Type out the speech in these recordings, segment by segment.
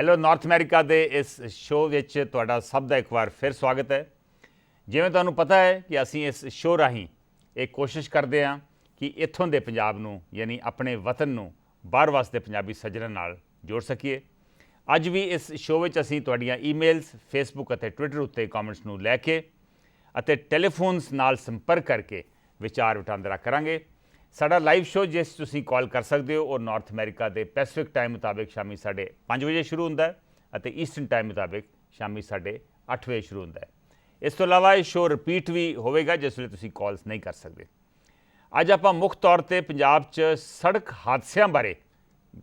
Hello north America ਦੇ ਇਸ show ਵਿੱਚ ਤੁਹਾਡਾ ਸਭ ਦਾ ਇੱਕ ਵਾਰ ਫਿਰ ਸਵਾਗਤ ਹੈ। ਜਿਵੇਂ ਤੁਹਾਨੂੰ ਪਤਾ ਹੈ ਕਿ ਅਸੀਂ ਇਸ ਸ਼ੋਅ ਰਾਹੀਂ ਇਹ ਕੋਸ਼ਿਸ਼ ਕਰਦੇ ਹਾਂ ਕਿ ਇੱਥੋਂ ਦੇ ਪੰਜਾਬ ਨੂੰ ਯਾਨੀ ਆਪਣੇ ਵਤਨ ਨੂੰ ਬਾਹਰ ਵਾਸਤੇ ਪੰਜਾਬੀ ਸੱਜਣਾਂ ਨਾਲ ਜੋੜ ਸਕੀਏ। ਅੱਜ ਵੀ ਇਸ ਸ਼ੋਅ ਵਿੱਚ ਅਸੀਂ ਤੁਹਾਡੀਆਂ ਈਮੇਲਸ, ਫੇਸਬੁੱਕ ਅਤੇ ਟਵਿੱਟਰ ਉੱਤੇ ਕਮੈਂਟਸ ਨੂੰ ਲੈ ਕੇ ਅਤੇ ਟੈਲੀਫੋਨਸ ਨਾਲ ਸੰਪਰਕ ਕਰਕੇ ਵਿਚਾਰ ਵਟਾਂਦਰਾ ਕਰਾਂਗੇ। ਸਾਡਾ ਲਾਈਵ ਸ਼ੋਅ ਜਿਸ ਤੁਸੀਂ ਕਾਲ ਕਰ ਸਕਦੇ ਹੋ ਉਹ ਨਾਰਥ ਅਮਰੀਕਾ ਦੇ ਪੈਸੀਫਿਕ ਟਾਈਮ ਮੁਤਾਬਿਕ ਸ਼ਾਮੀ 5:30 ਵਜੇ ਸ਼ੁਰੂ ਹੁੰਦਾ ਹੈ ਅਤੇ ਈਸਟਰਨ ਟਾਈਮ ਮੁਤਾਬਿਕ ਸ਼ਾਮੀ 8:30 ਵਜੇ ਸ਼ੁਰੂ ਹੁੰਦਾ ਹੈ। ਇਸ ਤੋਂ ਇਲਾਵਾ ਇਹ ਸ਼ੋਅ ਰਿਪੀਟ ਵੀ ਹੋਵੇਗਾ ਜਿਸ ਵੇਲੇ ਤੁਸੀਂ ਕਾਲਸ ਨਹੀਂ ਕਰ ਸਕਦੇ। ਅੱਜ ਆਪਾਂ ਮੁੱਖ ਤੌਰ 'ਤੇ ਪੰਜਾਬ 'ਚ ਸੜਕ ਹਾਦਸਿਆਂ ਬਾਰੇ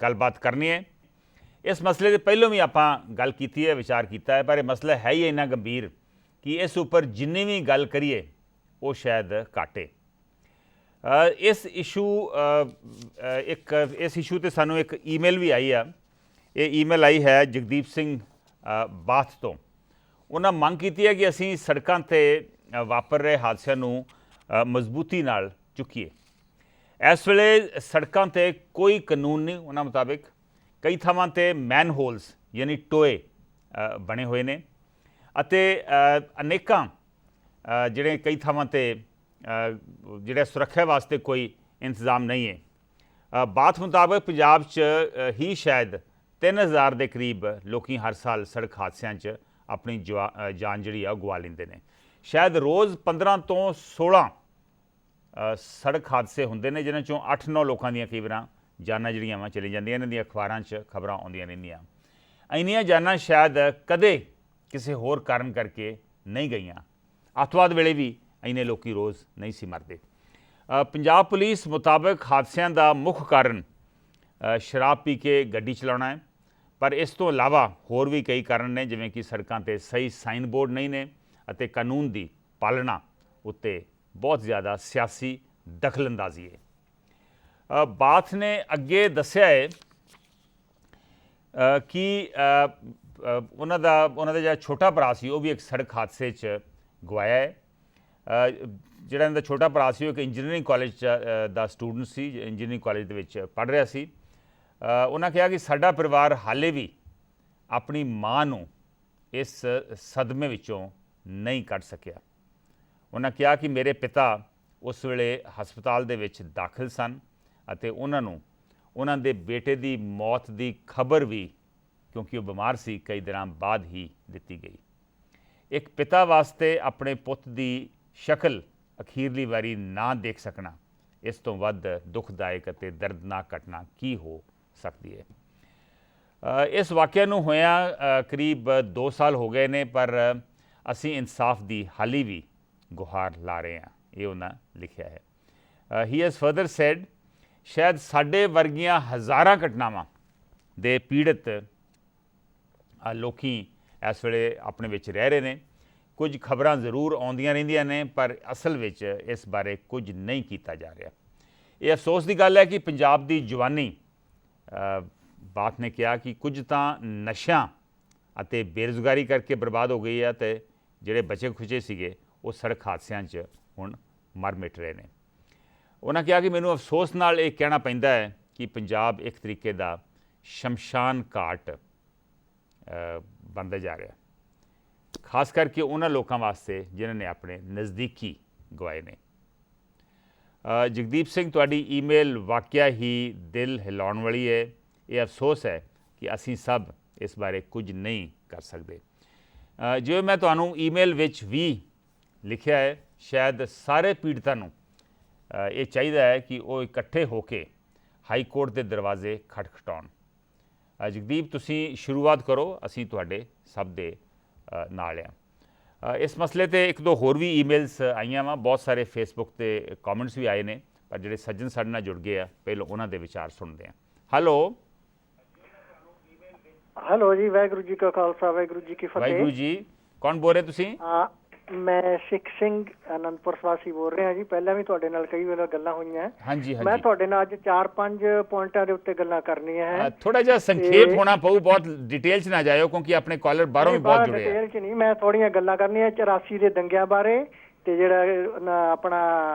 ਗੱਲਬਾਤ ਕਰਨੀ ਹੈ। ਇਸ ਮਸਲੇ ਦੇ ਪਹਿਲਾਂ ਵੀ ਆਪਾਂ ਗੱਲ ਕੀਤੀ ਹੈ, ਵਿਚਾਰ ਕੀਤਾ ਹੈ, ਪਰ ਇਹ ਮਸਲਾ ਹੈ ਹੀ ਇੰਨਾ ਗੰਭੀਰ ਕਿ ਇਸ ਉੱਪਰ ਜਿੰਨੀ ਵੀ ਗੱਲ ਕਰੀਏ ਉਹ ਸ਼ਾਇਦ ਘੱਟ ਹੈ। ਇਸ ਇਸ਼ੂ ਤੇ ਸਾਨੂੰ ਇੱਕ ਈਮੇਲ ਵੀ ਆਈ ਆ। ਇਹ ਈਮੇਲ ਆਈ ਹੈ ਜਗਦੀਪ ਸਿੰਘ ਬਾਥ ਤੋਂ। ਉਹਨਾਂ ਮੰਗ ਕੀਤੀ ਹੈ ਕਿ ਅਸੀਂ ਸੜਕਾਂ 'ਤੇ ਵਾਪਰ ਰਹੇ ਹਾਦਸਿਆਂ ਨੂੰ ਮਜ਼ਬੂਤੀ ਨਾਲ ਚੁੱਕੀਏ। ਇਸ ਵੇਲੇ ਸੜਕਾਂ 'ਤੇ ਕੋਈ ਕਾਨੂੰਨ ਨਹੀਂ ਉਹਨਾਂ ਮੁਤਾਬਿਕ। ਕਈ ਥਾਵਾਂ 'ਤੇ ਮੈਨ ਹੋਲਸ ਯਾਨੀ ਟੋਏ ਬਣੇ ਹੋਏ ਨੇ ਅਤੇ ਅਨੇਕਾਂ ਜਿਹੜੇ ਕਈ ਥਾਵਾਂ 'ਤੇ ਜਿਹੜੇ ਸੁਰੱਖਿਆ ਵਾਸਤੇ ਕੋਈ ਇੰਤਜ਼ਾਮ ਨਹੀਂ ਹੈ। ਬਾਤ ਮੁਤਾਬਕ ਪੰਜਾਬ 'ਚ ਹੀ ਸ਼ਾਇਦ 3000 ਦੇ ਕਰੀਬ ਲੋਕੀ ਹਰ ਸਾਲ ਸੜਕ ਹਾਦਸਿਆਂ 'ਚ ਆਪਣੀ ਜਾਨ ਜਿਹੜੀ ਆ ਉਹ ਗਵਾ ਲੈਂਦੇ ਨੇ। ਸ਼ਾਇਦ ਰੋਜ਼ 15 ਤੋਂ 16 ਸੜਕ ਹਾਦਸੇ ਹੁੰਦੇ ਨੇ ਜਿਨ੍ਹਾਂ 'ਚੋਂ 8-9 ਲੋਕਾਂ ਦੀਆਂ ਕਈ ਵਾਰਾਂ ਜਾਨਾਂ ਜਿਹੜੀਆਂ ਵਾ ਚਲੀ ਜਾਂਦੀਆਂ। ਇਹਨਾਂ ਦੀਆਂ ਅਖਬਾਰਾਂ 'ਚ ਖਬਰਾਂ ਆਉਂਦੀਆਂ ਰਹਿੰਦੀਆਂ। ਇੰਨੀਆਂ ਜਾਨਾਂ ਸ਼ਾਇਦ ਕਦੇ ਕਿਸੇ ਹੋਰ ਕਾਰਨ ਕਰਕੇ ਨਹੀਂ ਗਈਆਂ। ਅੱਤਵਾਦ ਵੇਲੇ ਵੀ ਇੰਨੇ ਲੋਕੀ ਰੋਜ਼ ਨਹੀਂ ਸੀ ਮਰਦੇ। ਪੰਜਾਬ ਪੁਲਿਸ ਮੁਤਾਬਕ ਹਾਦਸਿਆਂ ਦਾ ਮੁੱਖ ਕਾਰਨ ਸ਼ਰਾਬ ਪੀ ਕੇ ਗੱਡੀ ਚਲਾਉਣਾ ਹੈ, ਪਰ ਇਸ ਤੋਂ ਇਲਾਵਾ ਹੋਰ ਵੀ ਕਈ ਕਾਰਨ ਨੇ, ਜਿਵੇਂ ਕਿ ਸੜਕਾਂ 'ਤੇ ਸਹੀ ਸਾਈਨ ਬੋਰਡ ਨਹੀਂ ਨੇ ਅਤੇ ਕਾਨੂੰਨ ਦੀ ਪਾਲਣਾ ਉੱਤੇ ਬਹੁਤ ਜ਼ਿਆਦਾ ਸਿਆਸੀ ਦਖਲਅੰਦਾਜ਼ੀ ਹੈ। ਬਾਥ ਨੇ ਅੱਗੇ ਦੱਸਿਆ ਹੈ ਕਿ ਉਹਨਾਂ ਦਾ ਜਿਹੜਾ ਛੋਟਾ ਭਰਾ ਸੀ ਉਹ ਵੀ ਇੱਕ ਸੜਕ ਹਾਦਸੇ 'ਚ ਗਵਾਇਆ ਹੈ। ਜਿਹੜਾ ਇਹਨਾਂ ਦਾ ਛੋਟਾ ਭਰਾ ਸੀ ਉਹ ਇੱਕ ਇੰਜੀਨੀਅਰਿੰਗ ਕਾਲਜ ਦਾ ਸਟੂਡੈਂਟ ਸੀ, ਇੰਜੀਨੀਅਰਿੰਗ ਕਾਲਜ ਦੇ ਵਿੱਚ ਪੜ੍ਹ ਰਿਹਾ ਸੀ। ਉਹਨਾਂ ਕਿਹਾ ਕਿ ਸਾਡਾ ਪਰਿਵਾਰ ਹਾਲੇ ਵੀ ਆਪਣੀ ਮਾਂ ਨੂੰ ਇਸ ਸਦਮੇ ਵਿੱਚੋਂ ਨਹੀਂ ਕੱਢ ਸਕਿਆ। ਉਹਨਾਂ ਕਿਹਾ ਕਿ ਮੇਰੇ ਪਿਤਾ ਉਸ ਵੇਲੇ ਹਸਪਤਾਲ ਦੇ ਵਿੱਚ ਦਾਖਲ ਸਨ ਅਤੇ ਉਹਨਾਂ ਨੂੰ ਉਹਨਾਂ ਦੇ ਬੇਟੇ ਦੀ ਮੌਤ ਦੀ ਖਬਰ ਵੀ, ਕਿਉਂਕਿ ਉਹ ਬਿਮਾਰ ਸੀ, ਕਈ ਦਿਨਾਂ ਬਾਅਦ ਹੀ ਦਿੱਤੀ ਗਈ। ਇੱਕ ਪਿਤਾ ਵਾਸਤੇ ਆਪਣੇ ਪੁੱਤ ਦੀ ਸ਼ਕਲ ਅਖੀਰਲੀ ਵਾਰੀ ਨਾ ਦੇਖ ਸਕਣਾ, ਇਸ ਤੋਂ ਵੱਧ ਦੁਖਦਾਇਕ ਅਤੇ ਦਰਦਨਾਕ ਘਟਨਾ ਕੀ ਹੋ ਸਕਦੀ ਹੈ। ਇਸ ਵਾਕਿਆ ਨੂੰ ਹੋਇਆਂ ਕਰੀਬ 2 ਸਾਲ ਹੋ ਗਏ ਨੇ, ਪਰ ਅਸੀਂ ਇਨਸਾਫ ਦੀ ਹਾਲੀ ਵੀ ਗੁਹਾਰ ਲਾ ਰਹੇ ਹਾਂ, ਇਹ ਉਹਨਾਂ ਲਿਖਿਆ ਹੈ। ਹੀ ਹੈਜ਼ ਫਰਦਰ ਸੈਡ, ਸ਼ਾਇਦ ਸਾਡੇ ਵਰਗੀਆਂ ਹਜ਼ਾਰਾਂ ਘਟਨਾਵਾਂ ਦੇ ਪੀੜਤ ਲੋਕੀ ਇਸ ਵੇਲੇ ਆਪਣੇ ਵਿੱਚ ਰਹਿ ਰਹੇ ਨੇ। ਕੁਝ ਖਬਰਾਂ ਜ਼ਰੂਰ ਆਉਂਦੀਆਂ ਰਹਿੰਦੀਆਂ ਨੇ, ਪਰ ਅਸਲ ਵਿੱਚ ਇਸ ਬਾਰੇ ਕੁਝ ਨਹੀਂ ਕੀਤਾ ਜਾ ਰਿਹਾ। ਇਹ ਅਫਸੋਸ ਦੀ ਗੱਲ ਹੈ ਕਿ ਪੰਜਾਬ ਦੀ ਜਵਾਨੀ, ਬਾਤ ਨੇ ਕਿਹਾ ਕਿ ਕੁਝ ਤਾਂ ਨਸ਼ਿਆਂ ਅਤੇ ਬੇਰੁਜ਼ਗਾਰੀ ਕਰਕੇ ਬਰਬਾਦ ਹੋ ਗਈ ਹੈ ਅਤੇ ਜਿਹੜੇ ਬਚੇ ਖੁਚੇ ਸੀਗੇ ਉਹ ਸੜਕ ਹਾਦਸਿਆਂ 'ਚ ਹੁਣ ਮਰ ਮਿਟ ਰਹੇ ਨੇ। ਉਹਨਾਂ ਕਿਹਾ ਕਿ ਮੈਨੂੰ ਅਫਸੋਸ ਨਾਲ ਇਹ ਕਹਿਣਾ ਪੈਂਦਾ ਹੈ ਕਿ ਪੰਜਾਬ ਇੱਕ ਤਰੀਕੇ ਦਾ ਸ਼ਮਸ਼ਾਨ ਘਾਟ ਬਣਦਾ ਜਾ ਰਿਹਾ, ਖਾਸ ਕਰਕੇ ਉਹਨਾਂ ਲੋਕਾਂ ਵਾਸਤੇ ਜਿਨ੍ਹਾਂ ਨੇ ਆਪਣੇ ਨਜ਼ਦੀਕੀ ਗਵਾਏ ਨੇ। ਜਗਦੀਪ ਸਿੰਘ, ਤੁਹਾਡੀ ਈਮੇਲ ਵਾਕਿਆ ਹੀ ਦਿਲ ਹਿਲਾਉਣ ਵਾਲੀ ਹੈ। ਇਹ ਅਫਸੋਸ ਹੈ ਕਿ ਅਸੀਂ ਸਭ ਇਸ ਬਾਰੇ ਕੁਝ ਨਹੀਂ ਕਰ ਸਕਦੇ। ਜਿਵੇਂ ਮੈਂ ਤੁਹਾਨੂੰ ਈਮੇਲ ਵਿੱਚ ਵੀ ਲਿਖਿਆ ਹੈ, ਸ਼ਾਇਦ ਸਾਰੇ ਪੀੜਤਾਂ ਨੂੰ ਇਹ ਚਾਹੀਦਾ ਹੈ ਕਿ ਉਹ ਇਕੱਠੇ ਹੋ ਕੇ ਹਾਈ ਕੋਰਟ ਦੇ ਦਰਵਾਜ਼ੇ ਖਟਖਟਾਉਣ। ਜਗਦੀਪ, ਤੁਸੀਂ ਸ਼ੁਰੂਆਤ ਕਰੋ, ਅਸੀਂ ਤੁਹਾਡੇ ਸਭ ਦੇ ਨਾਲ ਆ। ਇਸ ਮਸਲੇ 'ਤੇ 1-2 ਹੋਰ ਵੀ ਈਮੇਲਸ ਆਈਆਂ ਵਾ, ਬਹੁਤ ਸਾਰੇ ਫੇਸਬੁੱਕ 'ਤੇ ਕਮੈਂਟਸ ਵੀ ਆਏ ਨੇ, ਪਰ ਜਿਹੜੇ ਸੱਜਣ ਸਾਡੇ ਨਾਲ ਜੁੜ ਗਏ ਆ ਪਹਿਲਾਂ ਉਹਨਾਂ ਦੇ ਵਿਚਾਰ ਸੁਣਦੇ ਹਾਂ। ਹੈਲੋ ਹੈਲੋ ਜੀ, ਵਾਹਿਗੁਰੂ ਜੀ ਕਾ ਖਾਲਸਾ, ਵਾਹਿਗੁਰੂ ਜੀ ਕੀ ਫਤਿਹ। ਵਾਹਿਗੁਰੂ ਜੀ, ਕੌਣ ਬੋਲ ਰਹੇ ਤੁਸੀਂ? ਮੈਂ ਸਿੱਖ ਸਿੰਘ ਅਨੰਦਪੁਰ ਵਾਸੀ ਬੋਲ ਰਿਹਾ ਜੀ। ਪਹਿਲਾਂ ਵੀ ਤੁਹਾਡੇ ਨਾਲ ਕਈ ਵਾਰ ਗੱਲਾਂ ਹੋਈਆਂ। ਹਾਂਜੀ ਹਾਂਜੀ, ਮੈਂ ਤੁਹਾਡੇ ਨਾਲ ਅੱਜ 4-5 ਪੁਆਇੰਟਾਂ ਦੇ ਉੱਤੇ ਗੱਲਾਂ ਕਰਨੀਆਂ ਹੈ। ਥੋੜਾ ਜਿਹਾ ਸੰਖੇਪ ਹੋਣਾ ਪਊ, ਬਹੁਤ ਡਿਟੇਲ 'ਚ ਨਾ ਜਾਇਓ ਕਿਉਂਕਿ ਆਪਣੇ ਕਾਲਰ ਬਾਹਰੋਂ ਵੀ ਬਹੁਤ ਜੁੜੇ ਆ। ਡਿਟੇਲ 'ਚ ਨਹੀਂ, ਮੈਂ ਥੋੜੀਆਂ ਗੱਲਾਂ ਕਰਨੀਆਂ 84 ਦੇ ਦੰਗਿਆਂ ਬਾਰੇ ਤੇ ਜਿਹੜਾ ਆਪਣਾ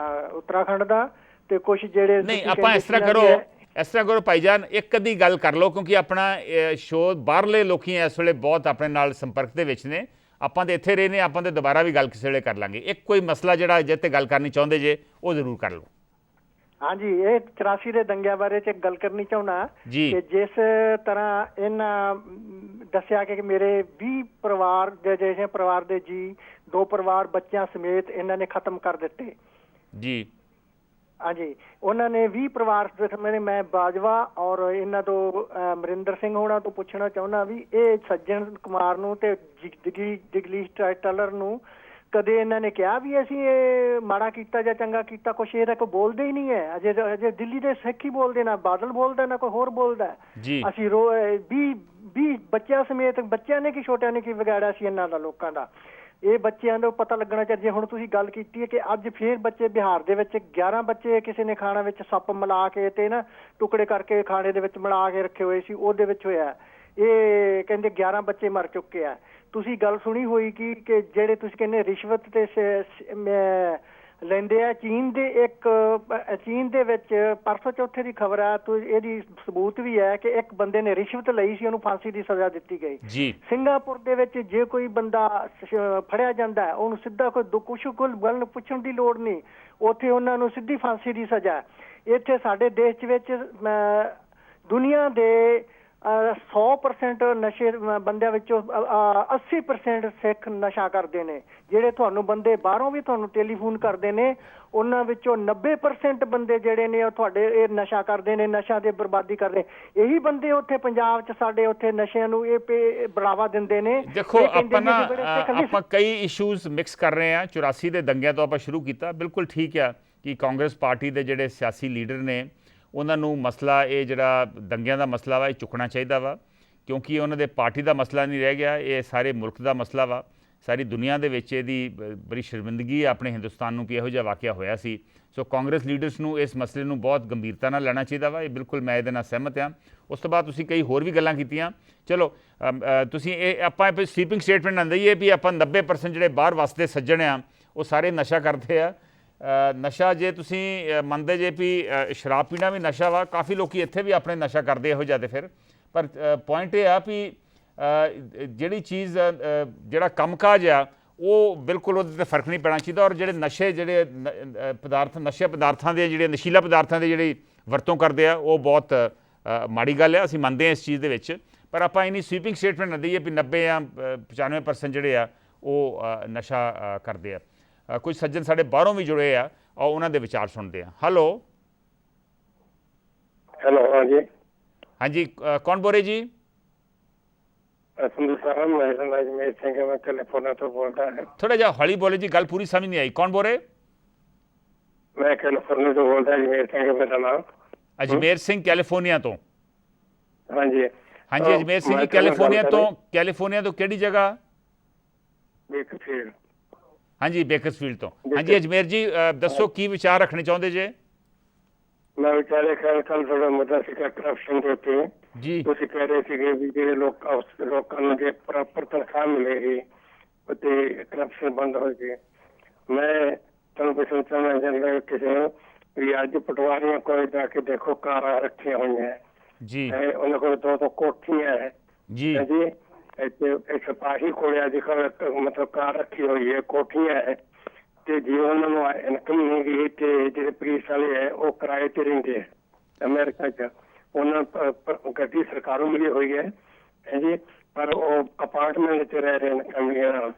ਉੱਤਰਾਖੰਡ ਦਾ, ਤੇ ਕੁਝ ਜਿਹੜੇ ਨਹੀਂ, ਆਪਾਂ ਇਸ ਤਰ੍ਹਾਂ ਕਰੋ ਇਸ ਤਰ੍ਹਾਂ ਕਰੋ ਭਾਈਜਾਨ, ਇੱਕ ਅੱਧੀ ਗੱਲ ਕਰ ਲਓ, ਕਿਉਂਕਿ ਆਪਣਾ ਸ਼ੋਅ ਬਾਹਰਲੇ ਲੋਕੀ ਇਸ ਵੇਲੇ ਬਹੁਤ ਆਪਣੇ ਨਾਲ ਸੰਪਰਕ ਦੇ ਵਿੱਚ ਨੇ। ਆਪਾਂ ਤਾਂ ਇੱਥੇ ਰਹੇ ਨੇ, ਆਪਾਂ ਤਾਂ ਦੁਬਾਰਾ ਵੀ ਗੱਲ ਕਿਸੇ ਵੇਲੇ ਕਰ ਲਾਂਗੇ। ਇੱਕ ਕੋਈ ਮਸਲਾ ਜਿਹੜਾ ਜਿਹ 'ਤੇ ਗੱਲ ਕਰਨੀ ਚਾਹੁੰਦੇ ਜੇ ਉਹ ਜ਼ਰੂਰ ਕਰ ਲਓ। ਹਾਂਜੀ, ਇਹ 84 ਦੇ ਦੰਗਿਆਂ ਬਾਰੇ ਚ ਗੱਲ ਕਰਨੀ ਚਾਹੁੰਦਾ ਜੀ। ਕਿ ਜਿਸ ਤਰ੍ਹਾਂ ਇਹਨਾਂ ਦੱਸਿਆ ਕਿ ਮੇਰੇ 20 ਪਰਿਵਾਰ ਦੇ ਜੀ 2 ਪਰਿਵਾਰ ਬੱਚਿਆਂ ਸਮੇਤ ਇਹਨਾਂ ਨੇ ਖਤਮ ਕਰ ਦਿੱਤੇ। ਜੀ ਹਾਂਜੀ, ਉਹਨਾਂ ਨੇ 20 ਪਰਿਵਾਰ ਮੈਂ ਬਾਜਵਾ ਔਰ ਇਹਨਾਂ ਤੋਂ ਅਮਰਿੰਦਰ ਸਿੰਘ ਹੋਣਾ ਤੋਂ ਪੁੱਛਣਾ ਚਾਹੁੰਦਾ ਵੀ ਇਹ ਸੱਜਣ ਕੁਮਾਰ ਨੂੰ ਤੇ ਜਗਲੀਸ਼ ਟਾਈਟਲਰ ਨੂੰ ਕਦੇ ਇਹਨਾਂ ਨੇ ਕਿਹਾ ਵੀ ਅਸੀਂ ਇਹ ਮਾੜਾ ਕੀਤਾ ਜਾਂ ਚੰਗਾ ਕੀਤਾ? ਕੁਛ ਇਹ ਤਾਂ ਕੋਈ ਬੋਲਦੇ ਹੀ ਨਹੀਂ ਹੈ। ਅਜੇ ਦਿੱਲੀ ਦੇ ਸਿੱਖ ਹੀ ਬੋਲਦੇ, ਨਾ ਬਾਦਲ ਬੋਲਦਾ ਨਾ ਕੋਈ ਹੋਰ ਬੋਲਦਾ। ਅਸੀਂ 20 ਬੱਚਿਆਂ ਸਮੇਤ, ਬੱਚਿਆਂ ਨੇ ਕੀ ਛੋਟਿਆਂ ਨੇ ਕੀ ਵਿਗਾੜਿਆ ਸੀ ਇਹਨਾਂ ਦਾ, ਲੋਕਾਂ ਦਾ? ਇਹ ਬੱਚਿਆਂ ਦਾ ਪਤਾ ਲੱਗਣਾ ਚਾਹੀਦਾ। ਹੁਣ ਤੁਸੀਂ ਗੱਲ ਕੀਤੀ ਹੈ ਕਿ ਅੱਜ ਫੇਰ ਬੱਚੇ ਬਿਹਾਰ ਦੇ ਵਿੱਚ 11 ਬੱਚੇ ਕਿਸੇ ਨੇ ਖਾਣਾ ਵਿੱਚ ਸੱਪ ਮਿਲਾ ਕੇ ਤੇ ਨਾ ਟੁਕੜੇ ਕਰਕੇ ਖਾਣੇ ਦੇ ਵਿੱਚ ਮਿਲਾ ਕੇ ਰੱਖੇ ਹੋਏ ਸੀ, ਉਹਦੇ ਵਿੱਚ ਹੋਇਆ। ਇਹ ਕਹਿੰਦੇ 11 ਬੱਚੇ ਮਰ ਚੁੱਕੇ ਆ। ਤੁਸੀਂ ਗੱਲ ਸੁਣੀ ਹੋਈ ਕਿ ਜਿਹੜੇ ਤੁਸੀਂ ਕਹਿੰਦੇ ਰਿਸ਼ਵਤ ਤੇ ਲੈਂਦੇ ਆ, ਚੀਨ ਦੇ ਵਿੱਚ ਪਰਸੋਂ ਚੌਥੇ ਦੀ ਖਬਰ ਆ, ਇਹਦੀ ਸਬੂਤ ਵੀ ਹੈ ਕਿ ਇੱਕ ਬੰਦੇ ਨੇ ਰਿਸ਼ਵਤ ਲਈ ਸੀ, ਉਹਨੂੰ ਫਾਂਸੀ ਦੀ ਸਜ਼ਾ ਦਿੱਤੀ ਗਈ। ਸਿੰਗਾਪੁਰ ਦੇ ਵਿੱਚ ਜੇ ਕੋਈ ਬੰਦਾ ਫੜਿਆ ਜਾਂਦਾ ਉਹਨੂੰ ਸਿੱਧਾ ਕੁਛ ਗੱਲ ਪੁੱਛਣ ਦੀ ਲੋੜ ਨਹੀਂ, ਉੱਥੇ ਉਹਨਾਂ ਨੂੰ ਸਿੱਧੀ ਫਾਂਸੀ ਦੀ ਸਜ਼ਾ। ਇੱਥੇ ਸਾਡੇ ਦੇਸ਼ ਵਿੱਚ ਦੁਨੀਆ ਦੇ 100% ਨਸ਼ੇ ਬੰਦਿਆਂ ਵਿੱਚੋਂ 80% ਸਿੱਖ ਨਸ਼ਾ ਕਰਦੇ ਨੇ। ਜਿਹੜੇ ਤੁਹਾਨੂੰ ਬੰਦੇ ਬਾਹਰੋਂ ਵੀ ਤੁਹਾਨੂੰ ਟੈਲੀਫੋਨ ਕਰਦੇ ਨੇ, ਉਹਨਾਂ ਵਿੱਚੋਂ 90% ਬੰਦੇ ਜਿਹੜੇ ਨੇ ਉਹ ਤੁਹਾਡੇ ਇਹ ਨਸ਼ਾ ਕਰਦੇ ਨੇ, ਨਸ਼ਾ ਦੇ ਬਰਬਾਦੀ ਕਰਦੇ। ਇਹੀ ਬੰਦੇ ਉੱਥੇ ਪੰਜਾਬ 'ਚ ਸਾਡੇ ਉੱਥੇ ਨਸ਼ਿਆਂ ਨੂੰ ਇਹ ਬੜਾਵਾ ਦਿੰਦੇ ਨੇ। ਦੇਖੋ ਆਪਾਂ ਕਈ ਇਸ਼ੂਜ਼ ਮਿਕਸ ਕਰ ਰਹੇ ਹਾਂ। 84 ਦੇ ਦੰਗਿਆਂ ਤੋਂ ਆਪਾਂ ਸ਼ੁਰੂ ਕੀਤਾ, ਬਿਲਕੁਲ ਠੀਕ ਆ ਕਿ ਕਾਂਗਰਸ ਪਾਰਟੀ ਦੇ ਜਿਹੜੇ ਸਿਆਸੀ ਲੀਡਰ ਨੇ ਉਹਨਾਂ ਨੂੰ ਮਸਲਾ ਇਹ ਜਿਹੜਾ ਦੰਗਿਆਂ ਦਾ ਮਸਲਾ ਵਾ ਇਹ ਚੁੱਕਣਾ ਚਾਹੀਦਾ ਵਾ, ਕਿਉਂਕਿ ਉਹਨਾਂ ਦੇ ਪਾਰਟੀ ਦਾ ਮਸਲਾ ਨਹੀਂ ਰਹਿ ਗਿਆ, ਇਹ ਸਾਰੇ ਮੁਲਕ ਦਾ ਮਸਲਾ ਵਾ। ਸਾਰੀ ਦੁਨੀਆ ਦੇ ਵਿੱਚ ਇਹਦੀ ਬੜੀ ਸ਼ਰਮਿੰਦਗੀ ਹੈ ਆਪਣੇ ਹਿੰਦੁਸਤਾਨ ਨੂੰ ਕਿ ਇਹੋ ਜਿਹਾ ਵਾਕਿਆ ਹੋਇਆ ਸੀ। ਸੋ ਕਾਂਗਰਸ ਲੀਡਰਸ ਨੂੰ ਇਸ ਮਸਲੇ ਨੂੰ ਬਹੁਤ ਗੰਭੀਰਤਾ ਨਾਲ ਲੈਣਾ ਚਾਹੀਦਾ ਵਾ। ਇਹ ਬਿਲਕੁਲ ਮੈਂ ਇਹਦੇ ਨਾਲ ਸਹਿਮਤ ਹਾਂ। ਉਸ ਤੋਂ ਬਾਅਦ ਤੁਸੀਂ ਕਈ ਹੋਰ ਵੀ ਗੱਲਾਂ ਕੀਤੀਆਂ। ਚਲੋ ਤੁਸੀਂ ਇਹ ਆਪਾਂ ਸਵੀਪਿੰਗ ਸਟੇਟਮੈਂਟ ਨਾ ਦਈਏ ਵੀ ਆਪਾਂ 90% ਜਿਹੜੇ ਬਾਹਰ ਵਸਦੇ ਸੱਜਣ ਆ ਉਹ ਸਾਰੇ ਨਸ਼ਾ ਕਰਦੇ ਆ। ਨਸ਼ਾ ਜੇ ਤੁਸੀਂ ਮੰਨਦੇ ਜੇ ਵੀ ਸ਼ਰਾਬ ਪੀਣਾ ਵੀ ਨਸ਼ਾ ਵਾ, ਕਾਫੀ ਲੋਕੀ ਇੱਥੇ ਵੀ ਆਪਣੇ ਨਸ਼ਾ ਕਰਦੇ ਇਹੋ ਜਿਹਾ। ਫਿਰ ਪਰ ਪੁਆਇੰਟ ਇਹ ਆ ਵੀ ਜਿਹੜੀ ਚੀਜ਼ ਜਿਹੜਾ ਕੰਮਕਾਜ ਆ ਉਹ ਬਿਲਕੁਲ ਉਹਦੇ 'ਤੇ ਫਰਕ ਨਹੀਂ ਪੈਣਾ ਚਾਹੀਦਾ। ਔਰ ਜਿਹੜੇ ਨਸ਼ੇ ਪਦਾਰਥਾਂ ਦੇ ਜਿਹੜੇ ਨਸ਼ੀਲਾ ਪਦਾਰਥਾਂ ਦੇ ਜਿਹੜੀ ਵਰਤੋਂ ਕਰਦੇ ਆ ਉਹ ਬਹੁਤ ਮਾੜੀ ਗੱਲ ਆ। ਅਸੀਂ ਮੰਨਦੇ ਹਾਂ ਇਸ ਚੀਜ਼ ਦੇ ਵਿੱਚ, ਪਰ ਆਪਾਂ ਇੰਨੀ ਸਵੀਪਿੰਗ ਸਟੇਟਮੈਂਟ ਨਾ ਦਈਏ ਵੀ 90 ਜਾਂ 95% ਜਿਹੜੇ ਆ ਉਹ ਨਸ਼ਾ ਕਰਦੇ ਆ। ਕੁਝ ਸੱਜਣ ਸਾਡੇ ਬਾਹਰੋਂ ਵੀ ਜੁੜੇ ਆ, ਔਰ ਉਹਨਾਂ ਦੇ ਵਿਚਾਰ ਸੁਣਦੇ ਆ। ਹੈਲੋ। ਹਾਂਜੀ ਹਾਂਜੀ, ਕੌਣ ਬੋਲ ਰਹੇ ਜੀ? ਮੈਂ ਅਜਮੇਰ ਸਿੰਘ ਮੈਂ ਕੈਲੀਫੋਰਨੀਆ ਤੋਂ ਬੋਲਦਾ ਹਾਂ। ਥੋੜਾ ਜਿਹਾ ਹੌਲੀ ਬੋਲੇ ਜੀ, ਗੱਲ ਪੂਰੀ ਸਮਝ ਨਹੀਂ ਆਈ। ਕੌਣ ਬੋਲ ਰਹੇ? ਮੈਂ ਕੈਲੀਫੋਰਨੀਆ ਤੋਂ ਬੋਲਦਾ, ਅਜਮੇਰ ਸਿੰਘ ਮੇਰਾ ਨਾਮ। ਅਜਮੇਰ ਸਿੰਘ ਕੈਲੀਫੋਰਨੀਆ ਤੋਂ? ਹਾਂਜੀ ਹਾਂਜੀ ਅਜਮੇਰ ਸਿੰਘ ਜੀ, ਕੈਲੀਫੋਰਨੀਆ ਤੋਂ ਕਿਹੜੀ ਜਗ੍ਹਾ? ਬੇਕਰਫੀਲਡ। ਹਾਂਜੀ ਬੇਕਰਸਫੀਲਡ ਤੋਂ। ਹਾਂਜੀ ਅਜਮੇਰ ਜੀ ਦੱਸੋ ਕੀ ਵਿਚਾਰ ਰੱਖਣੇ ਚਾਹੁੰਦੇ ਜੇ? ਮੈਂ ਵਿਚਾਰੇ ਕੱਲ ਤੁਹਾਡਾ ਮੁੱਦਾ ਸੀਗਾ ਕਰਪਸ਼ਨ ਦੇ ਉੱਤੇ ਜੀ। ਤੁਸੀਂ ਕਹਿ ਰਹੇ ਸੀਗੇ ਵੀ ਜਿਹੜੇ ਲੋਕਾਂ ਨੂੰ ਜੇ ਪ੍ਰੋਪਰ ਤਨਖਾਹ ਮਿਲੇਗੀ ਤੇ ਕਰਪਸ਼ਨ ਬੰਦ ਹੋਏਗੀ। ਮੈਂ ਤੁਹਾਨੂੰ ਪੁੱਛਣਾ ਚਾਹੁੰਦਾ ਜਾਂਦਾ ਕਿਸੇ ਨੂੰ ਵੀ ਅੱਜ ਪਟਵਾਰੀਆਂ ਕੋਲ ਜਾ ਕੇ ਦੇਖੋ ਕਾਰਾਂ ਰੱਖੀਆਂ ਹੋਈਆਂ ਜੀ, ਉਹਨਾਂ ਕੋਲ 2 ਕੋਠੀਆਂ ਹੈ ਜੀ ਜੀ। ਇੱਥੇ ਸਿਪਾਹੀ ਕੋਲ ਅੱਜ ਕੱਲ੍ਹ ਮਤਲਬ ਕਾਰ ਰੱਖੀ ਹੋਈ ਹੈ, ਕੋਠੀਆਂ ਹੈ, ਤੇ ਜੇ ਉਹਨਾਂ ਨੂੰ ਇਨਕਮ ਨਹੀਂ ਗਈ ਤੇ ਜਿਹੜੇ ਪੁਲਿਸ ਵਾਲੇ ਹੈ ਉਹ ਕਿਰਾਏ ਤੇ ਰਹਿੰਦੇ ਹੈ ਅਮਰੀਕਾ 'ਚ। ਉਹਨਾਂ ਗੱਡੀ ਸਰਕਾਰੋਂ ਮਿਲੀ ਹੋਈ ਹੈ ਜੀ, ਪਰ ਉਹ ਅਪਾਰਟਮੈਂਟ 'ਚ ਰਹਿ ਰਹੇ ਨੇ ਕਮੀਆਂ ਨਾਲ।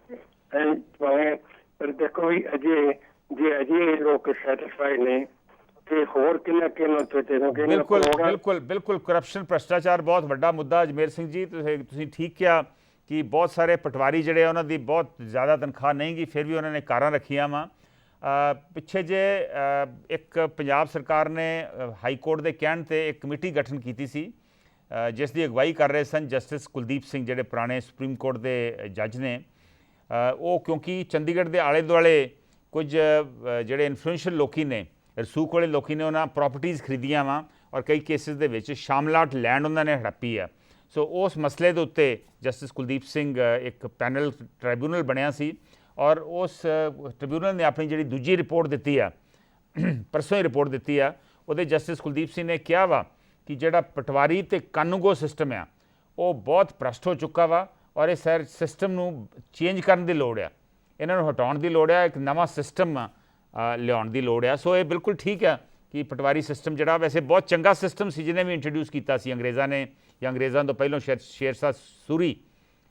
ਪਰ ਦੇਖੋ ਵੀ ਅਜੇ ਲੋਕ ਸੈਟਿਸਫਾਈਡ ਨੇ ਤੇ ਹੋਰ ਕਿੰਨਾ ਬਿਲਕੁਲ ਕਰਪਸ਼ਨ ਭ੍ਰਿਸ਼ਟਾਚਾਰ ਬਹੁਤ ਵੱਡਾ ਮੁੱਦਾ। ਅਜਮੇਰ ਸਿੰਘ ਜੀ ਤੁਸੀਂ ਠੀਕ ਕਿਹਾ ਕਿ ਬਹੁਤ ਸਾਰੇ ਪਟਵਾਰੀ ਜਿਹੜੇ ਉਹਨਾਂ ਦੀ ਬਹੁਤ ਜ਼ਿਆਦਾ ਤਨਖਾਹ ਨਹੀਂ ਗਈ, ਫਿਰ ਵੀ ਉਹਨਾਂ ਨੇ ਕਾਰਾਂ ਰੱਖੀਆਂ ਵਾ। ਪਿੱਛੇ ਜੇ ਇੱਕ ਪੰਜਾਬ ਸਰਕਾਰ ਨੇ ਹਾਈ ਕੋਰਟ ਦੇ ਕਹਿਣ 'ਤੇ ਇੱਕ ਕਮੇਟੀ ਗਠਨ ਕੀਤੀ ਸੀ ਜਿਸ ਦੀ ਅਗਵਾਈ ਕਰ ਰਹੇ ਸਨ ਜਸਟਿਸ ਕੁਲਦੀਪ ਸਿੰਘ, ਜਿਹੜੇ ਪੁਰਾਣੇ ਸੁਪਰੀਮ ਕੋਰਟ ਦੇ ਜੱਜ ਨੇ। ਉਹ ਕਿਉਂਕਿ ਚੰਡੀਗੜ੍ਹ ਦੇ ਆਲੇ ਦੁਆਲੇ ਕੁਝ ਜਿਹੜੇ ਇਨਫਲੂਐਂਸ਼ੀਅਲ ਲੋਕੀ ਨੇ, ਰਸੂਖ ਵਾਲੇ ਲੋਕੀ ਨੇ, ਉਹਨਾਂ ਪ੍ਰਾਪਰਟੀਜ਼ ਖਰੀਦੀਆਂ ਵਾ ਔਰ ਕਈ ਕੇਸਿਸ ਦੇ ਵਿੱਚ ਸ਼ਾਮਲਾਟ ਲੈਂਡ ਉਹਨਾਂ ਨੇ ਹੜੱਪੀ ਆ। ਸੋ ਉਸ ਮਸਲੇ ਦੇ ਉੱਤੇ ਜਸਟਿਸ ਕੁਲਦੀਪ ਸਿੰਘ ਇੱਕ ਪੈਨਲ ਟ੍ਰਾਈਬਿਊਨਲ ਬਣਿਆ ਸੀ ਔਰ ਉਸ ਟ੍ਰਿਬਿਊਨਲ ਨੇ ਆਪਣੀ ਜਿਹੜੀ ਦੂਜੀ ਰਿਪੋਰਟ ਦਿੱਤੀ ਆ, ਪਰਸੋਂ ਹੀ ਰਿਪੋਰਟ ਦਿੱਤੀ ਆ, ਉਹਦੇ ਜਸਟਿਸ ਕੁਲਦੀਪ ਸਿੰਘ ਨੇ ਕਿਹਾ ਵਾ ਕਿ ਜਿਹੜਾ ਪਟਵਾਰੀ ਤੇ ਕਾਨੂੰਗੋ ਸਿਸਟਮ ਆ ਉਹ ਬਹੁਤ ਭ੍ਰਸ਼ਟ ਹੋ ਚੁੱਕਾ ਵਾ ਔਰ ਇਸ ਸਿਸਟਮ ਨੂੰ ਚੇਂਜ ਕਰਨ ਦੀ ਲੋੜ ਆ, ਇਹਨਾਂ ਨੂੰ ਹਟਾਉਣ ਦੀ ਲੋੜ ਆ, ਇੱਕ ਨਵਾਂ ਸਿਸਟਮ ਲਿਆਉਣ ਦੀ ਲੋੜ ਆ। ਸੋ ਇਹ ਬਿਲਕੁਲ ਠੀਕ ਆ ਕਿ ਪਟਵਾਰੀ ਸਿਸਟਮ ਜਿਹੜਾ ਵੈਸੇ ਬਹੁਤ ਚੰਗਾ ਸਿਸਟਮ ਸੀ ਜਿਹਨੇ ਵੀ ਇੰਟਰੋਡਿਊਸ ਕੀਤਾ ਸੀ ਅੰਗਰੇਜ਼ਾਂ ਨੇ, ਜਾਂ ਅੰਗਰੇਜ਼ਾਂ ਤੋਂ ਪਹਿਲਾਂ ਸ਼ੇਰਸ਼ਾਹ ਸੂਰੀ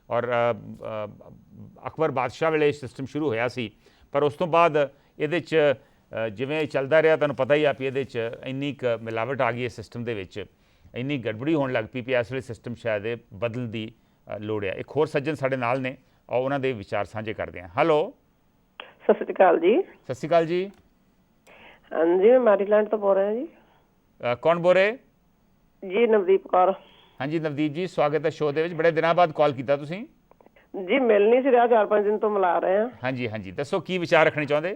ਔਰ ਅਕਬਰ ਬਾਦਸ਼ਾਹ ਵੇਲੇ ਸਿਸਟਮ ਸ਼ੁਰੂ ਹੋਇਆ ਸੀ। ਪਰ ਉਸ ਤੋਂ ਬਾਅਦ ਇਹਦੇ 'ਚ ਜਿਵੇਂ ਇਹ ਚੱਲਦਾ ਰਿਹਾ, ਤੁਹਾਨੂੰ ਪਤਾ ਹੀ ਆ ਵੀ ਇਹਦੇ 'ਚ ਇੰਨੀ ਕੁ ਮਿਲਾਵਟ ਆ ਗਈ ਇਸ ਸਿਸਟਮ ਦੇ ਵਿੱਚ, ਇੰਨੀ ਗੜਬੜੀ ਹੋਣ ਲੱਗ ਪਈ ਇਸ ਵੇਲੇ ਸਿਸਟਮ ਸ਼ਾਇਦ ਇਹ ਬਦਲਣ ਦੀ ਲੋੜ ਆ। ਇੱਕ ਹੋਰ ਸੱਜਣ ਸਾਡੇ ਨਾਲ ਨੇ, ਔਰ ਉਹਨਾਂ ਦੇ ਵਿਚਾਰ ਸਾਂਝੇ ਕਰਦੇ ਹਾਂ। ਹੈਲੋ, ਸਤਿ ਸ਼੍ਰੀ ਅਕਾਲ ਜੀ। ਸਤਿ ਸ਼੍ਰੀ ਅਕਾਲ ਜੀ। ਹਾਂਜੀ, ਮੈਂ ਮੈਰੀਲੈਂਡ ਤੋਂ ਬੋਲ ਰਿਹਾ ਜੀ। ਕੌਣ ਬੋਲ ਰਹੇ ਜੀ? ਨਵਦੀਪ ਕੌਰ। ਹਾਂਜੀ ਨਵਦੀਪ ਜੀ, ਸਵਾਗਤ ਹੈ ਸ਼ੋਅ ਦੇ ਵਿੱਚ। ਬੜੇ ਦਿਨਾਂ ਬਾਅਦ ਕਾਲ ਕੀਤਾ ਤੁਸੀਂ ਜੀ। ਮਿਲ ਨਹੀਂ ਸੀ ਰਿਹਾ, 4-5 ਦਿਨ ਤੋਂ ਮਿਲਾ ਰਹੇ ਹਾਂ। ਹਾਂਜੀ ਹਾਂਜੀ, ਦੱਸੋ ਕੀ ਵਿਚਾਰ ਰੱਖਣੇ ਚਾਹੁੰਦੇ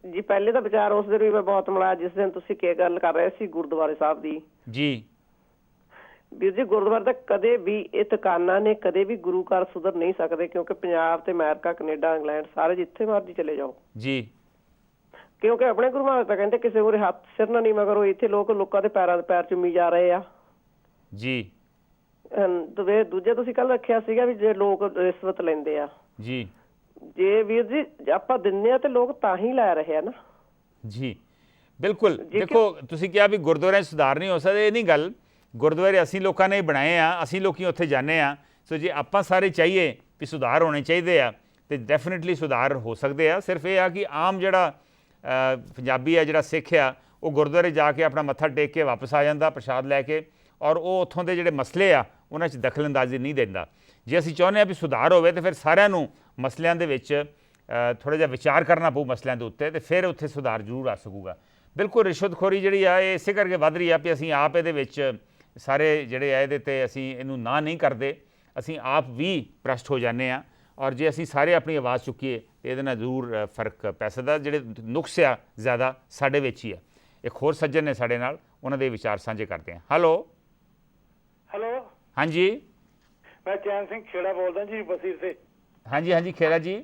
ਜੀ? ਪਹਿਲੇ ਤਾਂ ਵਿਚਾਰ ਉਸ ਦਿਨ ਵੀ ਮੈਂ ਬਹੁਤ ਮਿਲਾਇਆ ਜਿਸ ਦਿਨ ਤੁਸੀਂ ਕੀ ਗੱਲ ਕਰ ਰਹੇ ਸੀ ਗੁਰਦੁਆਰੇ ਸਾਹਿਬ ਦੀ। ਜੀ ਵੀਰ ਜੀ, ਗੁਰਦੁਆਰੇ ਤਾਂ ਕਦੇ ਵੀ ਇਹ ਦੁਕਾਨਾਂ ਨੇ ਕਦੇ ਵੀ ਗੁਰੂ ਘਰ ਸੁਧਰ ਨਹੀਂ ਸਕਦੇ, ਕਿਉਂਕਿ ਪੰਜਾਬ ਤੇ ਅਮਰੀਕਾ, ਕੈਨੇਡਾ, ਇੰਗਲੈਂਡ ਸਾਰੇ ਜਿੱਥੇ ਮਰਜ਼ੀ ਚਲੇ ਜਾਓ, ਜੀ, ਕਿਉਂਕਿ ਆਪਣੇ ਗੁਰੂ ਮਹਾਰਾਜ ਤਾਂ ਕਹਿੰਦੇ ਕਿਸੇ ਉਰੇ ਹੱਥ ਸਿਰ ਨਾ ਨੀਵਾਂ ਕਰੋ। ਇੱਥੇ ਲੋਕਾਂ ਦੇ ਪੈਰਾਂ ਦੇ ਪੈਰ ਚੁੰਮੀ ਜਾ ਰਹੇ ਆ ਜੀ। ਦੂਜੇ ਤੁਸੀਂ ਕੱਲ ਰੱਖਿਆ ਸੀਗਾ ਵੀ ਜੇ ਲੋਕ ਰਿਸ਼ਵਤ ਲੈਂਦੇ ਆ, ਜੀ ਜੇ ਵੀਰ ਜੀ ਆਪਾਂ ਦਿੰਦੇ ਆ ਤੇ ਲੋਕ ਤਾਂ ਹੀ ਲੈ ਰਹੇ ਆ ਨਾ। ਜੀ ਬਿਲਕੁਲ। ਦੇਖੋ, ਤੁਸੀਂ ਕਿਹਾ ਵੀ ਗੁਰਦੁਆਰਿਆਂ 'ਚ ਸੁਧਾਰ ਨਹੀਂ ਹੋ ਸਕਦਾ, ਇਹ ਨਹੀਂ ਗੱਲ। ਗੁਰਦੁਆਰੇ ਅਸੀਂ ਲੋਕਾਂ ਨੇ ਬਣਾਏ ਆ, ਅਸੀਂ ਲੋਕੀ ਉੱਥੇ ਜਾਂਦੇ ਆ। ਸੋ ਜੇ ਆਪਾਂ ਸਾਰੇ ਚਾਹੀਏ ਵੀ ਸੁਧਾਰ ਹੋਣੇ ਚਾਹੀਦੇ ਆ ਤੇ ਡੈਫੀਨਿਟਲੀ ਸੁਧਾਰ ਹੋ ਸਕਦੇ ਆ। ਸਿਰਫ ਇਹ ਆ ਕਿ ਆਮ ਜਿਹੜਾ ਪੰਜਾਬੀ ਆ, ਜਿਹੜਾ ਸਿੱਖ ਆ, ਉਹ ਗੁਰਦੁਆਰੇ ਜਾ ਕੇ ਆਪਣਾ ਮੱਥਾ ਟੇਕ ਕੇ ਵਾਪਸ ਆ ਜਾਂਦਾ ਪ੍ਰਸ਼ਾਦ ਲੈ ਕੇ, ਔਰ ਉਹ ਉੱਥੋਂ ਦੇ ਜਿਹੜੇ ਮਸਲੇ ਆ ਉਹਨਾਂ 'ਚ ਦਖਲਅੰਦਾਜ਼ੀ ਨਹੀਂ ਦਿੰਦਾ। ਜੇ ਅਸੀਂ ਚਾਹੁੰਦੇ ਹਾਂ ਵੀ ਸੁਧਾਰ ਹੋਵੇ ਤਾਂ ਫਿਰ ਸਾਰਿਆਂ ਨੂੰ ਮਸਲਿਆਂ ਦੇ ਵਿੱਚ ਥੋੜ੍ਹਾ ਜਿਹਾ ਵਿਚਾਰ ਕਰਨਾ ਪਊ ਮਸਲਿਆਂ ਦੇ ਉੱਤੇ, ਤੇ ਫਿਰ ਉੱਥੇ ਸੁਧਾਰ ਜ਼ਰੂਰ ਆ ਸਕੂਗਾ। ਬਿਲਕੁਲ ਰਿਸ਼ਵਤਖੋਰੀ ਜਿਹੜੀ ਆ ਇਹ ਇਸੇ ਕਰਕੇ ਵੱਧ ਰਹੀ ਆ ਵੀ ਅਸੀਂ ਆਪ ਇਹਦੇ ਵਿੱਚ ਸਾਰੇ ਜਿਹੜੇ ਆ ਇਹਦੇ 'ਤੇ ਅਸੀਂ ਇਹਨੂੰ ਨਾ ਨਹੀਂ ਕਰਦੇ, ਅਸੀਂ ਆਪ ਵੀ ਭ੍ਰਸ਼ਟ ਹੋ ਜਾਂਦੇ ਆ। ਔਰ ਜੇ ਅਸੀਂ ਸਾਰੇ ਆਪਣੀ ਆਵਾਜ਼ ਚੁੱਕੀਏ ਤਾਂ ਇਹਦੇ ਨਾਲ ਜ਼ਰੂਰ ਫਰਕ ਪੈ ਸਕਦਾ। ਜਿਹੜੇ ਨੁਕਸ ਆ ਜ਼ਿਆਦਾ ਸਾਡੇ ਵਿੱਚ ਹੀ ਆ। ਇੱਕ ਹੋਰ ਸੱਜਣ ਨੇ ਸਾਡੇ ਨਾਲ, ਉਹਨਾਂ ਦੇ ਵਿਚਾਰ ਸਾਂਝੇ ਕਰਦੇ ਹਾਂ। ਹੈਲੋ। ਹੈਲੋ, ਹਾਂਜੀ, ਮੈਂ ਚੈਨ ਸਿੰਘ ਖੇੜਾ ਬੋਲਦਾ ਜੀ, ਬਸੀਰ ਸੇ। ਹਾਂਜੀ ਹਾਂਜੀ ਖੇੜਾ ਜੀ।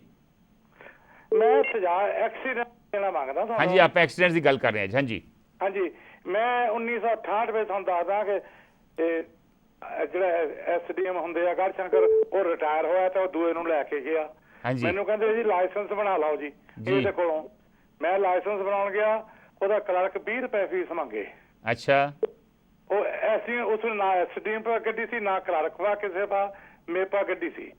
ਮੈਂ ਸੁਝਾਅ ਐਕਸੀਡੈਂਟ ਦੇਣਾ ਮੰਗਦਾ ਤੁਹਾਨੂੰ। ਹਾਂਜੀ, ਆਪਾਂ ਐਕਸੀਡੈਂਟ ਦੀ ਗੱਲ ਕਰ ਰਹੇ ਹਾਂ ਜੀ। ਹਾਂਜੀ ਹਾਂਜੀ, ਮੈਂ 1968 ਵਿੱਚ ਤੁਹਾਨੂੰ ਦੱਸਦਾ ਕਿ ਜਿਹੜਾ ਐਸਡੀਐਮ ਹੁੰਦੇ ਆ ਗੜਸ਼ੰਕਰ, ਉਹ ਰਿਟਾਇਰ ਹੋਇਆ ਤੇ ਉਹ ਦੂਏ ਨੂੰ ਲੈ ਕੇ ਗਿਆ। ਹਾਂਜੀ, ਮੈਨੂੰ ਕਹਿੰਦੇ ਜੀ ਲਾਇਸੈਂਸ ਬਣਾ ਲਓ ਜੀ ਇਹਦੇ ਕੋਲੋਂ। ਮੈਂ ਲਾਇਸੈਂਸ ਬਣਾਉਣ ਗਿਆ, ਉਹਦਾ ਕਲਰਕ 20 ਰੁਪਏ ਫੀਸ ਮੰਗੇ। ਅੱਛਾ। ਉਹ ਐਸੀ ਉਸ ਨੂੰ ਨਾ ਐਸਡੀਐਮ ਪਾ ਗੱਡੀ ਸੀ, ਨਾ ਕਲਰਕ ਪਾ ਕਿਸੇ ਪਾ, ਮੇਰੇ ਪਾ ਗੱਡੀ ਸੀ।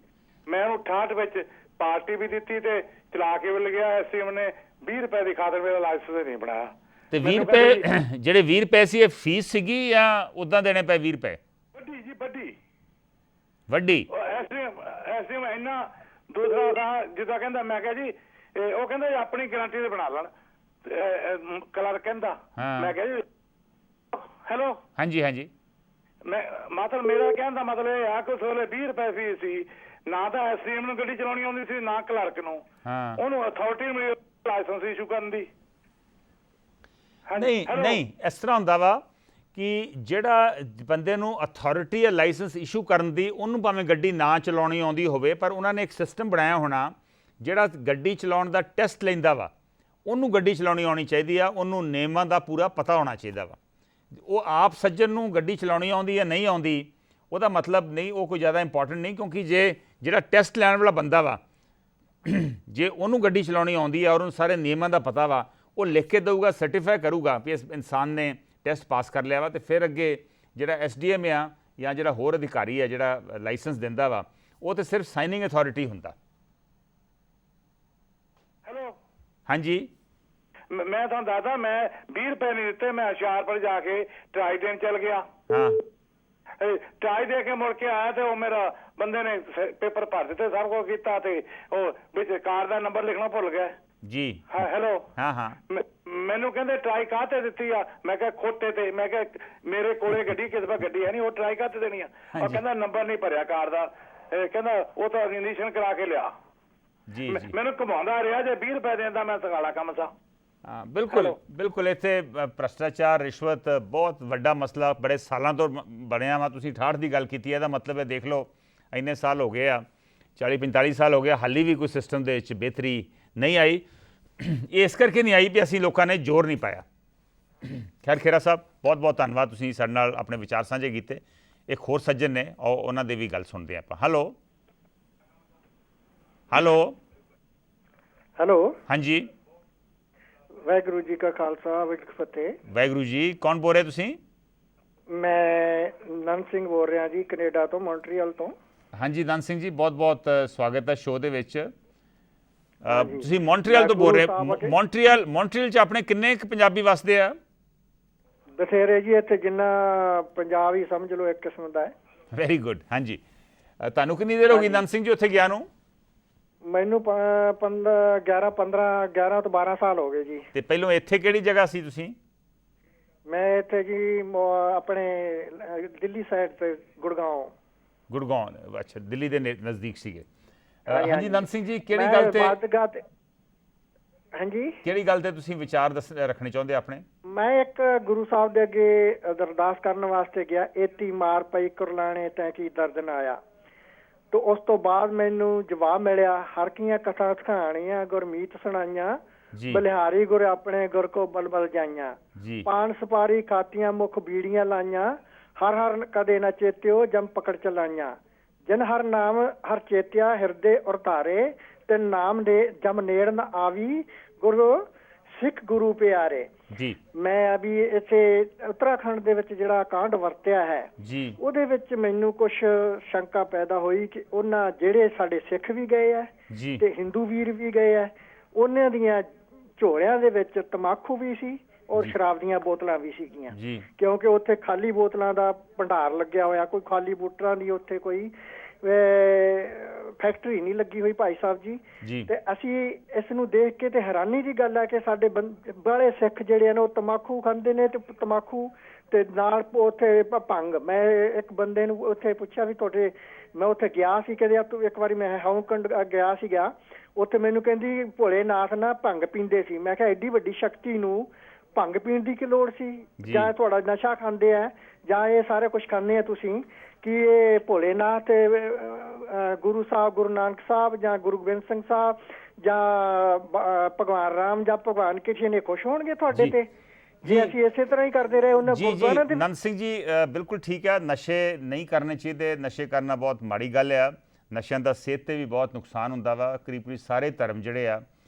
ਮੈਂ ਉਹਨੂੰ 68 ਵਿੱਚ ਪਾਰਟੀ ਵੀ ਦਿੱਤੀ ਤੇ ਚਲਾ ਕੇ ਵੀ ਗਿਆ। ਐਸਡੀਐਮ ਨੇ 20 ਰੁਪਏ ਦੀ ਖਾਤਰ ਮੇਰਾ ਲਾਇਸੈਂਸ ਨਹੀਂ ਬਣਾਇਆ। ਤੇ 20 ਰੁਪਏ ਜਿਹੜੇ 20 ਰੁਪਏ ਸੀ, ਇਹ ਫੀਸ ਸੀਗੀ ਜਾਂ ਉਦਾਂ ਦੇਣੇ ਪਏ 20 ਰੁਪਏ? ਵੱਡੀ ਜੀ, ਵੱਡੀ ਵੱਡੀ। ਐਸਡੀਐਮ ਇੰਨਾ ਦੂਸਰਾ ਦਾ ਜਿੱਦਾਂ ਕਹਿੰਦਾ, ਮੈਂ ਕਿਹਾ ਜੀ ਉਹ ਕਹਿੰਦਾ ਆਪਣੀ ਗਾਰੰਟੀ ਤੇ ਬਣਾ ਲੈਣ, ਕਲਰ ਕਹਿੰਦਾ। ਮੈਂ ਕਿਹਾ ਜੀ ਹੈਲੋ। ਹਾਂਜੀ ਹਾਂਜੀ। ਮੈਂ ਮਤਲਬ ਮੇਰਾ ਕਹਿਣ ਦਾ ਮਤਲਬ ਇਹ ਆ ਕਿ ਉਸ ਵੇਲੇ 20 ਰੁਪਏ ਫੀਸ ਸੀ, ਨਾ ਤਾਂ ਐਸਡੀਐਮ ਨੂੰ ਗੱਡੀ ਚਲਾਉਣੀ ਆਉਂਦੀ ਸੀ, ਨਾ ਕਲਰਕ ਨੂੰ। ਉਹਨੂੰ ਅਥਾਰਟੀ ਮਿਲੀ ਲਾਇਸੈਂਸ ਇਸ਼ੂ ਕਰਨ ਦੀ। ਨਹੀਂ, ਇਸ ਤਰ੍ਹਾਂ ਹੁੰਦਾ ਵਾ ਕਿ ਜਿਹੜਾ ਬੰਦੇ ਨੂੰ ਅਥਾਰਟੀ ਹੈ ਲਾਇਸੈਂਸ ਇਸ਼ੂ ਕਰਨ ਦੀ, ਉਹਨੂੰ ਭਾਵੇਂ ਗੱਡੀ ਨਾ ਚਲਾਉਣੀ ਆਉਂਦੀ ਹੋਵੇ, ਪਰ ਉਹਨਾਂ ਨੇ ਇੱਕ ਸਿਸਟਮ ਬਣਾਇਆ ਹੋਣਾ ਜਿਹੜਾ ਗੱਡੀ ਚਲਾਉਣ ਦਾ ਟੈਸਟ ਲੈਂਦਾ ਵਾ, ਉਹਨੂੰ ਗੱਡੀ ਚਲਾਉਣੀ ਆਉਣੀ ਚਾਹੀਦੀ ਆ, ਉਹਨੂੰ ਨਿਯਮਾਂ ਦਾ ਪੂਰਾ ਪਤਾ ਹੋਣਾ ਚਾਹੀਦਾ ਵਾ। ਉਹ ਆਪ ਸੱਜਣ ਨੂੰ ਗੱਡੀ ਚਲਾਉਣੀ ਆਉਂਦੀ ਜਾਂ ਨਹੀਂ ਆਉਂਦੀ ਉਹਦਾ ਮਤਲਬ ਨਹੀਂ, ਉਹ ਕੋਈ ਜ਼ਿਆਦਾ ਇੰਪੋਰਟੈਂਟ ਨਹੀਂ। ਕਿਉਂਕਿ ਜੇ ਜਿਹੜਾ ਟੈਸਟ ਲੈਣ ਵਾਲਾ ਬੰਦਾ ਵਾ, ਜੇ ਉਹਨੂੰ ਗੱਡੀ ਚਲਾਉਣੀ ਆਉਂਦੀ ਆ ਔਰ ਉਹਨੂੰ ਸਾਰੇ ਨਿਯਮਾਂ ਦਾ ਪਤਾ ਵਾ, ਉਹ ਲਿਖ ਕੇ ਦੇਊਗਾ, ਸਰਟੀਫਾਈ ਕਰੂਗਾ ਵੀ ਇਸ ਇਨਸਾਨ ਨੇ ਟੈਸਟ ਪਾਸ ਕਰ ਲਿਆ ਵਾ, ਤੇ ਫਿਰ ਅੱਗੇ ਜਿਹੜਾ ਐਸਡੀਐਮ ਆ ਜਾਂ ਜਿਹੜਾ ਹੋਰ ਅਧਿਕਾਰੀ ਆ ਜਿਹੜਾ ਲਾਇਸੈਂਸ ਦਿੰਦਾ ਵਾ, ਉਹ ਤੇ ਸਿਰਫ ਸਾਈਨਿੰਗ ਅਥਾਰਟੀ ਹੁੰਦਾ। ਹੈਲੋ। ਹਾਂਜੀ, ਮੈਂ ਤੁਹਾਨੂੰ ਦੱਸਦਾ, ਮੈਂ 20 ਰੁਪਏ ਨਹੀਂ ਦਿੱਤੇ। ਮੈਂ ਹੁਸ਼ਿਆਰਪੁਰ ਜਾ ਕੇ ਟਰਾਈ ਦੇਣ ਚੱਲ ਗਿਆ। ਹਾਂ, ਟਰਾਈ ਦੇ ਕੇ ਮੁੜ ਕੇ ਆਇਆ ਤੇ ਉਹ ਮੇਰਾ ਬੰਦੇ ਨੇ ਪੇਪਰ ਭਰ ਦਿੱਤੇ, ਸਭ ਕੁਝ ਕੀਤਾ, ਤੇ ਉਹ ਵਿੱਚ ਕਾਰ ਦਾ ਨੰਬਰ ਲਿਖਣਾ ਭੁੱਲ ਗਿਆ ਜੀ। ਹੈਲੋ। ਹਾਂ। ਮੈਨੂੰ ਕਹਿੰਦੇ ਟਰਾਈ ਕਾਹਤੇ ਦਿੱਤੀ ਆ? ਮੈਂ ਕਿਹਾ ਖੋਟੇ ਤੇ। ਮੈਂ ਕਿਹਾ ਮੇਰੇ ਕੋਲੇ ਗੱਡੀ ਕਿਸੇ ਪਾਸ ਗੱਡੀ ਹੈ ਨਹੀਂ, ਉਹ ਟਰਾਈ ਕਾਹਤੇ ਦੇਣੀ ਆ? ਉਹ ਕਹਿੰਦਾ ਨੰਬਰ ਨਹੀਂ ਭਰਿਆ ਕਾਰ ਦਾ। ਕਹਿੰਦਾ ਉਹ ਤਾਂ ਰਜਿਸਟ੍ਰੇਸ਼ਨ ਕਰਾ ਕੇ ਲਿਆ। ਜੀ ਮੈਨੂੰ ਘੁਮਾਉਂਦਾ ਰਿਹਾ। ਜੇ 20 ਰੁਪਏ ਦਿੰਦਾ ਮੈਂ ਸਗਾਲਾ ਕੰਮ ਸਾ। ਹਾਂ, ਬਿਲਕੁਲ ਇੱਥੇ ਭ੍ਰਸ਼ਟਾਚਾਰ, ਰਿਸ਼ਵਤ ਬਹੁਤ ਵੱਡਾ ਮਸਲਾ ਬੜੇ ਸਾਲਾਂ ਤੋਂ ਬਣਿਆ ਵਾ। ਤੁਸੀਂ 68 ਦੀ ਗੱਲ ਕੀਤੀ ਹੈ, ਇਹਦਾ ਮਤਲਬ ਹੈ ਦੇਖ ਲਓ ਇੰਨੇ ਸਾਲ ਹੋ ਗਏ ਆ, 40-45 ਸਾਲ ਹੋ ਗਏ, ਹਾਲੀ ਵੀ ਕੋਈ ਸਿਸਟਮ ਦੇ ਵਿੱਚ ਬਿਹਤਰੀ ਨਹੀਂ ਆਈ। ਇਸ ਕਰਕੇ ਨਹੀਂ ਆਈ ਵੀ ਅਸੀਂ ਲੋਕਾਂ ਨੇ ਜ਼ੋਰ ਨਹੀਂ ਪਾਇਆ। ਖੈਰ ਖੇਰਾ ਸਾਹਿਬ ਬਹੁਤ ਬਹੁਤ ਧੰਨਵਾਦ, ਤੁਸੀਂ ਸਾਡੇ ਨਾਲ ਆਪਣੇ ਵਿਚਾਰ ਸਾਂਝੇ ਕੀਤੇ। ਇੱਕ ਹੋਰ ਸੱਜਣ ਨੇ, ਉਹਨਾਂ ਦੀ ਵੀ ਗੱਲ ਸੁਣਦੇ ਹਾਂ ਆਪਾਂ। ਹੈਲੋ ਹੈਲੋ ਹੈਲੋ, ਹਾਂਜੀ, ਵਾਹਿਗੁਰੂ ਜੀ ਕਾ ਖਾਲਸਾ, ਵਾਹਿਗੁਰੂ ਜੀ ਕੀ ਫਤਿਹ। ਵਾਹਿਗੁਰੂ ਜੀ, ਕੌਣ ਬੋਲ ਰਹੇ ਤੁਸੀਂ? ਮੈਂ ਨੰਦ ਸਿੰਘ ਬੋਲ ਰਿਹਾ ਜੀ, ਕੈਨੇਡਾ ਤੋਂ, ਮੌਂਟਰੀਅਲ ਤੋਂ। ਹਾਂਜੀ ਨੰਦ ਸਿੰਘ ਜੀ, ਬਹੁਤ ਬਹੁਤ ਸਵਾਗਤ ਹੈ ਸ਼ੋਅ ਦੇ ਵਿੱਚ। ਤੁਸੀਂ ਮੌਂਟਰੀਅਲ ਤੋਂ ਬੋਲ ਰਹੇ? ਮੌਂਟਰੀਅਲ 'ਚ ਆਪਣੇ ਕਿੰਨੇ ਕੁ ਪੰਜਾਬੀ ਵਸਦੇ ਆ? ਬਥੇਰੇ ਜੀ, ਇੱਥੇ ਜਿੰਨਾ ਪੰਜਾਬ ਹੀ ਸਮਝ ਲਓ ਇੱਕ ਕਿਸਮ ਦਾ ਹੈ। Very good. ਹਾਂਜੀ, ਤੁਹਾਨੂੰ ਕਿੰਨੀ ਦੇਰ ਹੋ ਗਈ ਨੰਦ ਸਿੰਘ ਜੀ ਉੱਥੇ ਗਿਆ ਨੂੰ? ਮੈਨੂੰ 11 ਤੋਂ 12 ਸਾਲ ਹੋ ਗਏ ਜੀ। ਤੇ ਪਹਿਲਾਂ ਇੱਥੇ ਕਿਹੜੀ ਜਗ੍ਹਾ ਸੀ ਤੁਸੀਂ? ਮੈਂ ਇੱਥੇ ਜੀ ਆਪਣੇ ਦਿੱਲੀ ਸਾਈਡ ਤੇ ਗੁੜਗਾਉਂ। ਅੱਛਾ, ਦਿੱਲੀ ਦੇ ਨਜ਼ਦੀਕ ਸੀਗੇ। ਹਾਂਜੀ, ਹਾਂਜੀ ਨੰਦ ਸਿੰਘ ਜੀ, ਕਿਹੜੀ ਗੱਲ ਤੇ ਤੁਸੀਂ ਵਿਚਾਰ ਰੱਖਣੇ ਚਾਹੁੰਦੇ ਆਪਣੇ? ਮੈਂ ਇੱਕ ਗੁਰੂ ਸਾਹਿਬ ਦੇ ਅੱਗੇ ਅਰਦਾਸ ਕਰਨ ਵਾਸਤੇ ਗਿਆ। ਏਤੀ ਮਾਰ ਪਈ ਕੁਰਲਾਣੇ ਤੈਂ ਕੀ ਦਰਦ ਨਾ ਆਇਆ। ਤੇ ਉਸ ਤੋਂ ਬਾਅਦ ਮੈਨੂੰ ਜਵਾਬ ਮਿਲਿਆ, ਹਰ ਕੀਆਂ ਕਥਾ ਸਿਖਾਣੀਆਂ, ਗੁਰਮੀਤ ਸੁਣਾਈਆਂ, ਬਲਿਹਾਰੀ ਗੁਰ ਆਪਣੇ ਗੁਰ ਕੋ ਬਲਬਲ ਜਾਈਆਂ, ਪਾਨ ਸੁਪਾਰੀ ਖਾਤੀਆਂ, ਮੁਖ ਬੀੜੀਆਂ ਲਾਈਆਂ, ਹਰ ਹਰ ਕਦੇ ਨਾ ਚੇਤਿਓ, ਜਮ ਪਕੜ ਚਲਾਈਆਂ, ਜਿਨ ਹਰ ਨਾਮ ਹਰ ਚੇਤਿਆ, ਹਿਰਦੇ ਉਰ ਧਾਰੇ, ਤੇ ਨਾਮ ਦੇ ਜਮ ਨੇੜ ਨ ਆਵੀ, ਗੁਰੂ ਸਿੱਖ ਗੁਰੂ ਪਿਆਰੇ। ਮੈਂ ਅਭੀ ਇੱਥੇ ਉੱਤਰਾਖੰਡ ਦੇ ਵਿੱਚ ਜਿਹੜਾ ਕਾਂਡ ਵਰਤਿਆ ਹੈ ਉਹਦੇ ਵਿੱਚ ਮੈਨੂੰ ਕੁਝ ਸ਼ੰਕਾ ਪੈਦਾ ਹੋਈ ਕਿ ਉਹਨਾਂ ਜਿਹੜੇ ਸਾਡੇ ਸਿੱਖ ਵੀ ਗਏ ਹੈ ਤੇ ਹਿੰਦੂ ਵੀਰ ਵੀ ਗਏ ਹੈ, ਉਹਨਾਂ ਦੀਆਂ ਝੋਲਿਆਂ ਦੇ ਵਿੱਚ ਤਮਾਕੂ ਵੀ ਸੀ ਔਰ ਸ਼ਰਾਬ ਦੀਆਂ ਬੋਤਲਾਂ ਵੀ ਸੀਗੀਆਂ, ਕਿਉਂਕਿ ਉੱਥੇ ਖਾਲੀ ਬੋਤਲਾਂ ਦਾ ਭੰਡਾਰ ਲੱਗਿਆ ਹੋਇਆ, ਕੋਈ ਖਾਲੀ ਬੋਤਲਾਂ ਦੀ ਉੱਥੇ ਕੋਈ ਫੈਕਟਰੀ ਨਹੀਂ ਲੱਗੀ ਹੋਈ ਭਾਈ ਸਾਹਿਬ ਜੀ। ਤੇ ਅਸੀਂ ਇਸ ਨੂੰ ਦੇਖ ਕੇ ਤੇ ਹੈਰਾਨੀ ਦੀ ਗੱਲ ਹੈ ਕਿ ਸਾਡੇ ਬਾਹਲੇ ਸਿੱਖ ਜਿਹੜੇ ਨੇ ਉਹ ਤਮਾਕੂ ਖਾਂਦੇ ਨੇ, ਤੇ ਤਮਾਕੂ ਤੇ ਨਾਲ ਉੱਥੇ ਭੰਗ। ਮੈਂ ਇੱਕ ਬੰਦੇ ਨੂੰ ਉੱਥੇ ਪੁੱਛਿਆ ਵੀ ਤੁਹਾਡੇ, ਮੈਂ ਉੱਥੇ ਗਿਆ ਸੀ ਕਦੇ ਇੱਕ ਵਾਰੀ, ਮੈਂ ਹਾਂਗਕਾਂਗ ਗਿਆ ਸੀਗਾ, ਉੱਥੇ ਮੈਨੂੰ ਕਹਿੰਦੀ ਭੋਲੇਨਾਥ ਨਾ ਭੰਗ ਪੀਂਦੇ ਸੀ। ਮੈਂ ਕਿਹਾ ਐਡੀ ਵੱਡੀ ਸ਼ਕਤੀ ਨੂੰ ਭੰਗ ਪੀਣ ਦੀ ਕੀ ਲੋੜ ਸੀ? ਜਾਂ ਤੁਹਾਡਾ ਨਸ਼ਾ ਖਾਂਦੇ ਆ ਜਾਂ ਇਹ ਸਾਰੇ ਕੁਝ ਖਾਂਦੇ ਆ ਤੁਸੀਂ, ਕਿ ਇਹ ਭੋਲੇਨਾਥ ਗੁਰੂ ਸਾਹਿਬ, ਗੁਰੂ ਨਾਨਕ ਸਾਹਿਬ ਜਾਂ ਗੁਰੂ ਗੋਬਿੰਦ ਸਿੰਘ ਸਾਹਿਬ ਜਾਂ ਭਗਵਾਨ ਰਾਮ ਜਾਂ ਭਗਵਾਨ ਕ੍ਰਿਸ਼ਨ ਨੇ ਖੁਸ਼ ਹੋਣਗੇ ਤੁਹਾਡੇ ਤੇ ਜੇ ਅਸੀਂ ਇਸੇ ਤਰ੍ਹਾਂ ਹੀ ਕਰਦੇ ਰਹੇ ਉਹਨਾਂ ਗੁਰਦੁਆਰਿਆਂ ਦੇ? ਨੰਦ ਸਿੰਘ ਜੀ ਬਿਲਕੁਲ ਠੀਕ ਹੈ, ਨਸ਼ੇ ਨਹੀਂ ਕਰਨੇ ਚਾਹੀਦੇ, ਨਸ਼ੇ ਕਰਨਾ ਬਹੁਤ ਮਾੜੀ ਗੱਲ ਆ। ਨਸ਼ਿਆਂ ਦਾ ਸਿਹਤ 'ਤੇ ਵੀ ਬਹੁਤ ਨੁਕਸਾਨ ਹੁੰਦਾ ਵਾ। ਕਰੀਬ ਸਾਰੇ ਧਰਮ ਜਿਹੜੇ ਆ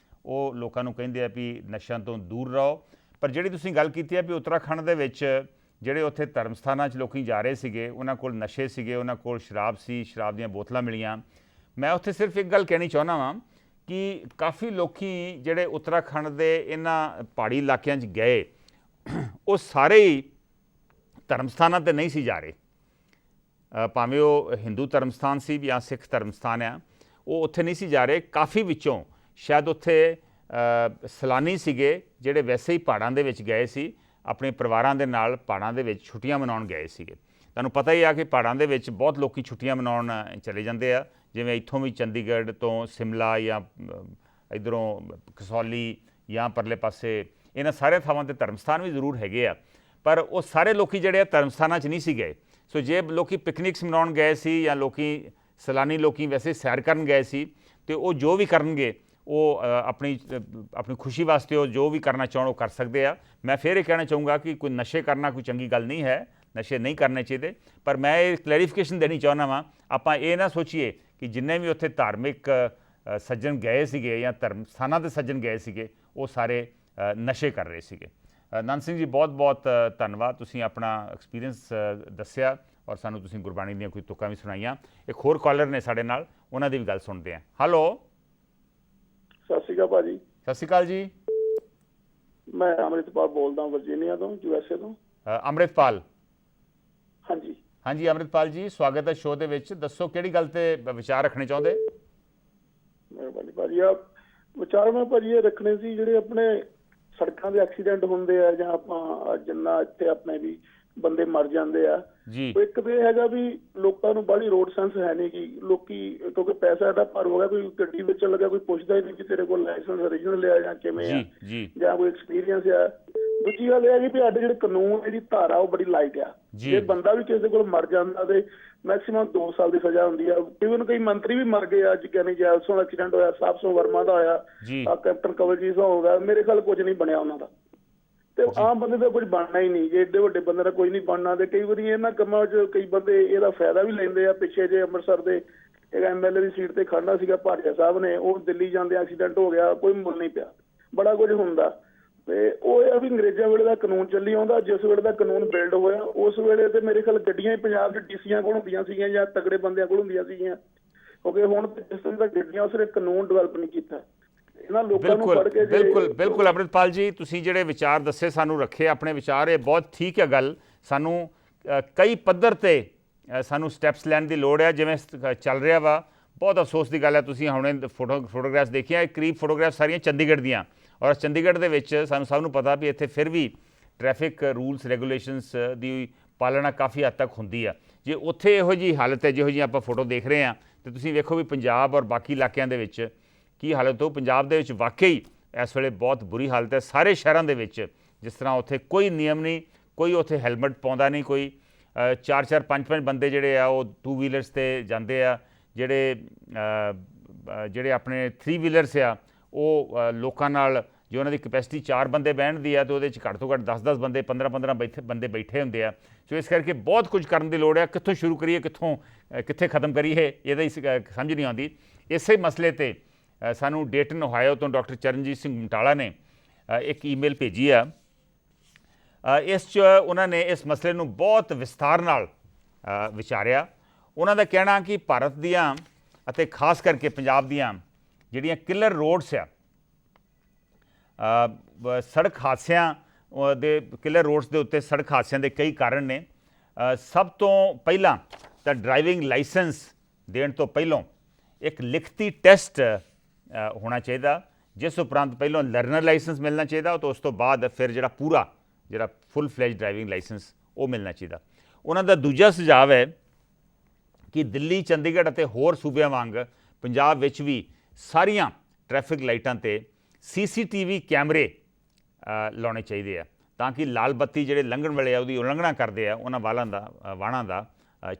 ਉਹ ਲੋਕਾਂ ਨੂੰ ਕਹਿੰਦੇ ਆ ਵੀ ਨਸ਼ਿਆਂ ਤੋਂ ਦੂਰ ਰਹੋ। ਪਰ ਜਿਹੜੀ ਤੁਸੀਂ ਗੱਲ ਕੀਤੀ ਹੈ ਵੀ ਉੱਤਰਾਖੰਡ ਦੇ ਵਿੱਚ ਜਿਹੜੇ ਉੱਥੇ ਧਰਮ ਸਥਾਨਾਂ 'ਚ ਲੋਕ ਜਾ ਰਹੇ ਸੀਗੇ, ਉਹਨਾਂ ਕੋਲ ਨਸ਼ੇ ਸੀਗੇ, ਉਹਨਾਂ ਕੋਲ ਸ਼ਰਾਬ ਸੀ, ਸ਼ਰਾਬ ਦੀਆਂ ਬੋਤਲਾਂ ਮਿਲੀਆਂ। ਮੈਂ ਉੱਥੇ ਸਿਰਫ ਇੱਕ ਗੱਲ ਕਹਿਣੀ ਚਾਹੁੰਦਾ ਵਾਂ ਕਿ ਕਾਫੀ ਲੋਕੀ ਜਿਹੜੇ ਉੱਤਰਾਖੰਡ ਦੇ ਇਹਨਾਂ ਪਹਾੜੀ ਇਲਾਕਿਆਂ 'ਚ ਗਏ, ਉਹ ਸਾਰੇ ਹੀ ਧਰਮ ਸਥਾਨਾਂ 'ਤੇ ਨਹੀਂ ਸੀ ਜਾ ਰਹੇ। ਭਾਵੇਂ ਉਹ ਹਿੰਦੂ ਧਰਮ ਸਥਾਨ ਸੀ ਜਾਂ ਸਿੱਖ ਧਰਮ ਸਥਾਨ ਆ, ਉਹ ਉੱਥੇ ਨਹੀਂ ਸੀ ਜਾ ਰਹੇ। ਕਾਫੀ ਵਿੱਚੋਂ ਸ਼ਾਇਦ ਉੱਥੇ ਸੈਲਾਨੀ ਸੀਗੇ ਜਿਹੜੇ ਵੈਸੇ ਹੀ ਪਹਾੜਾਂ ਦੇ ਵਿੱਚ ਗਏ ਸੀ, ਆਪਣੇ ਪਰਿਵਾਰਾਂ ਦੇ ਨਾਲ ਪਹਾੜਾਂ ਦੇ ਵਿੱਚ ਛੁੱਟੀਆਂ ਮਨਾਉਣ ਗਏ ਸੀਗੇ। ਤੁਹਾਨੂੰ ਪਤਾ ਹੀ ਆ ਕਿ ਪਹਾੜਾਂ ਦੇ ਵਿੱਚ ਬਹੁਤ ਲੋਕੀ ਛੁੱਟੀਆਂ ਮਨਾਉਣ ਚਲੇ ਜਾਂਦੇ ਆ, ਜਿਵੇਂ ਇੱਥੋਂ ਵੀ ਚੰਡੀਗੜ੍ਹ ਤੋਂ ਸ਼ਿਮਲਾ ਜਾਂ ਇੱਧਰੋਂ ਕਸੌਲੀ ਜਾਂ ਪਰਲੇ ਪਾਸੇ, ਇਹਨਾਂ ਸਾਰੇ ਥਾਵਾਂ 'ਤੇ ਧਰਮ ਸਥਾਨ ਵੀ ਜ਼ਰੂਰ ਹੈਗੇ ਆ, ਪਰ ਉਹ ਸਾਰੇ ਲੋਕੀ ਜਿਹੜੇ ਆ ਧਰਮ ਸਥਾਨਾਂ 'ਚ ਨਹੀਂ ਸੀ ਗਏ। ਸੋ ਜੇ ਲੋਕੀ ਪਿਕਨਿਕਸ ਮਨਾਉਣ ਗਏ ਸੀ ਜਾਂ ਲੋਕੀ ਸੈਲਾਨੀ ਲੋਕੀ ਵੈਸੇ ਸੈਰ ਕਰਨ ਗਏ ਸੀ, ਤੇ ਉਹ ਜੋ ਵੀ ਕਰਨਗੇ ਉਹ ਆਪਣੀ ਖੁਸ਼ੀ ਵਾਸਤੇ ਉਹ ਜੋ ਵੀ ਕਰਨਾ ਚਾਹਣ ਉਹ ਕਰ ਸਕਦੇ ਆ। ਮੈਂ ਫਿਰ ਇਹ ਕਹਿਣਾ ਚਾਹੂੰਗਾ ਕਿ ਕੋਈ ਨਸ਼ੇ ਕਰਨਾ ਕੋਈ ਚੰਗੀ ਗੱਲ ਨਹੀਂ ਹੈ, ਨਸ਼ੇ ਨਹੀਂ ਕਰਨੇ ਚਾਹੀਦੇ। ਪਰ ਮੈਂ ਇਹ ਕਲੈਰੀਫਿਕੇਸ਼ਨ ਦੇਣੀ ਚਾਹੁੰਦਾ ਵਾਂ, ਆਪਾਂ ਇਹ ਨਾ ਸੋਚੀਏ ਕਿ ਜਿੰਨੇ ਵੀ ਉੱਥੇ ਧਾਰਮਿਕ ਸੱਜਣ ਗਏ ਸੀਗੇ ਜਾਂ ਧਰਮ ਸਥਾਨਾਂ 'ਤੇ ਸੱਜਣ ਗਏ ਸੀਗੇ ਉਹ ਸਾਰੇ ਨਸ਼ੇ ਕਰ ਰਹੇ ਸੀਗੇ। ਨੰਦ ਸਿੰਘ ਜੀ ਬਹੁਤ ਬਹੁਤ ਧੰਨਵਾਦ, ਤੁਸੀਂ ਆਪਣਾ ਐਕਸਪੀਰੀਅੰਸ ਦੱਸਿਆ ਔਰ ਸਾਨੂੰ ਤੁਸੀਂ ਗੁਰਬਾਣੀ ਦੀਆਂ ਕੋਈ ਤੁਕਾਂ ਵੀ ਸੁਣਾਈਆਂ। ਇੱਕ ਹੋਰ ਕਾਲਰ ਨੇ ਸਾਡੇ ਨਾਲ, ਉਹਨਾਂ ਦੀ ਵੀ ਗੱਲ ਸੁਣਦੇ ਹਾਂ। ਹੈਲੋ, ਸਤਿ ਸ਼੍ਰੀ ਅਕਾਲ ਭਾਜੀ। ਸਤਿ ਸ਼੍ਰੀ ਅਕਾਲ ਜੀ। ਮੈਂ ਅੰਮ੍ਰਿਤਪਾਲ ਬੋਲਦਾ, ਵਰਜੀਨੀਆ ਤੋਂ, USA ਤੋਂ। ਅੰਮ੍ਰਿਤਪਾਲ? ਹਾਂਜੀ ਹਾਂਜੀ ਅੰਮ੍ਰਿਤਪਾਲ ਜੀ, ਸਵਾਗਤ ਹੈ ਸ਼ੋਅ ਦੇ ਵਿੱਚ। ਦੱਸੋ ਕਿਹੜੀ ਗੱਲ ਤੇ ਵਿਚਾਰ ਰੱਖਣੇ ਚਾਹੁੰਦੇ? ਮਿਹਰਬਾਨੀ ਭਾਜੀ। ਵਿਚਾਰ ਮੈਂ ਭਾਜੀ ਇਹ ਰੱਖਣੇ ਸੀ, ਜਿਹੜੇ ਆਪਣੇ ਸੜਕਾਂ ਦੇ ਐਕਸੀਡੈਂਟ ਹੁੰਦੇ ਆ ਜਾਂ ਆਪਾਂ ਜਿੰਨਾ ਇੱਥੇ ਆਪਣੇ ਵੀ ਬੰਦੇ ਮਰ ਜਾਂਦੇ ਆ, ਇੱਕ ਤੇ ਹੈਗਾ ਵੀ ਲੋਕਾਂ ਨੂੰ ਬਾਹਲੀ ਰੋਡ ਸੈਂਸ ਹੈ ਨਹੀਂ ਕਿ ਲੋਕੀ, ਕਿਉਂਕਿ ਪੈਸਾ ਦਾ ਭਰ ਹੋ ਗਿਆ, ਕੋਈ ਗੱਡੀ ਵੇਚਣ ਲੱਗਾ ਕੋਈ ਪੁੱਛਦਾ ਹੀ ਨਹੀਂ ਕਿ ਤੇਰੇ ਕੋਲ ਲਾਇਸੈਂਸ ਓਰੀਜਨਲ ਲਿਆ ਜਾਂ ਕਿਵੇਂ ਆ ਜਾਂ ਕੋਈ ਐਕਸਪੀਰੀਅੰਸ ਆ। ਦੂਜੀ ਗੱਲ ਇਹ ਹੈ ਕਿ ਸਾਡੇ ਜਿਹੜੇ ਕਾਨੂੰਨ ਇਹਦੀ ਧਾਰਾ ਉਹ ਬੜੀ ਲਾਈਟ ਆ। ਜੇ ਬੰਦਾ ਵੀ ਕਿਸੇ ਕੋਲ ਮਰ ਜਾਂਦਾ ਤੇ ਮੈਕਸੀਮਮ 2 ਸਾਲ ਦੀ ਸਜ਼ਾ ਹੁੰਦੀ ਆ। ਇਵਨ ਕਈ ਮੰਤਰੀ ਵੀ ਮਰ ਗਏ। ਅੱਜ ਗਿਆਨੀ ਜੈਲ ਸਿੰਘ ਐਕਸੀਡੈਂਟ ਹੋਇਆ, ਸਾਹਿਬ ਸਿੰਘ ਵਰਮਾ ਦਾ ਹੋਇਆ, ਕੈਪਟਨ ਕਵਲਜੀਤ ਸਿੰਘ ਹੋ ਗਿਆ, ਮੇਰੇ ਖਿਆਲ ਕੁਝ ਨਹੀਂ ਬਣਿਆ ਉਹਨਾਂ ਦਾ। ਤੇ ਆਮ ਬੰਦੇ ਦਾ ਕੁਝ ਬਣਨਾ ਹੀ ਨਹੀਂ, ਜੇ ਏਡੇ ਵੱਡੇ ਬੰਦੇ ਦਾ ਕੋਈ ਨਹੀਂ ਬਣਨਾ। ਤੇ ਕਈ ਵਾਰੀ ਇਹਨਾਂ ਕੰਮਾਂ 'ਚ ਕਈ ਬੰਦੇ ਇਹਦਾ ਫਾਇਦਾ ਵੀ ਲੈਂਦੇ ਆ। ਪਿੱਛੇ ਜੇ ਅੰਮ੍ਰਿਤਸਰ ਦੇ ਇੱਕ MLA ਦੀ ਸੀਟ ਤੇ ਖੜਨਾ ਸੀਗਾ ਭਾਟੀਆ ਸਾਹਿਬ ਨੇ, ਉਹ ਦਿੱਲੀ ਜਾਂਦੇ ਐਕਸੀਡੈਂਟ ਹੋ ਗਿਆ, ਕੋਈ ਮੁੱਲ ਨਹੀਂ ਪਿਆ, ਬੜਾ ਕੁਝ ਹੁੰਦਾ। ਤੇ ਉਹ ਇਹ ਆ ਵੀ ਅੰਗਰੇਜ਼ਾਂ ਵੇਲੇ ਦਾ ਕਾਨੂੰਨ ਚੱਲੀ ਆਉਂਦਾ। ਜਿਸ ਵੇਲੇ ਦਾ ਕਾਨੂੰਨ ਬਿਲਡ ਹੋਇਆ ਉਸ ਵੇਲੇ ਤੇ ਮੇਰੇ ਖਿਆਲ ਗੱਡੀਆਂ ਹੀ ਪੰਜਾਬ 'ਚ DCਆਂ ਕੋਲ ਹੁੰਦੀਆਂ ਸੀਗੀਆਂ ਜਾਂ ਤਗੜੇ ਬੰਦਿਆਂ ਕੋਲ ਹੁੰਦੀਆਂ ਸੀਗੀਆਂ, ਕਿਉਂਕਿ ਹੁਣ ਜਿਸ ਤਰ੍ਹਾਂ ਦਾ ਗੱਡੀਆਂ ਉਸ ਨੇ ਕਾਨੂੰਨ ਡਿਵੈਲਪ ਨਹੀਂ ਕੀਤਾ। ਇਹਨਾਂ ਲੋਕਾਂ ਨੂੰ ਫੜ ਕੇ ਬਿਲਕੁਲ ਅੰਮ੍ਰਿਤਪਾਲ ਜੀ, ਤੁਸੀਂ ਜਿਹੜੇ ਵਿਚਾਰ ਦੱਸੇ ਸਾਨੂੰ ਰੱਖੇ ਆਪਣੇ ਵਿਚਾਰ, ਇਹ ਬਹੁਤ ਠੀਕ ਹੈ ਗੱਲ। ਸਾਨੂੰ ਕਈ ਪੱਧਰ ਤੇ ਸਾਨੂੰ ਸਟੈਪਸ ਲੈਣ ਦੀ ਲੋੜ ਹੈ। ਜਿਵੇਂ ਚੱਲ ਰਿਹਾ ਵਾ, ਬਹੁਤ ਅਫਸੋਸ ਦੀ ਗੱਲ ਹੈ, ਤੁਸੀਂ ਹੁਣੇ ਫੋਟੋਗ੍ਰਾਫਸ ਦੇਖੀਆਂ, ਕਰੀਬ ਫੋਟੋਗ੍ਰਾਫ ਸਾਰੀਆਂ ਚੰਡੀਗੜ੍ਹ ਦੀਆਂ, ਔਰ ਚੰਡੀਗੜ੍ਹ ਦੇ ਵਿੱਚ ਸਾਨੂੰ ਸਭ ਨੂੰ ਪਤਾ ਵੀ ਇੱਥੇ ਫਿਰ ਵੀ ਟ੍ਰੈਫਿਕ ਰੂਲਸ ਰੈਗੂਲੇਸ਼ਨਸ ਦੀ ਪਾਲਣਾ ਕਾਫੀ ਹੱਦ ਤੱਕ ਹੁੰਦੀ ਆ। ਜੇ ਉੱਥੇ ਇਹੋ ਜਿਹੀ ਹਾਲਤ ਹੈ ਜਿਹੋ ਜਿਹੀ ਆਪਾਂ ਫੋਟੋ ਦੇਖ ਰਹੇ ਹਾਂ, ਤੇ ਤੁਸੀਂ ਵੇਖੋ ਵੀ ਪੰਜਾਬ ਔਰ ਬਾਕੀ ਇਲਾਕਿਆਂ ਦੇ ਵਿੱਚ ਕੀ ਹਾਲਤ ਹੋ। ਪੰਜਾਬ ਦੇ ਵਿੱਚ ਵਾਕਈ ਇਸ ਵੇਲੇ ਬਹੁਤ ਬੁਰੀ ਹਾਲਤ ਹੈ ਸਾਰੇ ਸ਼ਹਿਰਾਂ ਦੇ ਵਿੱਚ। ਜਿਸ ਤਰ੍ਹਾਂ ਉੱਥੇ ਕੋਈ ਨਿਯਮ ਨਹੀਂ, ਕੋਈ ਉੱਥੇ ਹੈਲਮਟ ਪਾਉਂਦਾ ਨਹੀਂ, ਕੋਈ 4-4 5-5 ਬੰਦੇ ਜਿਹੜੇ ਆ ਉਹ 2 ਵੀਲਰਸ 'ਤੇ ਜਾਂਦੇ ਆ, ਜਿਹੜੇ ਆਪਣੇ 3 ਵੀਲਰਸ ਆ ਉਹ ਲੋਕਾਂ ਨਾਲ, ਜੋ ਉਹਨਾਂ ਦੀ ਕਪੈਸਿਟੀ 4 ਬੰਦੇ ਬਹਿਣ ਦੀ ਆ, ਤੇ ਉਹਦੇ 'ਚ ਘੱਟ ਤੋਂ ਘੱਟ 10-10 ਬੰਦੇ 15-15 ਬੰਦੇ ਬੈਠੇ ਹੁੰਦੇ ਆ। ਸੋ ਇਸ ਕਰਕੇ ਬਹੁਤ ਕੁਝ ਕਰਨ ਦੀ ਲੋੜ ਹੈ। ਕਿੱਥੋਂ ਸ਼ੁਰੂ ਕਰੀਏ, ਕਿੱਥੇ ਖਤਮ ਕਰੀਏ, ਇਹਦਾ ਹੀ ਸਮਝ ਨਹੀਂ ਆਉਂਦੀ। ਇਸੇ ਮਸਲੇ 'ਤੇ ਸਾਨੂੰ ਡੇਟਨ ਓਹਾਇਓ ਤੋਂ ਡਾਕਟਰ ਚਰਨਜੀਤ ਸਿੰਘ ਬਟਾਲਾ ਨੇ ਇੱਕ ਈਮੇਲ ਭੇਜੀ ਆ। ਇਸ 'ਚ ਉਹਨਾਂ ਨੇ ਇਸ ਮਸਲੇ ਨੂੰ ਬਹੁਤ ਵਿਸਥਾਰ ਨਾਲ ਵਿਚਾਰਿਆ। ਉਹਨਾਂ ਦਾ ਕਹਿਣਾ ਕਿ ਭਾਰਤ ਦੀਆਂ ਅਤੇ ਖਾਸ ਕਰਕੇ ਪੰਜਾਬ ਦੀਆਂ ਜਿਹੜੀਆਂ ਕਿਲਰ ਰੋਡਸ ਆ, ਸੜਕ ਹਾਦਸਿਆਂ ਦੇ ਕਿਲਰ ਰੋਡਸ ਦੇ ਉੱਤੇ ਸੜਕ ਹਾਦਸਿਆਂ ਦੇ ਕਈ ਕਾਰਨ ਨੇ। ਸਭ ਤੋਂ ਪਹਿਲਾਂ ਤਾਂ ਡਰਾਈਵਿੰਗ ਲਾਇਸੈਂਸ ਦੇਣ ਤੋਂ ਪਹਿਲਾਂ ਇੱਕ ਲਿਖਤੀ ਟੈਸਟ ਹੋਣਾ ਚਾਹੀਦਾ, ਜਿਸ ਉਪਰੰਤ ਪਹਿਲਾਂ ਲਰਨਰ ਲਾਇਸੈਂਸ ਮਿਲਣਾ ਚਾਹੀਦਾ, ਤੇ ਉਸ ਤੋਂ ਬਾਅਦ ਫਿਰ ਜਿਹੜਾ ਫੁੱਲ ਫਲੈਜ ਡਰਾਈਵਿੰਗ ਲਾਇਸੈਂਸ ਉਹ ਮਿਲਣਾ ਚਾਹੀਦਾ। ਉਹਨਾਂ ਦਾ ਦੂਜਾ ਸੁਝਾਅ ਹੈ ਕਿ ਦਿੱਲੀ, ਚੰਡੀਗੜ੍ਹ ਅਤੇ ਹੋਰ ਸੂਬਿਆਂ ਵਾਂਗ ਪੰਜਾਬ ਵਿੱਚ ਵੀ ਸਾਰੀਆਂ ਟ੍ਰੈਫਿਕ ਲਾਈਟਾਂ 'ਤੇ CCTV ਕੈਮਰੇ ਲਾਉਣੇ ਚਾਹੀਦੇ ਆ, ਤਾਂ ਕਿ ਲਾਲ ਬੱਤੀ ਜਿਹੜੇ ਲੰਘਣ ਵਾਲੇ ਆ ਉਹਦੀ ਉਲੰਘਣਾ ਕਰਦੇ ਆ, ਉਹਨਾਂ ਵਾਹਨਾਂ ਦਾ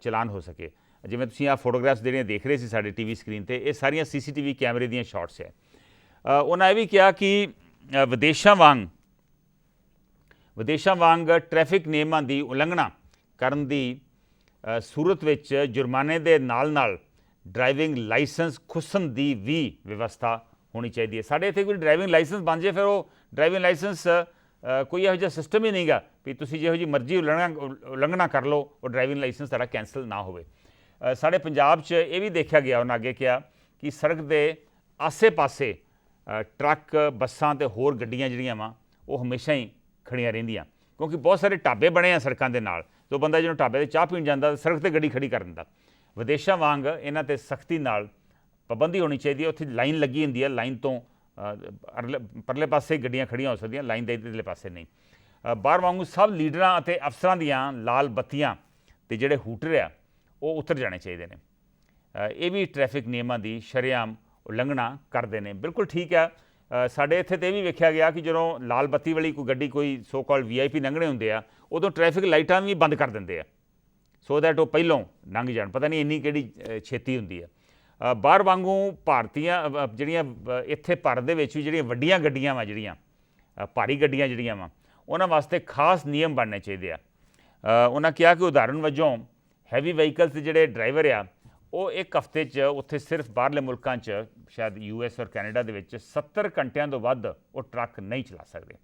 ਚਲਾਨ ਹੋ ਸਕੇ। ਜਿਵੇਂ ਤੁਸੀਂ ਆਹ ਫੋਟੋਗ੍ਰਾਫਸ ਜਿਹੜੀਆਂ ਦੇਖ ਰਹੇ ਸੀ ਸਾਡੇ TV ਸਕਰੀਨ 'ਤੇ, ਇਹ ਸਾਰੀਆਂ CCTV ਕੈਮਰੇ ਦੀਆਂ ਸ਼ਾਟਸ ਹੈ। ਉਹਨਾਂ ਇਹ ਵੀ ਕਿਹਾ ਕਿ ਵਿਦੇਸ਼ਾਂ ਵਾਂਗ ਟ੍ਰੈਫਿਕ ਨਿਯਮਾਂ ਦੀ ਉਲੰਘਣਾ ਕਰਨ ਦੀ ਸੂਰਤ ਵਿੱਚ ਜੁਰਮਾਨੇ ਦੇ ਨਾਲ ਡਰਾਈਵਿੰਗ ਲਾਇਸੈਂਸ ਖੁੱਸਣ ਦੀ ਵੀ ਵਿਵਸਥਾ ਹੋਣੀ ਚਾਹੀਦੀ ਹੈ। ਸਾਡੇ ਇੱਥੇ ਕੋਈ ਡਰਾਈਵਿੰਗ ਲਾਇਸੈਂਸ ਬਣ ਜੇ, ਫਿਰ ਉਹ ਡਰਾਈਵਿੰਗ ਲਾਇਸੈਂਸ ਕੋਈ ਇਹੋ ਜਿਹਾ ਸਿਸਟਮ ਹੀ ਨਹੀਂਗਾ ਵੀ ਤੁਸੀਂ ਜਿਹੋ ਜਿਹੀ ਮਰਜ਼ੀ ਉਲੰਘਣਾ ਕਰ ਲਓ, ਉਹ ਡਰਾਈਵਿੰਗ ਲਾਇਸੈਂਸ ਤੁਹਾਡਾ ਕੈਂਸਲ ਨਾ ਹੋਵੇ। ਸਾਡੇ ਪੰਜਾਬ 'ਚ ਇਹ ਵੀ ਦੇਖਿਆ ਗਿਆ, ਉਹਨਾਂ ਅੱਗੇ ਕਿਹਾ ਕਿ ਸੜਕ ਦੇ ਆਸੇ-ਪਾਸੇ ਟਰੱਕ, ਬੱਸਾਂ ਅਤੇ ਹੋਰ ਗੱਡੀਆਂ ਜਿਹੜੀਆਂ ਵਾ ਉਹ ਹਮੇਸ਼ਾ ਹੀ ਖੜੀਆਂ ਰਹਿੰਦੀਆਂ, ਕਿਉਂਕਿ ਬਹੁਤ ਸਾਰੇ ਢਾਬੇ ਬਣੇ ਆ ਸੜਕਾਂ ਦੇ ਨਾਲ। ਜੋ ਬੰਦਾ ਜਦੋਂ ਢਾਬੇ 'ਤੇ ਚਾਹ ਪੀਣ ਜਾਂਦਾ, ਸੜਕ 'ਤੇ ਗੱਡੀ ਖੜੀ ਕਰ ਦਿੰਦਾ। ਵਿਦੇਸ਼ਾਂ ਵਾਂਗ ਇਹਨਾਂ 'ਤੇ ਸਖਤੀ ਨਾਲ ਪਾਬੰਦੀ ਹੋਣੀ ਚਾਹੀਦੀ ਹੈ। ਉੱਥੇ ਲਾਈਨ ਲੱਗੀ ਹੁੰਦੀ ਹੈ, ਲਾਈਨ ਤੋਂ ਪਰਲੇ ਪਾਸੇ ਗੱਡੀਆਂ ਖੜੀਆਂ ਹੋ ਸਕਦੀਆਂ, ਲਾਈਨ ਦੇ ਇੱਧਰਲੇ ਪਾਸੇ ਨਹੀਂ। ਬਾਹਰ ਵਾਂਗੂ ਸਭ ਲੀਡਰਾਂ ਅਤੇ ਅਫਸਰਾਂ ਦੀਆਂ ਲਾਲ ਬੱਤੀਆਂ ਅਤੇ ਜਿਹੜੇ ਹੂਟਰ ਆ ਉਹ ਉਤਰ ਜਾਣੇ ਚਾਹੀਦੇ ਨੇ। ਇਹ ਵੀ ਟ੍ਰੈਫਿਕ ਨਿਯਮਾਂ ਦੀ ਸ਼ਰੇਆਮ ਉਲੰਘਣਾ ਕਰਦੇ ਨੇ। ਬਿਲਕੁਲ ਠੀਕ ਹੈ। ਸਾਡੇ ਇੱਥੇ 'ਤੇ ਇਹ ਵੀ ਵੇਖਿਆ ਗਿਆ ਕਿ ਜਦੋਂ ਲਾਲ ਬੱਤੀ ਵਾਲੀ ਕੋਈ ਗੱਡੀ, ਕੋਈ ਸੋ ਕਾਲਡ VIP ਲੰਘਣੇ ਹੁੰਦੇ ਆ, ਉਦੋਂ ਟ੍ਰੈਫਿਕ ਲਾਈਟਾਂ ਵੀ ਬੰਦ ਕਰ ਦਿੰਦੇ ਆ, ਸੋ ਦੈਟ ਉਹ ਪਹਿਲੋਂ ਲੰਘ ਜਾਣ। ਪਤਾ ਨਹੀਂ ਇੰਨੀ ਕਿਹੜੀ ਛੇਤੀ ਹੁੰਦੀ ਹੈ। ਬਾਹਰ ਵਾਂਗੂ ਭਾਰਤੀਆਂ ਜਿਹੜੀਆਂ ਇੱਥੇ ਭਾਰਤ ਦੇ ਵਿੱਚ ਵੀ ਜਿਹੜੀਆਂ ਵੱਡੀਆਂ ਗੱਡੀਆਂ ਵਾ, ਜਿਹੜੀਆਂ ਭਾਰੀ ਗੱਡੀਆਂ ਜਿਹੜੀਆਂ ਵਾ, ਉਹਨਾਂ ਵਾਸਤੇ ਖਾਸ ਨਿਯਮ ਬਣਨੇ ਚਾਹੀਦੇ ਆ। ਉਹਨਾਂ ਕਿਹਾ ਕਿ ਉਦਾਹਰਨ ਵਜੋਂ ਹੈਵੀ ਵਹੀਕਲਸ ਦੇ ਜਿਹੜੇ ਡਰਾਈਵਰ ਆ, ਉਹ ਇੱਕ ਹਫ਼ਤੇ 'ਚ ਉੱਥੇ ਸਿਰਫ ਬਾਹਰਲੇ ਮੁਲਕਾਂ 'ਚ, ਸ਼ਾਇਦ US ਔਰ ਕੈਨੇਡਾ ਦੇ ਵਿੱਚ 70 ਘੰਟਿਆਂ ਤੋਂ ਵੱਧ ਉਹ ਟਰੱਕ ਨਹੀਂ ਚਲਾ ਸਕਦੇ।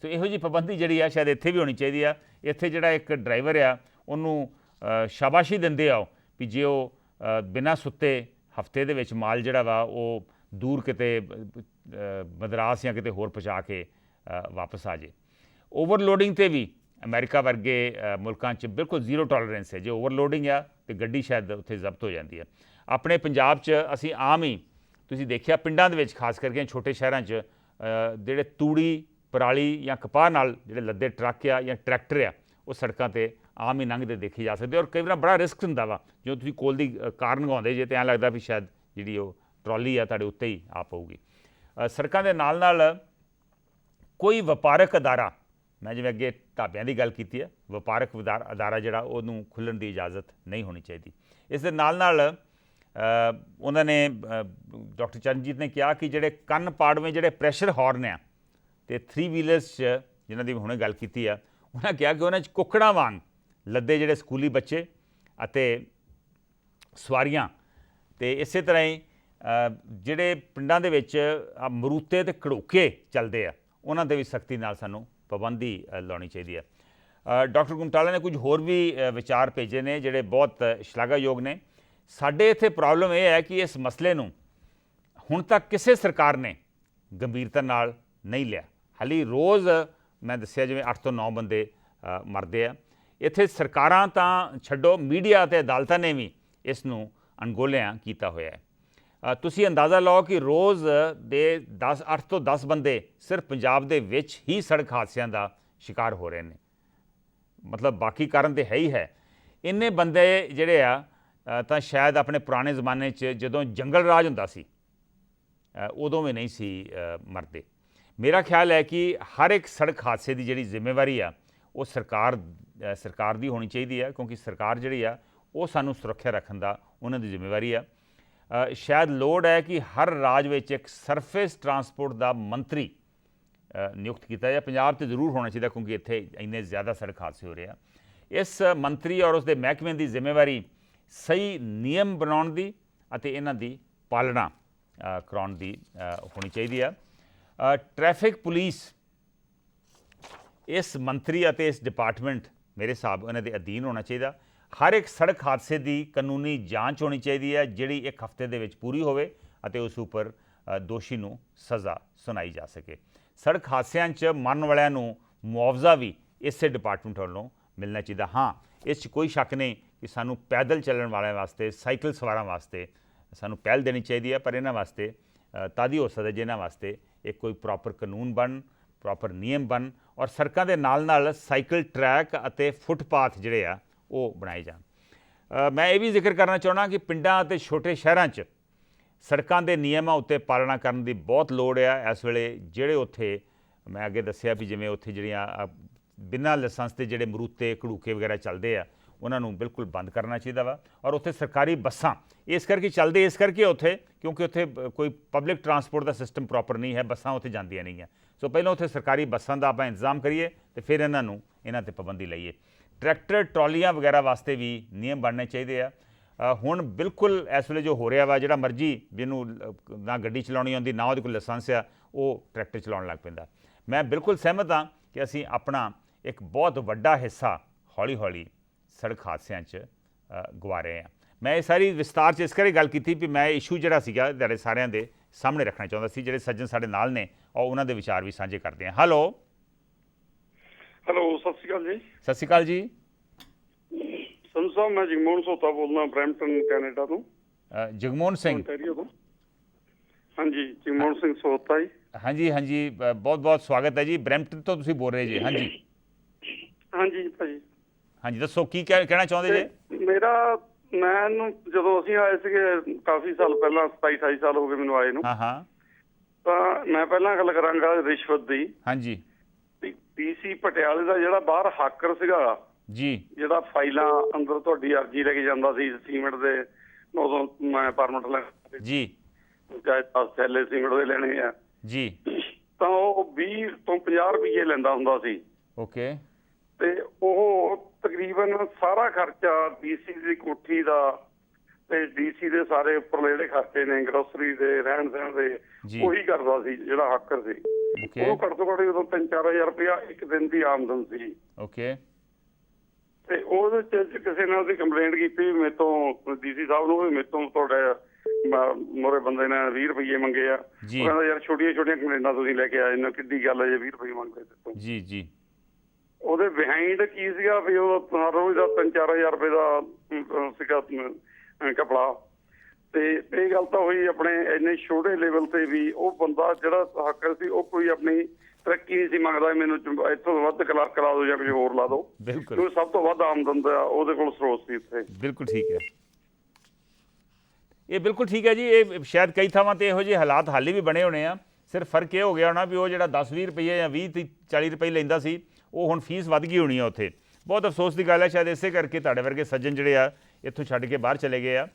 ਸੋ ਇਹੋ ਜਿਹੀ ਪਾਬੰਦੀ ਜਿਹੜੀ ਆ ਸ਼ਾਇਦ ਇੱਥੇ ਵੀ ਹੋਣੀ ਚਾਹੀਦੀ ਆ। ਇੱਥੇ ਜਿਹੜਾ ਇੱਕ ਡਰਾਈਵਰ ਆ ਉਹਨੂੰ ਸ਼ਾਬਾਸ਼ੀ ਦਿੰਦੇ ਆ ਵੀ ਜੇ ਉਹ ਬਿਨਾਂ ਸੁੱਤੇ ਹਫ਼ਤੇ ਦੇ ਵਿੱਚ ਮਾਲ ਜਿਹੜਾ ਵਾ ਉਹ ਦੂਰ ਕਿਤੇ ਮਦਰਾਸ ਜਾਂ ਕਿਤੇ ਹੋਰ ਪਹੁੰਚਾ ਕੇ ਵਾਪਸ ਆ ਜੇ। ਓਵਰਲੋਡਿੰਗ 'ਤੇ ਵੀ ਅਮਰੀਕਾ ਵਰਗੇ ਮੁਲਕਾਂ 'ਚ ਬਿਲਕੁਲ ਜ਼ੀਰੋ ਟੋਲਰੈਂਸ ਹੈ। ਜੇ ਓਵਰਲੋਡਿੰਗ ਆ ਤੇ ਗੱਡੀ ਸ਼ਾਇਦ ਉੱਥੇ ਜ਼ਬਤ ਹੋ ਜਾਂਦੀ ਹੈ। ਆਪਣੇ ਪੰਜਾਬ 'ਚ ਅਸੀਂ ਆਮ ਹੀ ਤੁਸੀਂ ਦੇਖਿਆ, ਪਿੰਡਾਂ ਦੇ ਵਿੱਚ ਖਾਸ ਕਰਕੇ ਛੋਟੇ ਸ਼ਹਿਰਾਂ 'ਚ ਜਿਹੜੇ ਤੂੜੀ, ਪਰਾਲੀ ਜਾਂ ਕਪਾਹ ਨਾਲ ਜਿਹੜੇ ਲੱਦੇ ਟਰੱਕ ਆ ਜਾਂ ਟਰੈਕਟਰ ਆ, ਉਹ ਸੜਕਾਂ 'ਤੇ ਆਮ ਹੀ ਲੰਘਦੇ ਦੇਖੇ ਜਾ ਸਕਦੇ। ਔਰ ਕਈ ਵਾਰ ਬੜਾ ਰਿਸਕ ਹੁੰਦਾ ਵਾ, ਜਦੋਂ ਤੁਸੀਂ ਕੋਲ ਦੀ ਕਾਰ ਲੰਘਾਉਂਦੇ ਜੇ, ਤਾਂ ਐਂ ਲੱਗਦਾ ਵੀ ਸ਼ਾਇਦ ਜਿਹੜੀ ਉਹ ਟਰਾਲੀ ਆ ਤੁਹਾਡੇ ਉੱਤੇ ਹੀ ਆ ਪਊਗੀ। ਸੜਕਾਂ ਦੇ ਨਾਲ ਕੋਈ ਵਪਾਰਕ ਅਦਾਰਾ, ਮੈਂ ਜਿਵੇਂ ਅੱਗੇ ਢਾਬਿਆਂ ਦੀ ਗੱਲ ਕੀਤੀ ਹੈ, ਵਪਾਰਕ ਅਦਾਰਾ ਜਿਹੜਾ ਉਹਨੂੰ ਖੁੱਲ੍ਹਣ ਦੀ ਇਜਾਜ਼ਤ ਨਹੀਂ ਹੋਣੀ ਚਾਹੀਦੀ। ਇਸ ਦੇ ਨਾਲ ਉਹਨਾਂ ਨੇ ਡਾਕਟਰ ਚਰਨਜੀਤ ਨੇ ਕਿਹਾ ਕਿ ਜਿਹੜੇ ਕੰਨ ਪਾੜਵੇਂ ਜਿਹੜੇ ਪ੍ਰੈਸ਼ਰ ਹਾਰਨ ਆ ਅਤੇ 3 ਵੀਲਰਸ 'ਚ ਜਿਨ੍ਹਾਂ ਦੀ ਹੁਣੇ ਗੱਲ ਕੀਤੀ ਆ, ਉਹਨਾਂ ਕਿਹਾ ਕਿ ਉਹਨਾਂ 'ਚ ਕੁੱਕੜਾਂ ਵਾਂਗ ਲੱਦੇ ਜਿਹੜੇ ਸਕੂਲੀ ਬੱਚੇ ਅਤੇ ਸਵਾਰੀਆਂ, ਅਤੇ ਇਸੇ ਤਰ੍ਹਾਂ ਹੀ ਜਿਹੜੇ ਪਿੰਡਾਂ ਦੇ ਵਿੱਚ ਮਰੂਤੇ ਅਤੇ ਘੜੂਕੇ ਚੱਲਦੇ ਆ, ਉਹਨਾਂ 'ਤੇ ਵੀ ਸਖਤੀ ਨਾਲ ਸਾਨੂੰ ਪਾਬੰਦੀ ਲਾਉਣੀ ਚਾਹੀਦੀ ਹੈ। ਡਾਕਟਰ ਗੁਮਟਾਲਾ ਨੇ ਕੁਝ ਹੋਰ ਵੀ ਵਿਚਾਰ ਭੇਜੇ ਨੇ ਜਿਹੜੇ ਬਹੁਤ ਸ਼ਲਾਘਾਯੋਗ ਨੇ। ਸਾਡੇ ਇੱਥੇ ਪ੍ਰੋਬਲਮ ਇਹ ਹੈ ਕਿ ਇਸ ਮਸਲੇ ਨੂੰ ਹੁਣ ਤੱਕ ਕਿਸੇ ਸਰਕਾਰ ਨੇ ਗੰਭੀਰਤਾ ਨਾਲ ਨਹੀਂ ਲਿਆ। ਹਾਲੇ ਰੋਜ਼ ਮੈਂ ਦੱਸਿਆ ਜਿਵੇਂ 8 ਤੋਂ 9 ਬੰਦੇ ਮਰਦੇ ਆ। ਇੱਥੇ ਸਰਕਾਰਾਂ ਤਾਂ ਛੱਡੋ, ਮੀਡੀਆ ਅਤੇ ਅਦਾਲਤਾਂ ਨੇ ਵੀ ਇਸ ਨੂੰ ਅਣਗੌਲਿਆਂ ਕੀਤਾ ਹੋਇਆ ਹੈ। ਤੁਸੀਂ ਅੰਦਾਜ਼ਾ ਲਾਓ ਕਿ ਰੋਜ਼ ਦੇ 8 ਤੋਂ 10 ਬੰਦੇ ਸਿਰਫ ਪੰਜਾਬ ਦੇ ਵਿੱਚ ਹੀ ਸੜਕ ਹਾਦਸਿਆਂ ਦਾ ਸ਼ਿਕਾਰ ਹੋ ਰਹੇ ਨੇ। ਮਤਲਬ ਬਾਕੀ ਕਾਰਨ ਤਾਂ ਹੈ ਹੀ ਹੈ। ਇੰਨੇ ਬੰਦੇ ਜਿਹੜੇ ਆ ਤਾਂ ਸ਼ਾਇਦ ਆਪਣੇ ਪੁਰਾਣੇ ਜ਼ਮਾਨੇ 'ਚ ਜਦੋਂ ਜੰਗਲ ਰਾਜ ਹੁੰਦਾ ਸੀ ਉਦੋਂ ਵੀ ਨਹੀਂ ਸੀ ਮਰਦੇ। ਮੇਰਾ ਖਿਆਲ ਹੈ ਕਿ ਹਰ ਇੱਕ ਸੜਕ ਹਾਦਸੇ ਦੀ ਜਿਹੜੀ ਜ਼ਿੰਮੇਵਾਰੀ ਆ ਉਹ ਸਰਕਾਰ ਦੀ ਹੋਣੀ ਚਾਹੀਦੀ ਹੈ, ਕਿਉਂਕਿ ਸਰਕਾਰ ਜਿਹੜੀ ਆ ਉਹ ਸਾਨੂੰ ਸੁਰੱਖਿਆ ਰੱਖਣ ਦਾ ਉਹਨਾਂ ਦੀ ਜ਼ਿੰਮੇਵਾਰੀ ਆ। ਸ਼ਾਇਦ ਲੋੜ ਹੈ ਕਿ ਹਰ ਰਾਜ ਵਿੱਚ ਇੱਕ ਸਰਫੇਸ ਟਰਾਂਸਪੋਰਟ ਦਾ ਮੰਤਰੀ ਨਿਯੁਕਤ ਕੀਤਾ ਜਾਏ। ਪੰਜਾਬ 'ਤੇ ਜ਼ਰੂਰ ਹੋਣਾ ਚਾਹੀਦਾ, ਕਿਉਂਕਿ ਇੱਥੇ ਇੰਨੇ ਜ਼ਿਆਦਾ ਸੜਕ ਹਾਦਸੇ ਹੋ ਰਹੇ ਆ। ਇਸ ਮੰਤਰੀ ਔਰ ਉਸਦੇ ਮਹਿਕਮੇ ਦੀ ਜ਼ਿੰਮੇਵਾਰੀ ਸਹੀ ਨਿਯਮ ਬਣਾਉਣ ਦੀ ਅਤੇ ਇਹਨਾਂ ਦੀ ਪਾਲਣਾ ਕਰਾਉਣ ਦੀ ਹੋਣੀ ਚਾਹੀਦੀ ਆ। ਟ੍ਰੈਫਿਕ ਪੁਲਿਸ ਇਸ ਮੰਤਰੀ ਅਤੇ ਇਸ ਡਿਪਾਰਟਮੈਂਟ ਮੇਰੇ ਹਿਸਾਬ ਇਹਨਾਂ ਦੇ ਅਧੀਨ ਹੋਣਾ ਚਾਹੀਦਾ। ਹਰ ਇੱਕ ਸੜਕ ਹਾਦਸੇ ਦੀ ਕਾਨੂੰਨੀ ਜਾਂਚ ਹੋਣੀ ਚਾਹੀਦੀ ਹੈ, ਜਿਹੜੀ 1 ਹਫ਼ਤੇ ਦੇ ਵਿੱਚ ਪੂਰੀ ਹੋਵੇ ਅਤੇ ਉਸ ਉੱਪਰ ਦੋਸ਼ੀ ਨੂੰ ਸਜ਼ਾ ਸੁਣਾਈ ਜਾ ਸਕੇ। ਸੜਕ ਹਾਦਸਿਆਂ 'ਚ ਮਰਨ ਵਾਲਿਆਂ ਨੂੰ ਮੁਆਵਜ਼ਾ ਵੀ ਇਸੇ ਡਿਪਾਰਟਮੈਂਟ ਵੱਲੋਂ ਮਿਲਣਾ ਚਾਹੀਦਾ। ਹਾਂ, ਇਸ 'ਚ ਕੋਈ ਸ਼ੱਕ ਨਹੀਂ ਕਿ ਸਾਨੂੰ ਪੈਦਲ ਚੱਲਣ ਵਾਲਿਆਂ ਵਾਸਤੇ, ਸਾਈਕਲ ਸਵਾਰਾਂ ਵਾਸਤੇ ਸਾਨੂੰ ਪਹਿਲ ਦੇਣੀ ਚਾਹੀਦੀ ਹੈ, ਪਰ ਇਹਨਾਂ ਵਾਸਤੇ ਤਦ ਹੀ ਹੋ ਸਕਦਾ ਜਿਨ੍ਹਾਂ ਵਾਸਤੇ ਇੱਕ ਕੋਈ ਪ੍ਰੋਪਰ ਕਾਨੂੰਨ ਬਣ, ਪ੍ਰੋਪਰ ਨਿਯਮ ਬਣ ਔਰ ਸੜਕਾਂ ਦੇ ਨਾਲ ਨਾਲ ਸਾਈਕਲ ਟਰੈਕ ਅਤੇ ਫੁੱਟਪਾਥ ਜਿਹੜੇ ਆ ਉਹ ਬਣਾਏ ਜਾਣ। ਮੈਂ ਇਹ ਵੀ ਜ਼ਿਕਰ ਕਰਨਾ ਚਾਹੁੰਦਾ ਕਿ ਪਿੰਡਾਂ ਅਤੇ ਛੋਟੇ ਸ਼ਹਿਰਾਂ 'ਚ ਸੜਕਾਂ ਦੇ ਨਿਯਮਾਂ ਉੱਤੇ ਪਾਲਣਾ ਕਰਨ ਦੀ ਬਹੁਤ ਲੋੜ ਆ। ਇਸ ਵੇਲੇ ਜਿਹੜੇ ਉੱਥੇ ਮੈਂ ਅੱਗੇ ਦੱਸਿਆ ਵੀ ਜਿਵੇਂ ਉੱਥੇ ਜਿਹੜੀਆਂ ਬਿਨਾਂ ਲਾਇਸੈਂਸ ਦੇ ਜਿਹੜੇ ਮਰੂਤੇ ਘੜੂਕੇ ਵਗੈਰਾ ਚੱਲਦੇ ਆ, ਉਹਨਾਂ ਨੂੰ ਬਿਲਕੁਲ ਬੰਦ ਕਰਨਾ ਚਾਹੀਦਾ ਵਾ। ਔਰ ਉੱਥੇ ਸਰਕਾਰੀ ਬੱਸਾਂ ਇਸ ਕਰਕੇ ਚੱਲਦੇ ਇਸ ਕਰਕੇ ਉੱਥੇ ਕਿਉਂਕਿ ਉੱਥੇ ਕੋਈ ਪਬਲਿਕ ਟਰਾਂਸਪੋਰਟ ਦਾ ਸਿਸਟਮ ਪ੍ਰੋਪਰ ਨਹੀਂ ਹੈ, ਬੱਸਾਂ ਉੱਥੇ ਜਾਂਦੀਆਂ ਨਹੀਂ ਆ। ਸੋ ਪਹਿਲਾਂ ਉੱਥੇ ਸਰਕਾਰੀ ਬੱਸਾਂ ਦਾ ਆਪਾਂ ਇੰਤਜ਼ਾਮ ਕਰੀਏ ਅਤੇ ਫਿਰ ਇਹਨਾਂ 'ਤੇ ਪਾਬੰਦੀ ਲਾਈਏ। ਟਰੈਕਟਰ ਟਰਾਲੀਆਂ ਵਗੈਰਾ ਵਾਸਤੇ ਵੀ ਨਿਯਮ ਬਣਨੇ ਚਾਹੀਦੇ ਆ। ਹੁਣ ਬਿਲਕੁਲ ਇਸ ਵੇਲੇ ਜੋ ਹੋ ਰਿਹਾ ਵਾ, ਜਿਹੜਾ ਮਰਜ਼ੀ ਜਿਹਨੂੰ ਨਾ ਗੱਡੀ ਚਲਾਉਣੀ ਆਉਂਦੀ ਨਾ ਉਹਦੇ ਕੋਲ ਲਾਇਸੈਂਸ ਆ, ਉਹ ਟਰੈਕਟਰ ਚਲਾਉਣ ਲੱਗ ਪੈਂਦਾ। ਮੈਂ ਬਿਲਕੁਲ ਸਹਿਮਤ ਹਾਂ ਕਿ ਅਸੀਂ ਆਪਣਾ ਇੱਕ ਬਹੁਤ ਵੱਡਾ ਹਿੱਸਾ ਹੌਲੀ ਹੌਲੀ ਸੜਕ ਹਾਦਸਿਆਂ 'ਚ ਗਵਾ ਰਹੇ ਹਾਂ। ਮੈਂ ਇਹ ਸਾਰੀ ਵਿਸਤਾਰ 'ਚ ਇਸ ਕਰਕੇ ਗੱਲ ਕੀਤੀ ਵੀ ਮੈਂ ਇਸ਼ੂ ਜਿਹੜਾ ਸੀਗਾ ਤੁਹਾਡੇ ਸਾਰਿਆਂ ਦੇ ਸਾਹਮਣੇ ਰੱਖਣਾ ਚਾਹੁੰਦਾ ਸੀ। ਜਿਹੜੇ ਸੱਜਣ ਸਾਡੇ ਨਾਲ ਨੇ ਔਰ ਉਹਨਾਂ ਦੇ ਵਿਚਾਰ ਵੀ ਸਾਂਝੇ ਕਰਦੇ ਹਾਂ। ਹੈਲੋ ਸਤਿ ਸ਼੍ਰੀ ਅਕਾਲ ਜੀ। ਸਤਿ ਸ਼੍ਰੀ ਅਕਾਲ ਜੀ। ਸੰਧੂ ਸਾਹਿਬ, ਮੈਂ ਜਗਮੋਹਨ ਸੋਤਾ ਬੋਲਦਾ, ਬਰੈਂਪਟਨ ਕੈਨੇਡਾ ਤੋਂ। ਜਗਮੋਹਨ ਸਿੰਘ ਓਨਟਾਰੀਓ ਤੋਂ। ਹਾਂਜੀ, ਜਗਮੋਹਨ ਸਿੰਘ ਸੋਤਾ ਜੀ। ਹਾਂਜੀ ਹਾਂਜੀ, ਬਹੁਤ ਬਹੁਤ ਸਵਾਗਤ ਹੈ ਜੀ। ਬਰੈਂਪਟਨ ਤੋਂ ਤੁਸੀਂ ਬੋਲ ਰਹੇ ਜੀ? ਹਾਂਜੀ ਹਾਂਜੀ ਭਾਜੀ। ਹਾਂਜੀ, ਦੱਸੋ ਕੀ ਕਹਿਣਾ ਚਾਹੁੰਦੇ ਜੀ? ਮੈਨੂੰ ਜਦੋਂ ਅਸੀਂ ਆਏ ਸੀਗੇ ਕਾਫੀ ਸਾਲ ਪਹਿਲਾਂ, 27-28 ਸਾਲ ਹੋ ਗਏ ਮੈਨੂੰ ਆਏ ਨੂੰ। ਹਾਂ। ਤਾਂ ਮੈਂ ਪਹਿਲਾਂ ਗੱਲ ਕਰਾਂਗਾ ਰਿਸ਼ਵਤ ਦੀ। ਹਾਂਜੀ। ਡੀਸੀ ਪਟਿਆਲੇ ਦਾ ਜਿਹੜਾ ਬਾਹਰ ਹਾਕਰ ਸੀਗਾ ਜੀ, ਜਿਹੜਾ ਫਾਈਲਾਂ ਅੰਦਰ ਤੁਹਾਡੀ ਅਰਜੀ ਲੈ ਕੇ ਜਾਂਦਾ ਸੀ ਸੀਮੈਂਟ ਦੇ, ਉਦੋਂ ਮੈਂ ਪਰਮਿਟ ਲੈ ਜੀ, ਚਾਹੇ 10 ਥੈਲੇ ਸੀਮੈਂਟ ਦੇ ਲੈਣੇ ਆ ਜੀ, ਤਾਂ ਉਹ 20 ਤੋਂ 50 ਰੁਪਏ ਲੈਂਦਾ ਹੁੰਦਾ ਸੀ। ਓਕੇ। ਤੇ ਉਹ ਤਕਰੀਬਨ ਸਾਰਾ ਖਰਚਾ ਡੀਸੀ ਦੀ ਕੋਠੀ ਦਾ ਤੇ ਡੀਸੀ ਦੇ ਸਾਰੇ ਉੱਪਰਲੇ ਜਿਹੜੇ ਖਰਚੇ ਨੇ, ਗਰੋਸਰੀ ਦੇ, ਰਹਿਣ ਸਹਿਣ ਦੇ, ਉਹੀ ਕਰਦਾ ਸੀ ਜਿਹੜਾ ਹਾਕਰ ਸੀ। ਉਹ ਘੱਟ ਤੋਂ ਘੱਟ ਉਦੋਂ 3-4 ਹਜ਼ਾਰ ਰੁਪਇਆ ਇੱਕ ਦਿਨ ਦੀ ਆਮਦਨ ਸੀ। ਓਕੇ। ਤੇ ਉਹਦੇ ਚ ਕਿਸੇ ਨੇ ਉਹਦੀ ਕੰਪਲੇਂਟ ਕੀਤੀ ਵੀ ਮੇਰੇ ਤੋਂ, ਡੀਸੀ ਸਾਹਿਬ ਨੂੰ, ਵੀ ਮੇਰੇ ਤੋਂ ਤੁਹਾਡੇ ਮੋਰੇ ਬੰਦੇ ਨੇ 20 ਰੁਪਏ ਮੰਗੇ ਆ। ਉਹ ਕਹਿੰਦਾ ਯਾਰ ਛੋਟੀਆਂ ਛੋਟੀਆਂ ਕੰਪਲੇਂਟਾਂ ਤੁਸੀਂ ਲੈ ਕੇ ਆਏ ਨੇ, ਕਿੱਡੀ ਗੱਲ ਹੈ ਜੇ 20 ਰੁਪਏ ਮੰਗਦੇ ਤੋਂ। ਜੀ ਜੀ। ਉਹਦੇ ਬਿਹਾਈਂਡ ਕੀ ਸੀਗਾ ਵੀ ਉਹ ਹਰ ਰੋਜ਼ ਦਾ 3-4 ਹਜ਼ਾਰ ਰੁਪਏ ਦਾ ਸੀਗਾ ਕਪੜਾ। ਤੇ ਇਹ ਗੱਲ ਤਾਂ ਹੋਈ ਆਪਣੇ ਇੰਨੇ ਛੋਟੇ ਲੈਵਲ ਤੇ ਵੀ। ਉਹ ਬੰਦਾ ਜਿਹੜਾ ਹਾਕਰ ਸੀ ਉਹ ਕੋਈ ਆਪਣੀ ਤਰੱਕੀ ਨਹੀਂ ਸੀ ਮੰਗਦਾ, ਮੈਨੂੰ ਇੱਥੋਂ ਵੱਧ ਕਰਾ ਦਿਓ ਜਾਂ ਕੁਝ ਹੋਰ ਲਾ ਦਿਓ। ਬਿਲਕੁਲ। ਸਭ ਤੋਂ ਵੱਧ ਆਮਦਨ ਦਾ ਉਹਦੇ ਕੋਲ ਸਰੋਤ ਸੀ ਇੱਥੇ। ਬਿਲਕੁਲ ਠੀਕ ਹੈ, ਇਹ ਬਿਲਕੁਲ ਠੀਕ ਹੈ ਜੀ। ਇਹ ਸ਼ਾਇਦ ਕਈ ਥਾਵਾਂ ਤੇ ਇਹੋ ਜਿਹੇ ਹਾਲਾਤ ਹਾਲੇ ਵੀ ਬਣੇ ਹੋਣੇ ਆ। ਸਿਰਫ ਫਰਕ ਇਹ ਹੋ ਗਿਆ ਹੋਣਾ ਵੀ ਉਹ ਜਿਹੜਾ 10-20 ਰੁਪਏ ਜਾਂ 20-40 ਰੁਪਏ ਲੈਂਦਾ ਸੀ, ਉਹ ਹੁਣ ਫੀਸ ਵੱਧ ਗਈ ਹੋਣੀ ਆ ਉੱਥੇ। ਬਹੁਤ ਅਫਸੋਸ ਦੀ ਗੱਲ ਹੈ। ਸ਼ਾਇਦ ਇਸੇ ਕਰਕੇ ਤੁਹਾਡੇ ਵਰਗੇ ਸੱਜਣ ਜਿਹੜੇ ਆ ਇੱਥੋਂ ਛੱਡ ਕੇ ਬਾਹਰ ਚਲੇ ਗਏ ਆ।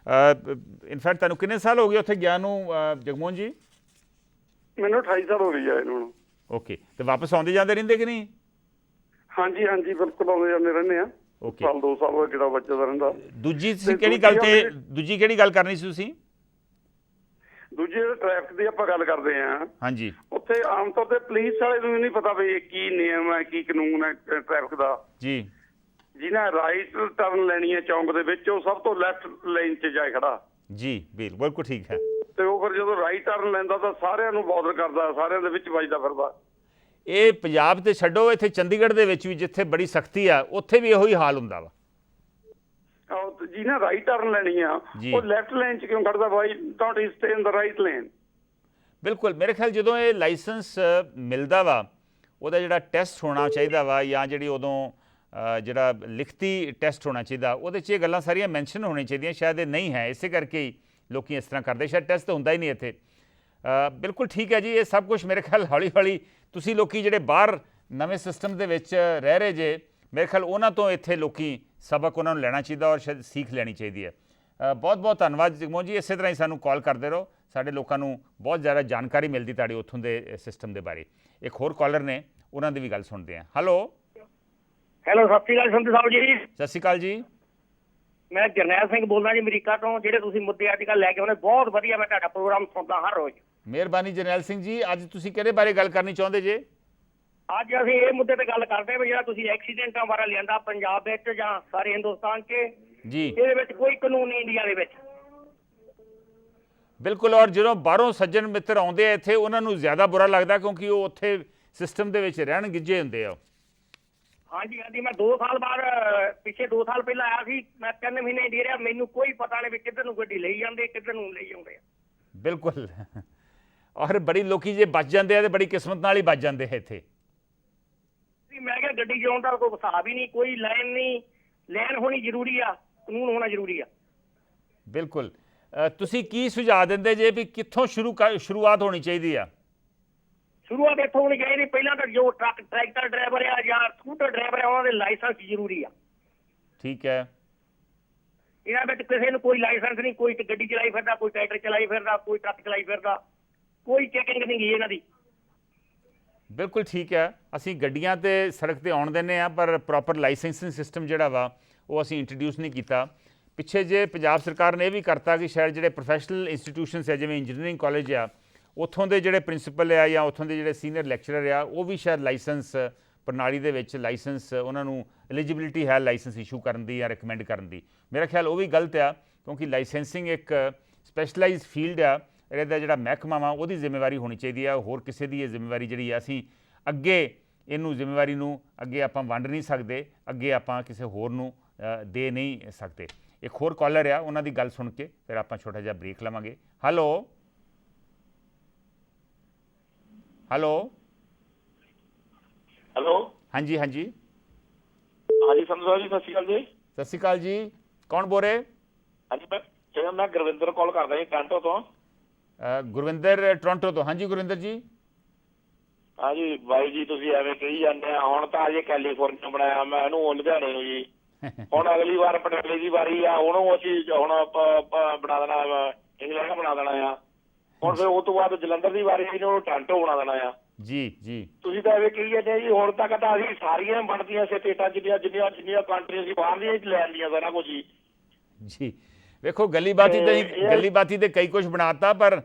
ਇਨਫੈਕਟ ਤੁਹਾਨੂੰ ਕਿੰਨੇ ਸਾਲ ਹੋ ਗਏ ਉੱਥੇ ਗਿਆ ਨੂੰ ਜਗਮੋਹਨ ਜੀ? ਮੈਨੂੰ 28 ਸਾਲ ਹੋ ਗਏ ਆ ਇਹਨੂੰ। ਓਕੇ, ਤੇ ਵਾਪਸ ਆਉਂਦੇ ਜਾਂਦੇ ਰਹਿੰਦੇ ਕਿ ਨਹੀਂ? ਹਾਂਜੀ ਹਾਂਜੀ ਬਿਲਕੁਲ ਆਉਂਦੇ ਜਾਂਦੇ ਰਹਿੰਦੇ ਆ। ਓਕੇ, ਸਾਲ 2 ਸਾਲ ਦਾ ਕਿਹੜਾ ਬੱਚਾ ਦਾ ਰਹਿੰਦਾ। ਦੂਜੀ ਤੁਸੀਂ ਕਿਹੜੀ ਗੱਲ ਤੇ ਦੂਜੀ ਕਿਹੜੀ ਗੱਲ ਕਰਨੀ ਸੀ ਤੁਸੀਂ? ਦੂਜੇ ਟ੍ਰੈਫਿਕ ਦੀ ਆਪਾਂ ਗੱਲ ਕਰਦੇ ਹਾਂ। ਹਾਂਜੀ, ਉੱਥੇ ਆਮ ਤੌਰ ਤੇ ਪੁਲਿਸ ਵਾਲੇ ਨੂੰ ਨਹੀਂ ਪਤਾ ਵੀ ਇਹ ਕੀ ਨਿਯਮ ਹੈ, ਕੀ ਕਾਨੂੰਨ ਹੈ ਟ੍ਰੈਫਿਕ ਦਾ। ਜੀ, ਜਿਹਨੇ ਰਾਈਟ ਟਰਨ ਲੈਣੀ ਹੈ ਚੌਂਕ ਦੇ ਵਿੱਚ, ਉਹ ਸਭ ਤੋਂ ਲੈਫਟ ਲਾਈਨ 'ਚ ਜਾਏ ਖੜਾ। ਜੀ, ਬਿਲਕੁਲ ਠੀਕ ਹੈ। ਤੇ ਉਹ ਫਿਰ ਜਦੋਂ ਰਾਈਟ ਟਰਨ ਲੈਂਦਾ ਤਾਂ ਸਾਰਿਆਂ ਨੂੰ ਬੌਦਰ ਕਰਦਾ, ਸਾਰਿਆਂ ਦੇ ਵਿੱਚ ਵੱਜਦਾ ਫਿਰਦਾ। ਇਹ ਪੰਜਾਬ ਤੇ ਛੱਡੋ, ਇੱਥੇ ਚੰਡੀਗੜ੍ਹ ਦੇ ਵਿੱਚ ਵੀ ਜਿੱਥੇ ਬੜੀ ਸਖਤੀ ਆ, ਉੱਥੇ ਵੀ ਇਹੋ ਹੀ ਹਾਲ ਹੁੰਦਾ ਵਾ। ਜਿਹਨੇ ਰਾਈਟ ਟਰਨ ਲੈਣੀ ਆ ਉਹ ਲੈਫਟ ਲਾਈਨ 'ਚ ਕਿਉਂ ਖੜਦਾ? ਬਾਈ don't stay in the right lane. ਬਿਲਕੁਲ, ਮੇਰੇ ਖਿਆਲ ਜਦੋਂ ਇਹ ਲਾਇਸੈਂਸ ਮਿਲਦਾ ਵਾ, ਉਹਦਾ ਜਿਹੜਾ ਟੈਸਟ ਹੋਣਾ ਚਾਹੀਦਾ ਵਾ, ਜਾਂ ਜਿਹੜੀ ਉਦੋਂ ਜਿਹੜਾ ਲਿਖਤੀ ਟੈਸਟ ਹੋਣਾ ਚਾਹੀਦਾ, ਉਹਦੇ 'ਚ ਇਹ ਗੱਲਾਂ ਸਾਰੀਆਂ ਮੈਂਸ਼ਨ ਹੋਣੀਆਂ ਚਾਹੀਦੀਆਂ। ਸ਼ਾਇਦ ਇਹ ਨਹੀਂ ਹੈ, ਇਸੇ ਕਰਕੇ ਹੀ ਲੋਕ ਇਸ ਤਰ੍ਹਾਂ ਕਰਦੇ। ਸ਼ਾਇਦ ਟੈਸਟ ਤਾਂ ਹੁੰਦਾ ਹੀ ਨਹੀਂ ਇੱਥੇ। ਬਿਲਕੁਲ ਠੀਕ ਹੈ ਜੀ। ਇਹ ਸਭ ਕੁਝ ਮੇਰੇ ਖਿਆਲ ਹੌਲੀ ਹੌਲੀ ਤੁਸੀਂ ਲੋਕੀ ਜਿਹੜੇ ਬਾਹਰ ਨਵੇਂ ਸਿਸਟਮ ਦੇ ਵਿੱਚ ਰਹਿ ਰਹੇ ਜੇ, ਮੇਰੇ ਖਿਆਲ ਉਹਨਾਂ ਤੋਂ ਇੱਥੇ ਲੋਕੀ ਸਬਕ ਉਹਨਾਂ ਨੂੰ ਲੈਣਾ ਚਾਹੀਦਾ ਔਰ ਸ਼ਾਇਦ ਸੀਖ ਲੈਣੀ ਚਾਹੀਦੀ ਹੈ। ਬਹੁਤ ਬਹੁਤ ਧੰਨਵਾਦ ਜਗਮੋਹਨ ਜੀ। ਇਸੇ ਤਰ੍ਹਾਂ ਹੀ ਸਾਨੂੰ ਕਾਲ ਕਰਦੇ ਰਹੋ, ਸਾਡੇ ਲੋਕਾਂ ਨੂੰ ਬਹੁਤ ਜ਼ਿਆਦਾ ਜਾਣਕਾਰੀ ਮਿਲਦੀ ਤੁਹਾਡੀ ਉੱਥੋਂ ਦੇ ਸਿਸਟਮ ਦੇ ਬਾਰੇ। ਇੱਕ ਹੋਰ ਕਾਲਰ ਨੇ, ਉਹਨਾਂ ਦੀ ਵੀ ਗੱਲ ਸੁਣਦੇ ਹਾਂ। ਹੈਲੋ ਹੈਲੋ, ਸਤਿ ਸ਼੍ਰੀ ਅਕਾਲ ਸੰਧੂ ਸਾਹਿਬ ਜੀ। ਸਤਿ ਸ਼੍ਰੀ ਅਕਾਲ ਜੀ। ਮੈਂ ਜਰਨੈਲ ਸਿੰਘ ਬੋਲਦਾ ਜੀ ਅਮਰੀਕਾ ਤੋਂ। ਜਿਹੜੇ ਤੁਸੀਂ ਮੁੱਦੇ ਅੱਜ ਕੱਲ੍ਹ ਲੈ ਕੇ ਆਉਂਦੇ, ਬਹੁਤ ਵਧੀਆ। ਮੈਂ ਤੁਹਾਡਾ ਪ੍ਰੋਗਰਾਮ ਸੁਣਦਾ ਹਰ ਰੋਜ਼। ਮਿਹਰਬਾਨੀ ਜਰਨੈਲ ਸਿੰਘ ਜੀ। ਅੱਜ ਤੁਸੀਂ ਕਿਹੜੇ ਬਾਰੇ ਗੱਲ ਕਰਨੀ ਚਾਹੁੰਦੇ ਜੇ? ਅੱਜ ਅਸੀਂ ਇਹ ਮੁੱਦੇ ਤੇ ਗੱਲ ਕਰਦੇ ਵੀ ਜਿਹੜਾ ਤੁਸੀਂ ਐਕਸੀਡੈਂਟਾਂ ਬਾਰੇ ਲਿਆਂਦਾ ਪੰਜਾਬ ਵਿੱਚ ਜਾਂ ਸਾਰੇ ਹਿੰਦੁਸਤਾਨ 'ਚ ਜੀ, ਇਹਦੇ ਵਿੱਚ ਕੋਈ ਕਾਨੂੰਨ ਨਹੀਂ ਇੰਡੀਆ ਦੇ ਵਿੱਚ। ਬਿਲਕੁਲ। ਔਰ ਜਦੋਂ ਬਾਹਰੋਂ ਸੱਜਣ ਮਿੱਤਰ ਆਉਂਦੇ ਆ ਇੱਥੇ, ਉਹਨਾਂ ਨੂੰ ਜ਼ਿਆਦਾ ਬੁਰਾ ਲੱਗਦਾ ਕਿਉਂਕਿ ਉਹ ਉੱਥੇ ਸਿਸਟਮ ਦੇ ਵਿੱਚ ਰਹਿਣ ਗਿੱਝੇ ਹੁੰਦੇ ਆ। ਹਾਂਜੀ ਹਾਂਜੀ, ਮੈਂ 2 ਸਾਲ ਬਾਅਦ ਪਿੱਛੇ 2 ਸਾਲ ਪਹਿਲਾਂ ਆਇਆ ਸੀ। ਮੈਂ 3 ਮਹੀਨੇ ਇੰਡੀਆ ਰਿਹਾ। ਮੈਨੂੰ ਕੋਈ ਪਤਾ ਨਹੀਂ ਵੀ ਕਿੱਧਰ ਨੂੰ ਗੱਡੀ ਲਈ ਜਾਂਦੇ, ਕਿੱਧਰ ਨੂੰ ਲਈ ਆਉਂਦੇ ਆ। ਬਿਲਕੁਲ। ਔਰ ਬੜੀ ਲੋਕੀ ਜੇ ਬਚ ਜਾਂਦੇ ਆ ਤੇ ਬੜੀ ਕਿਸਮਤ ਨਾਲ ਹੀ ਬਚ ਜਾਂਦੇ ਹੈ ਇੱਥੇ। ਮੈਂ ਕਿਹਾ ਗੱਡੀ ਚਲਾਉਣ ਦਾ ਕੋਈ ਹਿਸਾਬ ਹੀ ਨਹੀਂ, ਕੋਈ ਲਾਈਨ ਨਹੀਂ। ਲਾਈਨ ਹੋਣੀ ਜ਼ਰੂਰੀ ਆ, ਕਾਨੂੰਨ ਹੋਣਾ ਜ਼ਰੂਰੀ ਆ। ਬਿਲਕੁਲ। ਤੁਸੀਂ ਕੀ ਸੁਝਾਅ ਦਿੰਦੇ ਜੇ ਵੀ ਕਿੱਥੋਂ ਸ਼ੁਰੂਆਤ ਹੋਣੀ ਚਾਹੀਦੀ ਆ? ਸ਼ੁਰੂਆਤ ਇੱਥੋਂ ਹੋਣੀ ਚਾਹੀਦੀ। ਪਹਿਲਾਂ ਤਾਂ ਜੋ ਟਰੈਕਟਰ ਡਰਾਈਵਰ ਆ ਜਾਂ ਸਕੂਟਰ ਡਰਾਈਵਰ ਆ, ਉਹਨਾਂ ਦੇ ਲਾਇਸੈਂਸ ਜ਼ਰੂਰੀ ਆ। ਠੀਕ ਹੈ। ਇਹਨਾਂ ਵਿੱਚ ਕਿਸੇ ਨੂੰ ਕੋਈ ਲਾਇਸੈਂਸ ਨਹੀਂ। ਕੋਈ ਗੱਡੀ ਚਲਾਈ ਫਿਰਦਾ, ਕੋਈ ਟਰੈਕਟਰ ਚਲਾਈ ਫਿਰਦਾ, ਕੋਈ ਟਰੱਕ ਚਲਾਈ ਫਿਰਦਾ। ਕੋਈ ਚੈਕਿੰਗ ਨਹੀਂ ਗਈ ਇਹਨਾਂ ਦੀ। ਬਿਲਕੁਲ ਠੀਕ ਹੈ। ਅਸੀਂ ਗੱਡੀਆਂ ਤੇ ਸੜਕ ਤੇ ਆਉਣ ਦਿੰਦੇ ਆ, ਪਰ ਪ੍ਰੋਪਰ ਲਾਇਸੈਂਸਿੰਗ ਸਿਸਟਮ ਜਿਹੜਾ ਵਾ ਉਹ ਅਸੀਂ ਇੰਟਰੋਡਿਊਸ ਨਹੀਂ ਕੀਤਾ। ਪਿੱਛੇ ਜੇ ਪੰਜਾਬ ਸਰਕਾਰ ਨੇ ਇਹ ਵੀ ਕਰਤਾ ਕਿ ਸ਼ਾਇਦ ਜਿਹੜੇ ਪ੍ਰੋਫੈਸ਼ਨਲ ਇੰਸਟੀਟਿਊਸ਼ਨਸ ਹੈ, ਜਿਵੇਂ ਇੰਜੀਨੀਅਰਿੰਗ ਕਾਲਜ ਆ, ਉੱਥੋਂ ਦੇ ਜਿਹੜੇ ਪ੍ਰਿੰਸੀਪਲ ਆ ਜਾਂ ਉੱਥੋਂ ਦੇ ਜਿਹੜੇ ਸੀਨੀਅਰ ਲੈਕਚਰਰ ਆ, ਉਹ ਵੀ ਸ਼ਾਇਦ ਲਾਇਸੈਂਸ ਪ੍ਰਣਾਲੀ ਦੇ ਵਿੱਚ ਲਾਇਸੈਂਸ ਉਹਨਾਂ ਨੂੰ ਐਲੀਜੀਬਿਲਿਟੀ ਹੈ ਲਾਇਸੈਂਸ ਇਸ਼ੂ ਕਰਨ ਦੀ ਜਾਂ ਰਿਕਮੈਂਡ ਕਰਨ ਦੀ। ਮੇਰਾ ਖਿਆਲ ਉਹ ਵੀ ਗਲਤ ਆ, ਕਿਉਂਕਿ ਲਾਇਸੈਂਸਿੰਗ ਇੱਕ ਸਪੈਸ਼ਲਾਈਜ਼ਡ ਫੀਲਡ ਆ। ਇਹਦਾ ਜਿਹੜਾ ਮਹਿਕਮਾ ਵਾ ਉਹਦੀ ਜ਼ਿੰਮੇਵਾਰੀ ਹੋਣੀ ਚਾਹੀਦੀ ਆ, ਹੋਰ ਕਿਸੇ ਦੀ ਇਹ ਜ਼ਿੰਮੇਵਾਰੀ ਜਿਹੜੀ ਆ ਅਸੀਂ ਅੱਗੇ ਇਹਨੂੰ ਜ਼ਿੰਮੇਵਾਰੀ ਨੂੰ ਅੱਗੇ ਆਪਾਂ ਵੰਡ ਨਹੀਂ ਸਕਦੇ, ਅੱਗੇ ਆਪਾਂ ਕਿਸੇ ਹੋਰ ਨੂੰ ਦੇ ਨਹੀਂ ਸਕਦੇ। ਇੱਕ ਹੋਰ ਕਾਲਰ ਆ, ਉਹਨਾਂ ਦੀ ਗੱਲ ਸੁਣ ਕੇ ਫਿਰ ਆਪਾਂ ਛੋਟਾ ਜਿਹਾ ਬ੍ਰੇਕ ਲਵਾਂਗੇ। ਹੈਲੋ ਹੈਲੋ ਹੈਲੋ, ਹਾਂਜੀ ਹਾਂਜੀ ਹਾਂਜੀ ਸੰਧੂ ਸਾਹਿਬ ਜੀ, ਸਤਿ ਸ਼੍ਰੀ ਅਕਾਲ ਜੀ। ਸਤਿ ਸ਼੍ਰੀ ਅਕਾਲ ਜੀ। ਕੌਣ ਬੋਲ ਰਹੇ? ਹਾਂਜੀ, ਮੈਂ ਗੁਰਵਿੰਦਰ ਕਾਲ ਕਰਦਾ ਜੀ ਟੋਰਾਂਟੋ ਤੋਂ। ਗੁਰਵਿੰਦਰ ਟੋਰਾਂਟੋ ਤੋਂ। ਹਾਂਜੀ ਗੁਰਵਿੰਦਰ ਜੀ। ਹਾਂਜੀ ਬਾਈ ਜੀ, ਤੁਸੀਂ ਐਵੇਂ ਕਹੀ ਜਾਂਦੇ ਆ। ਹੁਣ ਤਾਂ ਅਜੇ ਕੈਲੀਫੋਰਨੀਆ ਬਣਾਇਆ, ਮੈਂ ਇਹਨੂੰ ਲੁਧਿਆਣੇ ਨੂੰ ਜੀ। ਹੁਣ ਅਗਲੀ ਵਾਰ ਪਟਿਆਲੇ ਦੀ ਵਾਰੀ ਆ, ਉਹਨੂੰ ਅਸੀਂ ਹੁਣ ਬਣਾ ਦੇਣਾ, ਇੰਗਲੈਂਡ ਬਣਾ ਦੇਣਾ ਆ। ਹੁਣ ਫਿਰ ਉਹ ਤੋਂ ਬਾਅਦ ਜਲੰਧਰ ਦੀ ਵਾਰੀ ਆਈ, ਉਹਨੂੰ ਟੋਰਾਂਟੋ ਬਣਾ ਦੇਣਾ ਆ। ਜੀ ਜੀ, ਤੁਸੀਂ ਤਾਂ ਐਵੇਂ ਕਹੀ ਜਾਂਦੇ ਜੀ। ਹੁਣ ਤੱਕ ਤਾਂ ਅਸੀਂ ਸਾਰੀਆਂ ਬਣਦੀਆਂ ਸਟੇਟਾਂ ਜਿੰਨੀਆਂ ਕੰਟਰੀਆਂ ਸੀ ਬਾਹਰ ਦੀਆਂ ਲੈ ਲਈਆਂ ਸਾਰਾ ਕੁਝ ਜੀ। ਜੀ ਵੇਖੋ, ਗਲੀ ਬਾਤੀ ਤੇ ਕਈ ਕੁਝ ਬਣਾਤਾ, ਪਰ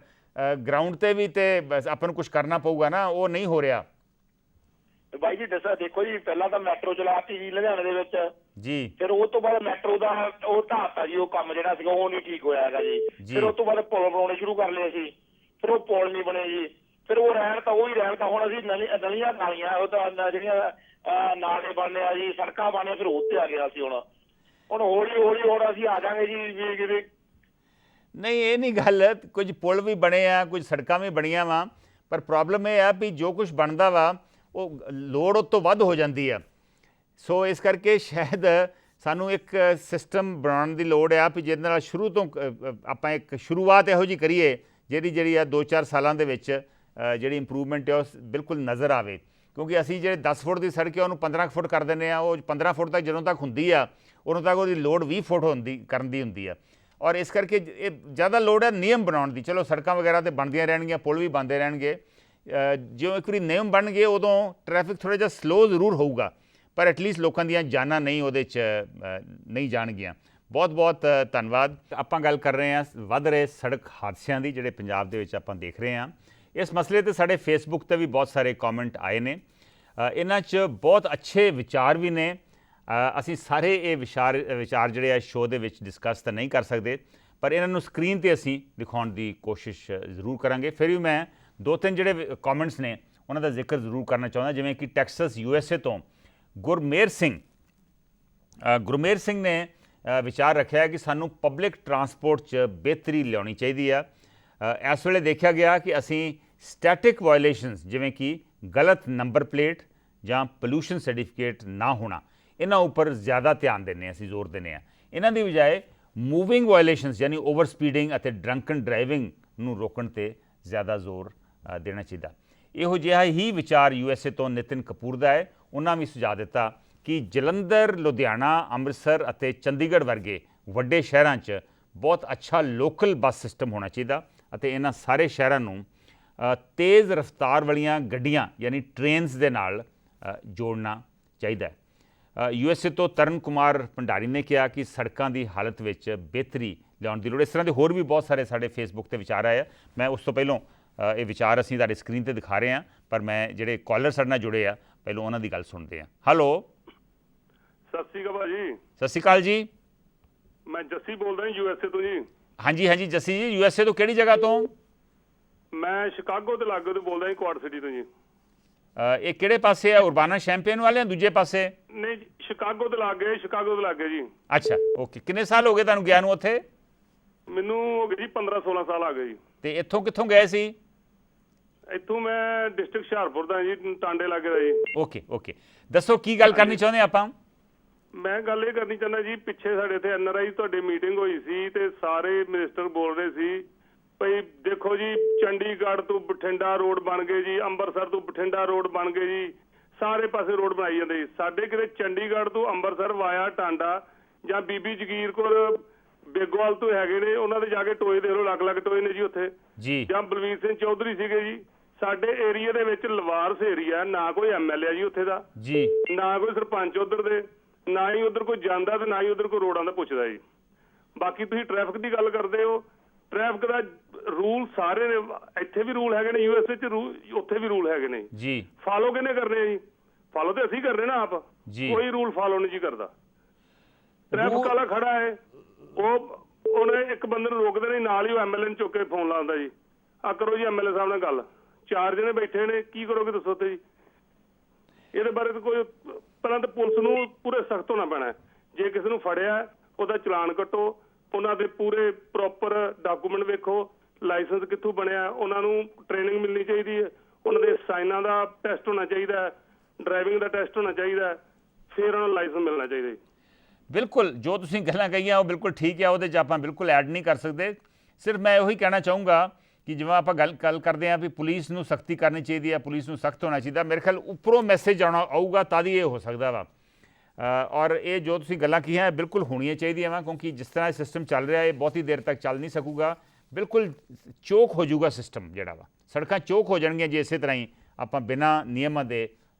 ਗਰਾਊਂਡ ਤੇ ਵੀ ਤੇ ਬਸ ਆਪਾਂ ਨੂੰ ਕੁਝ ਕਰਨਾ ਪਊਗਾ ਨਾ, ਉਹ ਨਹੀਂ ਹੋ ਰਿਹਾ। ਬਾਈ ਜੀ ਦੇਖੋ ਜੀ, ਪਹਿਲਾਂ ਤਾਂ ਮੈਟਰੋ ਚਲਾਤੀ ਜੀ ਲੁਧਿਆਣੇ ਦੇ ਵਿੱਚ ਜੀ। ਫਿਰ ਉਹ ਤੋਂ ਬਾਅਦ ਮੈਟਰੋ ਦਾ ਉਹ ਢਾਤਾ ਜੀ, ਉਹ ਕੰਮ ਜਿਹੜਾ ਸੀਗਾ ਉਹ ਨਹੀਂ ਠੀਕ ਹੋਇਆ ਹੈਗਾ ਜੀ। ਫਿਰ ਉਹ ਤੋਂ ਬਾਅਦ ਪੁਲ ਬਣਾਉਣੇ ਸ਼ੁਰੂ ਕਰ ਲਏ ਸੀ, ਫਿਰ ਉਹ ਪੁਲ ਨਹੀਂ ਬਣੇ ਜੀ। ਫਿਰ ਉਹ ਰਹਿਣ ਤਾਂ ਹੁਣ ਅਸੀਂ ਨਲੀਆਂ ਨਾਲੀਆਂ ਉਹ ਤਾਂ ਜਿਹੜੀਆਂ ਨਾਲੇ ਬਣਨੇ ਆ ਜੀ, ਸੜਕਾਂ ਬਣਨੀਆਂ, ਫਿਰ ਉੱਤੇ ਆ ਗਿਆ ਸੀ। ਹੁਣ ਹੌਲੀ ਹੌਲੀ ਹੁਣ ਅਸੀਂ ਆ ਜਾਵਾਂਗੇ ਜੀ ਜਿਵੇਂ। ਨਹੀਂ, ਇਹ ਨਹੀਂ ਗੱਲ। ਕੁਝ ਪੁਲ ਵੀ ਬਣੇ ਆ, ਕੁਝ ਸੜਕਾਂ ਵੀ ਬਣੀਆਂ ਵਾ, ਪਰ ਪ੍ਰੋਬਲਮ ਇਹ ਆ ਵੀ ਜੋ ਕੁਝ ਬਣਦਾ ਵਾ ਉਹ ਲੋੜ ਉਹ ਤੋਂ ਵੱਧ ਹੋ ਜਾਂਦੀ ਆ। ਸੋ ਇਸ ਕਰਕੇ ਸ਼ਾਇਦ ਸਾਨੂੰ ਇੱਕ ਸਿਸਟਮ ਬਣਾਉਣ ਦੀ ਲੋੜ ਆ ਵੀ ਜਿਹਦੇ ਨਾਲ ਸ਼ੁਰੂ ਤੋਂ ਆਪਾਂ ਇੱਕ ਸ਼ੁਰੂਆਤ ਇਹੋ ਜਿਹੀ ਕਰੀਏ ਜਿਹੜੀ ਆ 2-4 ਸਾਲਾਂ ਦੇ ਵਿੱਚ ਜਿਹੜੀ ਇੰਪਰੂਵਮੈਂਟ ਹੈ ਉਹ ਬਿਲਕੁਲ ਨਜ਼ਰ ਆਵੇ। ਕਿਉਂਕਿ ਅਸੀਂ ਜਿਹੜੇ 10 ਫੁੱਟ ਦੀ ਸੜਕ ਹੈ ਉਹਨੂੰ 15 ਫੁੱਟ ਕਰ ਦਿੰਦੇ ਆ। ਉਹ 15 ਫੁੱਟ ਤੱਕ ਜਦੋਂ ਤੱਕ ਹੁੰਦੀ ਆ, ਉਦੋਂ ਤੱਕ ਉਹਦੀ ਲੋੜ 20 ਫੁੱਟ ਕਰਨ ਦੀ ਹੁੰਦੀ ਆ। ਔਰ ਇਸ ਕਰਕੇ ਇਹ ਜ਼ਿਆਦਾ ਲੋੜ ਹੈ ਨਿਯਮ ਬਣਾਉਣ ਦੀ। ਚਲੋ ਸੜਕਾਂ ਵਗੈਰਾ ਤੇ ਬਣਦੀਆਂ ਰਹਿਣਗੀਆਂ, ਪੁਲ ਵੀ ਬਣਦੇ ਰਹਿਣਗੇ, ਜਿਉਂ ਇੱਕ ਵਾਰੀ ਨਿਯਮ ਬਣ ਗਏ ਉਦੋਂ ਟ੍ਰੈਫਿਕ ਥੋੜ੍ਹਾ ਜਿਹਾ ਸਲੋ ਜ਼ਰੂਰ ਹੋਊਗਾ, ਪਰ ਐਟਲੀਸਟ ਲੋਕਾਂ ਦੀਆਂ ਜਾਨਾਂ ਨਹੀਂ ਉਹਦੇ 'ਚ ਨਹੀਂ ਜਾਣਗੀਆਂ। ਬਹੁਤ ਬਹੁਤ ਧੰਨਵਾਦ। ਆਪਾਂ ਗੱਲ ਕਰ ਰਹੇ ਹਾਂ ਵੱਧ ਰਹੇ ਸੜਕ ਹਾਦਸਿਆਂ ਦੀ, ਜਿਹੜੇ ਪੰਜਾਬ ਦੇ ਵਿੱਚ ਆਪਾਂ ਦੇਖ ਰਹੇ ਹਾਂ। ਇਸ ਮਸਲੇ 'ਤੇ ਸਾਡੇ ਫੇਸਬੁੱਕ 'ਤੇ ਵੀ ਬਹੁਤ ਸਾਰੇ ਕਮੈਂਟ ਆਏ ਨੇ, ਇਹਨਾਂ 'ਚ ਬਹੁਤ ਅੱਛੇ ਵਿਚਾਰ ਵੀ ਨੇ। ਅਸੀਂ ਸਾਰੇ ਇਹ ਵਿਚਾਰ ਜਿਹੜੇ ਆ ਸ਼ੋਅ ਦੇ ਵਿੱਚ ਡਿਸਕਸ ਤਾਂ ਨਹੀਂ ਕਰ ਸਕਦੇ, ਪਰ ਇਹਨਾਂ ਨੂੰ ਸਕਰੀਨ 'ਤੇ ਅਸੀਂ ਦਿਖਾਉਣ ਦੀ ਕੋਸ਼ਿਸ਼ ਜ਼ਰੂਰ ਕਰਾਂਗੇ। ਫਿਰ ਵੀ ਮੈਂ 2-3 ਜਿਹੜੇ ਕਮੈਂਟਸ ਨੇ ਉਹਨਾਂ ਦਾ ਜ਼ਿਕਰ ਜ਼ਰੂਰ ਕਰਨਾ ਚਾਹੁੰਦਾ, ਜਿਵੇਂ ਕਿ ਟੈਕਸਸ USA ਤੋਂ ਗੁਰਮੇਰ ਸਿੰਘ ਨੇ ਵਿਚਾਰ ਰੱਖਿਆ ਕਿ ਸਾਨੂੰ ਪਬਲਿਕ ਟਰਾਂਸਪੋਰਟ 'ਚ ਬਿਹਤਰੀ ਲਿਆਉਣੀ ਚਾਹੀਦੀ ਆ। ਇਸ ਵੇਲੇ ਦੇਖਿਆ ਗਿਆ ਕਿ ਅਸੀਂ ਸਟੈਟਿਕ ਵਾਇਓਲੇਸ਼ਨਸ ਜਿਵੇਂ ਕਿ ਗਲਤ ਨੰਬਰ ਪਲੇਟ ਜਾਂ ਪੋਲੂਸ਼ਨ ਸਰਟੀਫਿਕੇਟ ਨਾ ਹੋਣਾ, ਇਹਨਾਂ ਉੱਪਰ ਜ਼ਿਆਦਾ ਧਿਆਨ ਦਿੰਦੇ ਹਾਂ, ਅਸੀਂ ਜ਼ੋਰ ਦਿੰਦੇ ਹਾਂ। ਇਹਨਾਂ ਦੀ ਬਜਾਏ ਮੂਵਿੰਗ ਵਾਇਓਲੇਸ਼ਨਸ ਯਾਨੀ ਓਵਰ ਸਪੀਡਿੰਗ ਅਤੇ ਡਰੰਕਨ ਡਰਾਈਵਿੰਗ ਨੂੰ ਰੋਕਣ 'ਤੇ ਜ਼ਿਆਦਾ ਜ਼ੋਰ ਦੇਣਾ ਚਾਹੀਦਾ। ਇਹੋ ਜਿਹਾ ਹੀ ਵਿਚਾਰ USA ਤੋਂ ਨਿਤਿਨ ਕਪੂਰ ਦਾ ਹੈ। ਉਹਨਾਂ ਵੀ ਸੁਝਾਅ ਦਿੱਤਾ ਕਿ ਜਲੰਧਰ, ਲੁਧਿਆਣਾ, ਅੰਮ੍ਰਿਤਸਰ ਅਤੇ ਚੰਡੀਗੜ੍ਹ ਵਰਗੇ ਵੱਡੇ ਸ਼ਹਿਰਾਂ 'ਚ ਬਹੁਤ ਅੱਛਾ ਲੋਕਲ ਬੱਸ ਸਿਸਟਮ ਹੋਣਾ ਚਾਹੀਦਾ ਅਤੇ ਇਹਨਾਂ ਸਾਰੇ ਸ਼ਹਿਰਾਂ ਨੂੰ ਤੇਜ਼ ਰਫ਼ਤਾਰ ਵਾਲੀਆਂ ਗੱਡੀਆਂ ਯਾਨੀ ਟ੍ਰੇਨਸ ਦੇ ਨਾਲ ਜੋੜਨਾ ਚਾਹੀਦਾ ਹੈ। USA ਤੋਂ ਤਰਨ ਕੁਮਾਰ ਭੰਡਾਰੀ ਨੇ ਕਿਹਾ ਕਿ ਸੜਕਾਂ ਦੀ ਹਾਲਤ ਵਿੱਚ ਬਿਹਤਰੀ ਲਿਆਉਣ ਦੀ ਲੋੜ। ਇਸ ਤਰ੍ਹਾਂ ਦੇ ਹੋਰ ਵੀ ਬਹੁਤ ਸਾਰੇ ਸਾਡੇ ਫੇਸਬੁੱਕ 'ਤੇ ਵਿਚਾਰ ਆਏ ਆ। ਮੈਂ ਉਸ ਤੋਂ ਪਹਿਲਾਂ ਇਹ ਵਿਚਾਰ ਅਸੀਂ ਤੁਹਾਡੇ ਸਕਰੀਨ 'ਤੇ ਦਿਖਾ ਰਹੇ ਹਾਂ, ਪਰ ਮੈਂ ਜਿਹੜੇ ਕਾਲਰ ਸਾਡੇ ਨਾਲ ਜੁੜੇ ਆ ਪਹਿਲਾਂ ਉਹਨਾਂ ਦੀ ਗੱਲ ਸੁਣਦੇ ਹਾਂ। ਹੈਲੋ, ਸਤਿ ਸ਼੍ਰੀ ਅਕਾਲ ਭਾਜੀ। ਸਤਿ ਸ਼੍ਰੀ ਅਕਾਲ ਜੀ। ਮੈਂ ਜੱਸੀ ਬੋਲਦਾ ਜੀ USA ਤੋਂ ਜੀ। ਹਾਂਜੀ ਜੱਸੀ ਜੀ, USA ਤੋਂ ਕਿਹੜੀ ਜਗ੍ਹਾ ਤੋਂ? ਮੈਂ ਸ਼ਿਕਾਗੋ ਦੇ ਲਾਗੇ ਤੋਂ ਬੋਲਦਾ ਜੀ, ਕੁਆਡ ਸਿਟੀ ਤੋਂ ਜੀ। ਇਹ ਕਿਹੜੇ ਪਾਸੇ ਆ, ਉਰਬਾਨਾ ਸ਼ੈਂਪੀਅਨ ਵਾਲੇ ਦੂਜੇ ਪਾਸੇ? ਨਹੀਂ, ਸ਼ਿਕਾਗੋ ਦੇ ਲਾਗੇ ਜੀ। ਅੱਛਾ, ਓਕੇ। ਕਿੰਨੇ ਸਾਲ ਹੋ ਗਏ ਤੁਹਾਨੂੰ ਗਿਆ ਨੂੰ ਉੱਥੇ? ਮੈਨੂੰ ਹੋ ਗਏ ਜੀ 15-16 ਸਾਲ ਆ ਗਏ ਜੀ। ਤੇ ਇੱਥੋਂ ਕਿੱਥੋਂ ਗਏ ਸੀ? ਇੱਥੋਂ ਮੈਂ ਡਿਸਟ੍ਰਿਕਟ ਹੁਸ਼ਿਆਰਪੁਰ ਦਾ ਜੀ, ਟਾਂਡੇ ਲਾਗੇ ਦਾ ਜੀ। ਓਕੇ ਦੱਸੋ ਕੀ ਗੱਲ ਕਰਨੀ ਚਾਹੁੰਦੇ ਆਪਾਂ? ਮੈਂ ਗੱਲ ਇਹ ਕਰਨੀ ਚਾਹੁੰਦਾ ਜੀ, ਪਿੱਛੇ ਸਾਡੇ ਇੱਥੇ NRI ਤੁਹਾਡੀ ਮੀਟਿੰਗ ਹੋਈ ਸੀ ਤੇ ਸਾਰੇ ਮਿਨਿਸਟਰ ਬੋਲ ਰਹੇ ਸੀ ਭਈ ਦੇਖੋ ਜੀ, ਚੰਡੀਗੜ੍ਹ ਤੋਂ ਬਠਿੰਡਾ ਰੋਡ ਬਣ ਗਏ ਜੀ, ਅੰਮ੍ਰਿਤਸਰ ਤੋਂ ਬਠਿੰਡਾ ਰੋਡ ਬਣ ਗਏ ਜੀ, ਸਾਰੇ ਪਾਸੇ ਰੋਡ ਬਣਾਈ ਜਾਂਦੇ ਜੀ। ਸਾਡੇ ਕਿਤੇ ਚੰਡੀਗੜ੍ਹ ਤੋਂ ਅੰਮ੍ਰਿਤਸਰ ਵਾਇਆ ਟਾਂਡਾ ਜਾਂ ਬੀਬੀ ਜਗੀਰ ਕੋਲ ਬੇਗੋਵਾਲ ਤੋਂ ਹੈਗੇ ਨੇ, ਉਹਨਾਂ ਦੇ ਜਾ ਕੇ ਟੋਏ ਦੇਖ ਲਓ, ਅਲੱਗ-ਅਲੱਗ ਟੋਏ ਨੇ ਜੀ ਉੱਥੇ ਜੀ। ਜਾਂ ਬਲਵੀਰ ਸਿੰਘ ਚੌਧਰੀ ਸੀਗੇ ਜੀ। ਸਾਡੇ ਏਰੀਆ ਦੇ ਵਿੱਚ ਲਵਾਰਸ ਏਰੀਆ, ਨਾ ਕੋਈ MLA ਜੀ ਉੱਥੇ ਦਾ ਜੀ, ਨਾ ਕੋਈ ਸਰਪੰਚ ਉਧਰ ਦੇ, ਨਾ ਹੀ ਉਧਰ ਕੋਈ ਜਾਂਦਾ ਤੇ ਨਾ ਹੀ ਉਧਰ ਕੋਈ ਰੋਡਾਂ ਦਾ ਪੁੱਛਦਾ ਜੀ। ਬਾਕੀ ਤੁਸੀਂ ਟ੍ਰੈਫਿਕ ਦੀ ਗੱਲ ਕਰਦੇ ਹੋ, ਟ੍ਰੈਫਿਕ ਦਾ ਰੂਲ ਸਾਰੇ ਨੇ, ਇੱਥੇ ਵੀ ਰੂਲ ਹੈਗੇ ਨੇ USA 'ਚ, ਉੱਥੇ ਵੀ ਰੂਲ ਹੈਗੇ ਨੇ ਜੀ। ਫਾਲੋ ਕਿਹਨੇ ਕਰਨੇ ਜੀ? ਫਾਲੋ ਤੇ ਅਸੀਂ ਕਰਨੇ ਨਾ ਆਪ, ਕੋਈ ਰੂਲ ਫਾਲੋ ਨਹੀਂ ਜੀ ਕਰਦਾ। ਟ੍ਰੈਫਿਕ ਵਾਲਾ ਖੜਾ ਹੈ, ਉਹਨੇ ਇੱਕ ਬੰਦੇ ਨੂੰ ਰੋਕਦੇ ਨਹੀਂ, ਨਾਲ ਹੀ ਉਹ MLA ਨੂੰ ਚੁੱਕ ਕੇ ਫੋਨ ਲਾਉਂਦਾ ਜੀ, ਆ ਕਰੋ ਜੀ MLA ਸਾਹਿਬ ਨਾਲ ਗੱਲ। 4 ਜਣੇ ਬੈਠੇ ਨੇ, ਕੀ ਕਰੋਗੇ ਦੱਸੋ ਤੇ ਜੀ? ਇਹਦੇ ਬਾਰੇ ਤਾਂ ਕੋਈ, ਪਹਿਲਾਂ ਤਾਂ ਪੁਲਿਸ ਨੂੰ ਪੂਰੇ ਸਖਤ ਹੋਣਾ ਪੈਣਾ। ਜੇ ਕਿਸੇ ਨੂੰ ਫੜਿਆ ਉਹਦਾ ਚਲਾਨ ਕੱਟੋ, ਉਹਨਾਂ ਦੇ ਪੂਰੇ ਪ੍ਰੋਪਰ ਡਾਕੂਮੈਂਟ ਵੇਖੋ, ਲਾਇਸੈਂਸ ਕਿੱਥੋਂ ਬਣਿਆ, ਉਹਨਾਂ ਨੂੰ ਟ੍ਰੇਨਿੰਗ ਮਿਲਣੀ ਚਾਹੀਦੀ ਹੈ, ਉਹਨਾਂ ਦੇ ਸਾਈਨਾਂ ਦਾ ਟੈਸਟ ਹੋਣਾ ਚਾਹੀਦਾ, ਡਰਾਈਵਿੰਗ ਦਾ ਟੈਸਟ ਹੋਣਾ ਚਾਹੀਦਾ, ਫਿਰ ਉਹਨਾਂ ਨੂੰ ਲਾਇਸੈਂਸ ਮਿਲਣਾ ਚਾਹੀਦਾ। ਬਿਲਕੁਲ, ਜੋ ਤੁਸੀਂ ਗੱਲਾਂ ਕਹੀਆਂ ਉਹ ਬਿਲਕੁਲ ਠੀਕ ਹੈ, ਉਹਦੇ 'ਚ ਆਪਾਂ ਬਿਲਕੁਲ ਐਡ ਨਹੀਂ ਕਰ ਸਕਦੇ। ਸਿਰਫ ਮੈਂ ਉਹੀ ਕਹਿਣਾ ਚਾਹੂੰਗਾ ਕਿ ਜਿਵੇਂ ਆਪਾਂ ਗੱਲ ਕਰਦੇ ਹਾਂ ਵੀ ਪੁਲਿਸ ਨੂੰ ਸਖਤੀ ਕਰਨੀ ਚਾਹੀਦੀ ਹੈ, ਪੁਲਿਸ ਨੂੰ ਸਖਤ ਹੋਣਾ ਚਾਹੀਦਾ, ਮੇਰੇ ਖਿਆਲ ਉੱਪਰੋਂ ਮੈਸੇਜ ਆਊਗਾ ਤਾਂ ਹੀ ਇਹ ਹੋ ਸਕਦਾ ਵਾ। ਔਰ ਇਹ ਜੋ ਤੁਸੀਂ ਗੱਲਾਂ ਕੀਆਂ ਬਿਲਕੁਲ ਹੋਣੀਆਂ ਚਾਹੀਦੀਆਂ ਵਾ, ਕਿਉਂਕਿ ਜਿਸ ਤਰ੍ਹਾਂ ਇਹ ਸਿਸਟਮ ਚੱਲ ਰਿਹਾ ਇਹ ਬਹੁਤੀ ਦੇਰ ਤੱਕ ਚੱਲ ਨਹੀਂ ਸਕੂਗਾ। ਬਿਲਕੁਲ ਚੋਕ ਹੋ ਜਾਊਗਾ ਸਿਸਟਮ ਜਿਹੜਾ ਵਾ, ਸੜਕਾਂ ਚੋਕ ਹੋ ਜਾਣਗੀਆਂ ਜੇ ਇਸੇ ਤਰ੍ਹਾਂ ਹੀ ਆਪਾਂ ਬਿਨਾਂ ਨਿਯਮਾਂ ਦੇ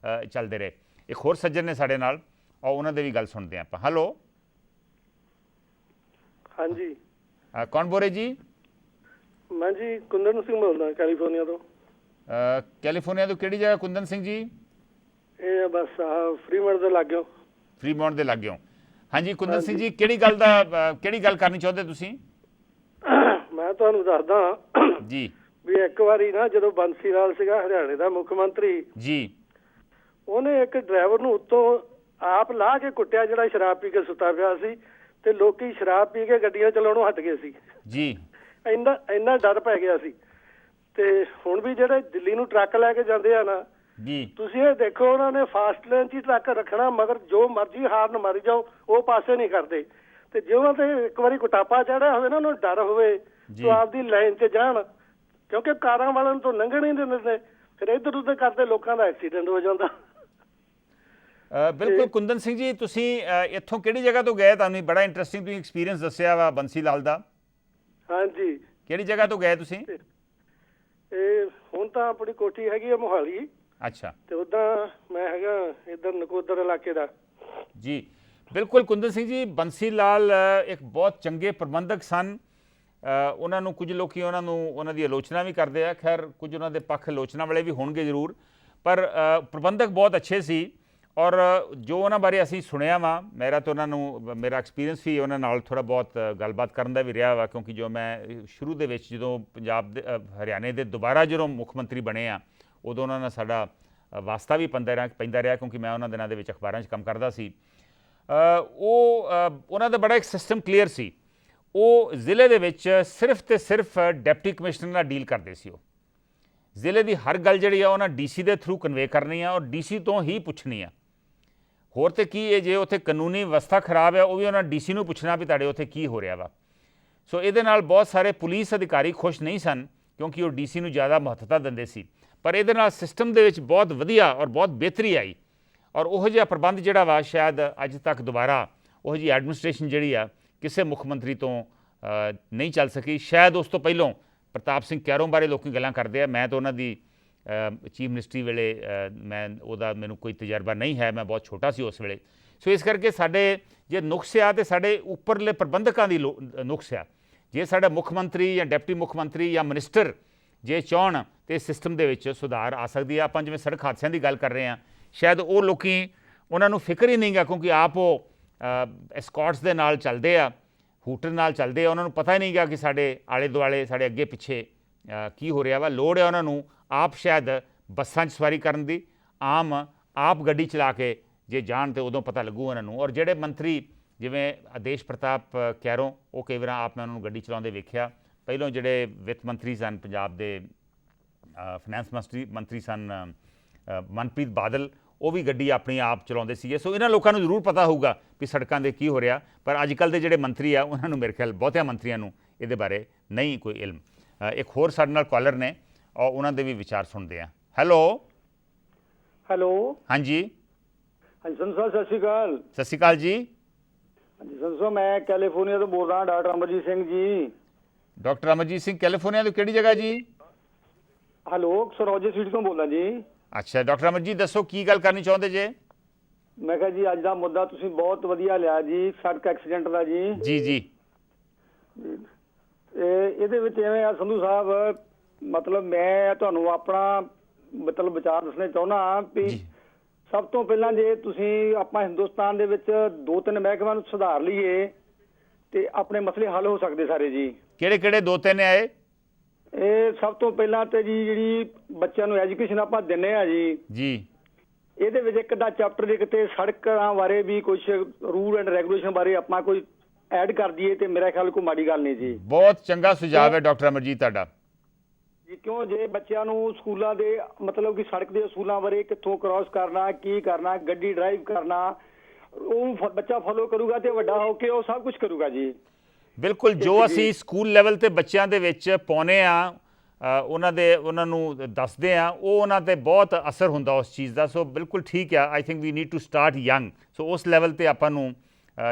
ਚੱਲਦੇ ਰਹੇ। ਇੱਕ ਹੋਰ ਸੱਜਣ ਨੇ ਸਾਡੇ ਨਾਲ, ਔਰ ਉਹਨਾਂ ਦੇ ਵੀ ਗੱਲ ਸੁਣਦੇ ਹਾਂ ਆਪਾਂ। ਹੈਲੋ, ਹਾਂਜੀ ਕੌਣ ਬੋਲ ਰਹੇ ਜੀ? ਮੈਂ ਜੀ ਕੁੰਦਨ ਸਿੰਘ ਬੋਲਦਾ, ਕੈਲੀਫੋਰਨੀਆ ਤੋਂ। ਕੈਲੀਫੋਰਨੀਆ ਤੋਂ ਕਿਹੜੀ ਜਗ੍ਹਾ ਕੁੰਦਨ ਸਿੰਘ ਜੀ? ਇਹ ਬਸ ਫਰੀਮੌਂਟ ਦੇ ਲਾਗਿਓ। ਫਰੀਮੌਂਟ ਦੇ ਲਾਗਿਓ। ਹਾਂਜੀ ਕੁੰਦਨ ਸਿੰਘ ਜੀ, ਕਿਹੜੀ ਗੱਲ ਕਰਨੀ ਚਾਹੁੰਦੇ ਤੁਸੀਂ? ਮੈਂ ਤੁਹਾਨੂੰ ਦੱਸਦਾ ਜੀ ਵੀ ਇੱਕ ਵਾਰੀ ਨਾ ਜਦੋਂ ਬੰਸੀ ਲਾਲ ਸੀਗਾ ਹਰਿਆਣੇ ਦਾ ਮੁੱਖ ਮੰਤਰੀ ਜੀ, ਉਹਨੇ ਇੱਕ ਡਰਾਈਵਰ ਨੂੰ ਉੱਤੋਂ ਆਪ ਲਾਹ ਕੇ ਕੁੱਟਿਆ ਜਿਹੜਾ ਸ਼ਰਾਬ ਪੀ ਕੇ ਸੁੱਤਾ ਪਿਆ ਸੀ, ਤੇ ਲੋਕੀ ਸ਼ਰਾਬ ਪੀ ਕੇ ਗੱਡੀਆਂ ਚਲਾਉਣੋਂ ਹਟ ਗਏ ਸੀ ਜੀ। ਇੰਨਾ ਡਰ ਪੈ ਗਿਆ ਸੀ। ਤੇ ਹੁਣ ਵੀ ਜਿਹੜੇ ਦਿੱਲੀ ਨੂੰ ਟਰੱਕ ਲੈ ਕੇ ਜਾਂਦੇ ਆ ਨਾ ਜੀ, ਤੁਸੀਂ ਇਹ ਦੇਖੋ, ਉਹਨਾਂ ਨੇ ਫਾਸਟ ਲੇਨ 'ਚ ਟਰੱਕ ਰੱਖਣਾ, ਮਗਰ ਜੋ ਮਰਜ਼ੀ ਹਾਰਨ ਮਾਰੀ ਜਾਓ ਉਹ ਪਾਸੇ ਨਹੀਂ ਕਰਦੇ। ਤੇ ਜੇ ਉਹਨਾਂ ਤੇ ਇੱਕ ਵਾਰੀ ਕੁਟਾਪਾ ਚੜਿਆ ਹੋਵੇ ਨਾ, ਉਹਨੂੰ ਡਰ ਹੋਵੇ ਤਾਂ ਆਪਦੀ ਲਾਈਨ 'ਚ ਜਾਣ, ਕਿਉਂਕਿ ਕਾਰਾਂ ਵਾਲਿਆਂ ਨੂੰ ਤਾਂ ਲੰਘਣ ਹੀ ਨਹੀਂ ਦਿੰਦੇ, ਫਿਰ ਇੱਧਰ ਉੱਧਰ ਕਰਦੇ ਲੋਕਾਂ ਦਾ ਐਕਸੀਡੈਂਟ ਹੋ ਜਾਂਦਾ। ਬਿਲਕੁਲ ਕੁੰਦਨ ਸਿੰਘ ਜੀ, ਤੁਸੀਂ ਇੱਥੋਂ ਕਿਹੜੀ ਜਗ੍ਹਾ ਤੋਂ ਗਏ? ਤੁਹਾਨੂੰ ਬੜਾ ਇੰਟਰਸਟਿੰਗ ਤੁਸੀਂ ਐਕਸਪੀਰੀਅੰਸ ਦੱਸਿਆ ਵਾ ਬੰਸੀ ਲਾਲ ਦਾ। ਹਾਂਜੀ, ਕਿਹੜੀ ਜਗ੍ਹਾ ਤੋਂ ਗਏ ਤੁਸੀਂ? ਇਹ ਹੁਣ ਤਾਂ ਆਪਣੀ ਕੋਠੀ ਹੈਗੀ ਆ ਮੋਹਾਲੀ ਅੱਛਾ, ਤੇ ਉਦਾਂ ਮੈਂ ਹੈਗਾ ਇੱਧਰ ਨਕੋਦਰ ਇਲਾਕੇ ਦਾ। ਜੀ ਬਿਲਕੁਲ ਕੁੰਦਨ ਸਿੰਘ ਜੀ, ਬੰਸੀ ਲਾਲ ਇੱਕ ਬਹੁਤ ਚੰਗੇ ਪ੍ਰਬੰਧਕ ਸਨ। ਉਹਨਾਂ ਨੂੰ ਕੁਝ ਲੋਕੀ ਉਹਨਾਂ ਦੀ ਆਲੋਚਨਾ ਵੀ ਕਰਦੇ ਆ, ਖੈਰ ਕੁਝ ਉਹਨਾਂ ਦੇ ਪੱਖ ਆਲੋਚਨਾ ਵਾਲੇ ਵੀ ਹੋਣਗੇ ਜ਼ਰੂਰ, ਪਰ ਪ੍ਰਬੰਧਕ ਬਹੁਤ ਅੱਛੇ ਸੀ। ਔਰ ਜੋ ਉਹਨਾਂ ਬਾਰੇ ਅਸੀਂ ਸੁਣਿਆ ਵਾ, ਮੇਰਾ ਐਕਸਪੀਰੀਅੰਸ ਵੀ ਉਹਨਾਂ ਨਾਲ ਥੋੜ੍ਹਾ ਬਹੁਤ ਗੱਲਬਾਤ ਕਰਨ ਦਾ ਵੀ ਰਿਹਾ ਵਾ, ਕਿਉਂਕਿ ਜੋ ਮੈਂ ਸ਼ੁਰੂ ਦੇ ਵਿੱਚ ਜਦੋਂ ਪੰਜਾਬ ਦੇ ਹਰਿਆਣੇ ਦੇ ਦੁਬਾਰਾ ਜਦੋਂ ਮੁੱਖ ਮੰਤਰੀ ਬਣੇ ਆ, ਉਦੋਂ ਉਹਨਾਂ ਨਾਲ ਸਾਡਾ ਵਾਸਤਾ ਵੀ ਪੈਂਦਾ ਰਿਹਾ, ਕਿਉਂਕਿ ਮੈਂ ਉਹਨਾਂ ਦਿਨਾਂ ਦੇ ਵਿੱਚ ਅਖਬਾਰਾਂ 'ਚ ਕੰਮ ਕਰਦਾ ਸੀ। ਉਹਨਾਂ ਦਾ ਬੜਾ ਇੱਕ ਸਿਸਟਮ ਕਲੀਅਰ ਸੀ। ਉਹ ਜ਼ਿਲ੍ਹੇ ਦੇ ਵਿੱਚ ਸਿਰਫ ਤੇ ਸਿਰਫ ਡਿਪਟੀ ਕਮਿਸ਼ਨਰ ਨਾਲ ਡੀਲ ਕਰਦੇ ਸੀ। ਉਹ ਜ਼ਿਲ੍ਹੇ ਦੀ ਹਰ ਗੱਲ ਜਿਹੜੀ ਆ ਉਹਨਾਂ DC ਦੇ ਥਰੂ ਕਨਵੇ ਕਰਨੀ ਆ, ਔਰ DC ਤੋਂ ਹੀ ਪੁੱਛਣੀ ਆ। ਹੋਰ ਤੇ ਕੀ ਹੈ, ਜੇ ਉੱਥੇ ਕਾਨੂੰਨੀ ਵਿਵਸਥਾ ਖਰਾਬ ਹੈ, ਉਹ ਵੀ ਉਹਨਾਂ DC ਨੂੰ ਪੁੱਛਣਾ ਵੀ ਤੁਹਾਡੇ ਉੱਥੇ ਕੀ ਹੋ ਰਿਹਾ ਵਾ। ਸੋ ਇਹਦੇ ਨਾਲ ਬਹੁਤ ਸਾਰੇ ਪੁਲਿਸ ਅਧਿਕਾਰੀ ਖੁਸ਼ ਨਹੀਂ ਸਨ, ਕਿਉਂਕਿ ਉਹ DC ਨੂੰ ਜ਼ਿਆਦਾ ਮਹੱਤਤਾ ਦਿੰਦੇ ਸੀ। ਪਰ ਇਹਦੇ ਨਾਲ ਸਿਸਟਮ ਦੇ ਵਿੱਚ ਬਹੁਤ ਵਧੀਆ ਔਰ ਬਹੁਤ ਬਿਹਤਰੀ ਆਈ, ਔਰ ਉਹੋ ਜਿਹਾ ਪ੍ਰਬੰਧ ਜਿਹੜਾ ਵਾ ਸ਼ਾਇਦ ਅੱਜ ਤੱਕ ਦੁਬਾਰਾ ਉਹੋ ਜਿਹੀ ਐਡਮਿਨਿਸਟ੍ਰੇਸ਼ਨ ਜਿਹੜੀ ਆ ਕਿਸੇ ਮੁੱਖ ਮੰਤਰੀ ਤੋਂ ਨਹੀਂ ਚੱਲ ਸਕੀ। ਸ਼ਾਇਦ ਉਸ ਤੋਂ ਪਹਿਲਾਂ ਪ੍ਰਤਾਪ ਸਿੰਘ ਕੈਰੋਂ ਬਾਰੇ ਲੋਕ ਗੱਲਾਂ ਕਰਦੇ ਆ, ਮੈਂ ਤਾਂ ਉਹਨਾਂ ਦੀ ਚੀਫ ਮਿਨਿਸਟਰੀ ਵੇਲੇ ਮੈਨੂੰ ਕੋਈ ਤਜਰਬਾ ਨਹੀਂ ਹੈ, ਮੈਂ ਬਹੁਤ ਛੋਟਾ ਸੀ ਉਸ ਵੇਲੇ। ਸੋ ਇਸ ਕਰਕੇ ਸਾਡੇ ਜੇ ਨੁਕਸ ਆ ਤਾਂ ਸਾਡੇ ਉੱਪਰਲੇ ਪ੍ਰਬੰਧਕਾਂ ਦੀ ਨੁਕਸ ਆ। ਜੇ ਸਾਡਾ ਮੁੱਖ ਮੰਤਰੀ ਜਾਂ ਡਿਪਟੀ ਮੁੱਖ ਮੰਤਰੀ ਜਾਂ ਮਿਨਿਸਟਰ ਜੇ ਚਾਹਣ ਤਾਂ ਸਿਸਟਮ ਦੇ ਵਿੱਚ ਸੁਧਾਰ ਆ ਸਕਦੀ ਆ। ਆਪਾਂ ਜਿਵੇਂ ਸੜਕ ਹਾਦਸਿਆਂ ਦੀ ਗੱਲ ਕਰ ਰਹੇ ਹਾਂ, ਸ਼ਾਇਦ ਉਹ ਲੋਕੀ ਉਹਨਾਂ ਨੂੰ ਫਿਕਰ ਹੀ ਨਹੀਂ ਗਾ, ਕਿਉਂਕਿ ਆਪ ਉਹ ਐਸਕੌਟਸ ਦੇ ਨਾਲ ਚੱਲਦੇ ਆ, ਹੂਟਰ ਨਾਲ ਚੱਲਦੇ ਆ। ਉਹਨਾਂ ਨੂੰ ਪਤਾ ਹੀ ਨਹੀਂ ਗਾ ਕਿ ਸਾਡੇ ਆਲੇ ਦੁਆਲੇ ਸਾਡੇ ਅੱਗੇ ਪਿੱਛੇ ਕੀ ਹੋ ਰਿਹਾ ਵਾ। ਲੋੜ ਹੈ ਉਹਨਾਂ ਨੂੰ ਆਪ ਸ਼ਾਇਦ ਬੱਸਾਂ 'ਚ ਸਵਾਰੀ ਕਰਨ ਦੀ, ਆਪ ਗੱਡੀ ਚਲਾ ਕੇ ਜੇ ਜਾਣ ਤਾਂ ਉਦੋਂ ਪਤਾ ਲੱਗੂ ਉਹਨਾਂ ਨੂੰ। ਔਰ ਜਿਹੜੇ ਮੰਤਰੀ ਜਿਵੇਂ ਆਦੇਸ਼ ਪ੍ਰਤਾਪ ਕੈਰੋਂ, ਉਹ ਕਈ ਵਾਰ ਆਪ ਮੈਂ ਉਹਨਾਂ ਨੂੰ ਗੱਡੀ ਚਲਾਉਂਦੇ ਵੇਖਿਆ। ਪਹਿਲੋਂ ਜਿਹੜੇ ਵਿੱਤ ਮੰਤਰੀ ਸਨ ਪੰਜਾਬ ਦੇ, ਫਾਈਨੈਂਸ ਮੰਤਰੀ ਸਨ ਮਨਪ੍ਰੀਤ ਬਾਦਲ, ਉਹ ਵੀ ਗੱਡੀ ਆਪਣੀ ਆਪ ਚਲਾਉਂਦੇ ਸੀਗੇ। ਸੋ ਇਹਨਾਂ ਲੋਕਾਂ ਨੂੰ ਜ਼ਰੂਰ ਪਤਾ ਹੋਊਗਾ ਵੀ ਸੜਕਾਂ ਦੇ ਕੀ ਹੋ ਰਿਹਾ, ਪਰ ਅੱਜ ਕੱਲ੍ਹ ਦੇ ਜਿਹੜੇ ਮੰਤਰੀ ਆ ਉਹਨਾਂ ਨੂੰ ਮੇਰੇ ਖਿਆਲ ਬਹੁਤਿਆਂ ਮੰਤਰੀਆਂ ਨੂੰ ਇਹਦੇ ਬਾਰੇ ਨਹੀਂ ਕੋਈ ਇਲਮ। ਇੱਕ ਹੋਰ ਸਾਡੇ ਨਾਲ ਕਾਲਰ ਨੇ, ਔਰ ਉਹਨਾਂ ਦੇ ਵੀ ਵਿਚਾਰ ਸੁਣਦੇ ਆ। ਹੈਲੋ ਹਾਂਜੀ ਸੰਧੂ ਸਾਹਿਬ ਸਤਿ ਸ਼੍ਰੀ ਅਕਾਲ। ਸਤਿ ਸ਼੍ਰੀ ਅਕਾਲ ਜੀ। ਹਾਂਜੀ ਸੰਧੂ ਸਾਹਿਬ, ਮੈਂ ਕੈਲੀਫੋਰਨੀਆ ਤੋਂ ਬੋਲ ਰਿਹਾ, doctor Amarjit Singh ji. Doctor Amarjit Singh, California ਤੋਂ ਕਿਹੜੀ ਜਗ੍ਹਾ ਜੀ? ਹੈਲੋ, ਸਰੋਜੇ ਸਵੀਟ ਤੋਂ ਬੋਲਦਾ ਜੀ। ਅੱਛਾ ਡਾਕਟਰ ਅਮਰਜੀਤ, ਦੱਸੋ ਕੀ ਗੱਲ ਕਰਨੀ ਚਾਹੁੰਦੇ ਜੇ? ਮੈਂ ਕਿਹਾ ਜੀ ਅੱਜ ਦਾ ਮੁੱਦਾ ਤੁਸੀਂ ਬਹੁਤ ਵਧੀਆ ਲਿਆ ਜੀ, ਸੜਕ ਐਕਸੀਡੈਂਟ ਦਾ ਜੀ। ਜੀ ਇਹਦੇ ਵਿੱਚ ਐਵੇਂ ਆ ਸੰਧੂ ਸਾਹਿਬ, ਮਤਲਬ ਮੈਂ ਤੁਹਾਨੂੰ ਆਪਣਾ ਵਿਚਾਰ ਦੱਸਣੇ ਚਾਹੁੰਦਾ ਵੀ ਸਭ ਤੋਂ ਪਹਿਲਾਂ ਜੇ ਤੁਸੀਂ ਆਪਾਂ ਹਿੰਦੁਸਤਾਨ ਦੇ ਵਿੱਚ 2-3 ਮਹਿਕਮਿਆਂ ਨੂੰ ਸੁਧਾਰ ਲਈਏ ਤੇ ਆਪਣੇ ਮਸਲੇ ਹੱਲ ਹੋ ਸਕਦੇ ਸਾਰੇ ਜੀ। ਕਿਹੜੇ 2-3 ਆਏ? ਇਹ ਸਭ ਤੋਂ ਪਹਿਲਾਂ ਤੇ ਜੀ ਜਿਹੜੀ ਬੱਚਿਆਂ ਨੂੰ ਐਜੂਕੇਸ਼ਨ ਆਪਾਂ ਦਿੰਨੇ ਆ ਜੀ, ਇਹਦੇ ਵਿੱਚ ਇੱਕ ਦਾ ਚੈਪਟਰ ਦੇ ਕਿਤੇ ਸੜਕਾਂ ਬਾਰੇ ਵੀ ਕੁਝ ਰੂਲ ਐਂਡ ਰੈਗੂਲੇਸ਼ਨ ਬਾਰੇ ਆਪਾਂ ਕੋਈ ਐਡ ਕਰ ਦਈਏ ਤੇ ਮੇਰਾ ਖਿਆਲ ਕੋਈ ਮਾੜੀ ਗੱਲ ਨਹੀਂ ਜੀ। ਬਹੁਤ ਚੰਗਾ ਸੁਝਾਅ ਹੈ ਡਾਕਟਰ ਅਮਰਜੀਤ ਤੁਹਾਡਾ ਜੀ। ਕਿਉਂ ਜੇ ਬੱਚਿਆਂ ਨੂੰ ਸਕੂਲਾਂ ਦੇ ਮਤਲਬ ਕਿ ਸੜਕ ਦੇ ਅਸੂਲਾਂ ਬਾਰੇ, ਕਿੱਥੋਂ ਕ੍ਰਾਸ ਕਰਨਾ, ਕੀ ਕਰਨਾ, ਗੱਡੀ ਡਰਾਈਵ ਕਰਨਾ, ਉਹ ਬੱਚਾ ਫੋਲੋ ਕਰੂਗਾ ਤੇ ਵੱਡਾ ਹੋ ਕੇ ਉਹ ਸਭ ਕੁਝ ਕਰੂਗਾ ਜੀ। ਬਿਲਕੁਲ, ਜੋ ਅਸੀਂ ਸਕੂਲ ਲੈਵਲ ਤੇ ਬੱਚਿਆਂ ਦੇ ਵਿੱਚ ਪਾਉਨੇ ਆ, ਉਹਨਾਂ ਨੂੰ ਦੱਸਦੇ ਆ, ਉਹ ਉਹਨਾਂ ਤੇ ਬਹੁਤ ਅਸਰ ਹੁੰਦਾ ਉਸ ਚੀਜ਼ ਦਾ। ਸੋ ਬਿਲਕੁਲ ਠੀਕ ਆ। I think we need to start young. So ਉਸ ਲੈਵਲ ਤੇ ਆਪਾਂ ਨੂੰ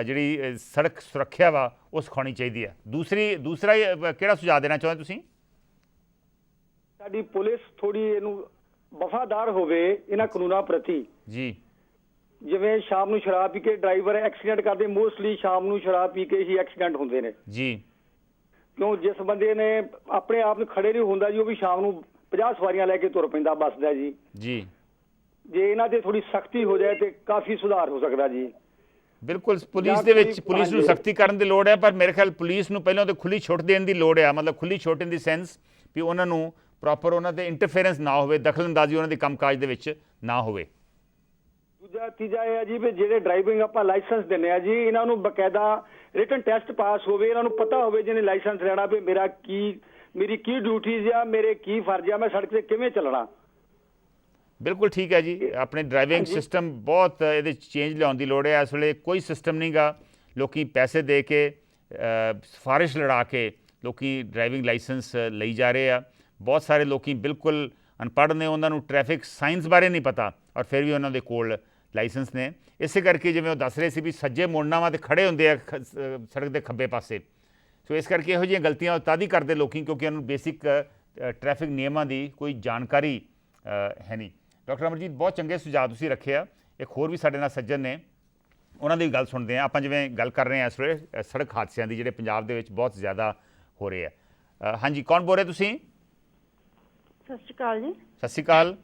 ਜਿਹੜੀ ਸੜਕ ਸੁਰੱਖਿਆ ਵਾ ਉਹ ਸਿਖਾਉਣੀ ਚਾਹੀਦੀ ਆ। ਦੂਸਰਾ ਕਿਹੜਾ ਸੁਝਾਅ ਦੇਣਾ ਚਾਹੁੰਦੇ ਤੁਸੀਂ? ਸਾਡੀ ਪੁਲਿਸ ਥੋੜੀ ਇਹਨੂੰ ਵਫਾਦਾਰ ਹੋਵੇ ਇਹਨਾਂ ਕਾਨੂੰਨਾਂ ਪ੍ਰਤੀ ਜੀ। ਜਿਵੇਂ ਸ਼ਾਮ ਨੂੰ ਸ਼ਰਾਬ ਪੀ ਕੇ ਡਰਾਈਵਰ ਐਕਸੀਡੈਂਟ ਕਰਦੇ, ਮੋਸਟਲੀ ਸ਼ਾਮ ਨੂੰ ਸ਼ਰਾਬ ਪੀ ਕੇ ਹੀ ਐਕਸੀਡੈਂਟ ਹੁੰਦੇ ਨੇ ਜੀ। ਕਿਉਂ ਜਿਸ ਬੰਦੇ ਨੇ ਆਪਣੇ ਆਪ ਨੂੰ ਖੜੇ ਨਹੀਂ ਹੁੰਦਾ ਜੀ, ਉਹ ਵੀ ਸ਼ਾਮ ਨੂੰ 50 ਸਵਾਰੀਆਂ ਲੈ ਕੇ ਤੁਰ ਪੈਂਦਾ ਬੱਸ ਦਾ ਜੀ। ਜੇ ਇਹਨਾਂ ਤੇ ਥੋੜੀ ਸਖਤੀ ਹੋ ਜਾਏ ਤੇ ਕਾਫੀ ਸੁਧਾਰ ਹੋ ਸਕਦਾ ਜੀ। ਬਿਲਕੁਲ, ਪੁਲਿਸ ਦੇ ਵਿੱਚ ਪੁਲਿਸ ਨੂੰ ਸਖਤੀ ਕਰਨ ਦੀ ਲੋੜ ਹੈ, ਪਰ ਮੇਰੇ ਖਿਆਲ ਪੁਲਿਸ ਨੂੰ ਪਹਿਲਾਂ ਤਾਂ ਖੁੱਲੀ ਛੁੱਟ ਦੇਣ ਦੀ ਲੋੜ ਹੈ। ਮਤਲਬ ਖੁੱਲੀ ਛੁੱਟ ਇਨ ਦੀ ਸੈਂਸ ਵੀ ਉਹਨਾਂ ਨੂੰ ਪ੍ਰੋਪਰ ਉਹਨਾਂ ਤੇ ਇੰਟਰਫੇਰੈਂਸ ਨਾ ਹੋਵੇ, ਦਖਲਅੰਦਾਜ਼ੀ ਉਹਨਾਂ ਦੇ ਕੰਮਕਾਜ ਦੇ ਵਿੱਚ ਨਾ ਹੋਵੇ। ਤੀਜਾ ਇਹ ਹੈ ਜੀ ਵੀ ਜਿਹੜੇ ਡਰਾਈਵਿੰਗ ਆਪਾਂ ਲਾਇਸੈਂਸ ਦਿੰਦੇ ਆ ਜੀ, ਇਹਨਾਂ ਨੂੰ ਬਕਾਇਦਾ ਰਿਟਨ ਟੈਸਟ ਪਾਸ ਹੋਵੇ, ਇਹਨਾਂ ਨੂੰ ਪਤਾ ਹੋਵੇ ਜਿਹਨੇ ਲਾਇਸੈਂਸ ਲੈਣਾ ਵੀ ਮੇਰੀ ਕੀ ਡਿਊਟੀਜ਼ ਆ, ਮੇਰੇ ਕੀ ਫਰਜ਼ ਆ, ਮੈਂ ਸੜਕ ਤੇ ਕਿਵੇਂ ਚੱਲਣਾ। ਬਿਲਕੁਲ ਠੀਕ ਹੈ ਜੀ। ਆਪਣੇ ਡਰਾਈਵਿੰਗ ਸਿਸਟਮ ਬਹੁਤ ਇਹਦੇ ਚੇਂਜ ਲਿਆਉਣ ਦੀ ਲੋੜ ਹੈ। ਇਸ ਵੇਲੇ ਕੋਈ ਸਿਸਟਮ ਨਹੀਂ ਗਾ। ਲੋਕੀ ਪੈਸੇ ਦੇ ਕੇ ਸਿਫਾਰਿਸ਼ ਲੜਾ ਕੇ ਲੋਕੀ ਡਰਾਈਵਿੰਗ ਲਾਇਸੈਂਸ ਲਈ ਜਾ ਰਹੇ ਆ। ਬਹੁਤ ਸਾਰੇ ਲੋਕੀ ਬਿਲਕੁਲ ਅਨਪੜ੍ਹ ਨੇ, ਉਹਨਾਂ ਨੂੰ ਟ੍ਰੈਫਿਕ ਸਾਇੰਸ ਬਾਰੇ ਨਹੀਂ ਪਤਾ, ਔਰ ਫਿਰ ਵੀ ਉਹਨਾਂ ਦੇ ਕੋਲ ਲਾਇਸੈਂਸ ਨੇ। ਇਸੇ ਕਰਕੇ ਜਿਵੇਂ ਉਹ ਦੱਸ ਰਹੇ ਸੀ ਵੀ ਸੱਜੇ ਮੁੜਨਾ ਵਾ ਤੇ ਖੜੇ ਹੁੰਦੇ ਆ ਸੜਕ ਦੇ ਖੱਬੇ ਪਾਸੇ। ਸੋ ਇਸ ਕਰਕੇ ਇਹੋ ਜਿਹੀਆਂ ਗਲਤੀਆਂ ਤਦ ਹੀ ਕਰਦੇ ਲੋਕੀ, ਕਿਉਂਕਿ ਉਹਨਾਂ ਨੂੰ ਬੇਸਿਕ ਟ੍ਰੈਫਿਕ ਨਿਯਮਾਂ ਦੀ ਕੋਈ ਜਾਣਕਾਰੀ ਹੈ ਨਹੀਂ। ਡਾਕਟਰ ਅਮਰਜੀਤ, ਬਹੁਤ ਚੰਗੇ ਸੁਝਾਅ ਤੁਸੀਂ ਰੱਖੇ ਆ। ਇੱਕ ਹੋਰ ਵੀ ਸਾਡੇ ਨਾਲ ਸੱਜਣ ਨੇ, ਉਹਨਾਂ ਦੀ ਗੱਲ ਸੁਣਦੇ ਹਾਂ। ਆਪਾਂ ਜਿਵੇਂ ਗੱਲ ਕਰ ਰਹੇ ਹਾਂ ਇਸ ਵੇਲੇ ਸੜਕ ਹਾਦਸਿਆਂ ਦੀ, ਜਿਹੜੇ ਪੰਜਾਬ ਦੇ ਵਿੱਚ ਬਹੁਤ ਜ਼ਿਆਦਾ ਹੋ ਰਹੇ ਆ। ਹਾਂਜੀ, ਕੌਣ ਬੋਲ ਰਹੇ ਤੁਸੀਂ? ਸਤਿ ਸ਼੍ਰੀ ਅਕਾਲ ਜੀ। ਸਤਿ ਸ਼੍ਰੀ ਅਕਾਲ।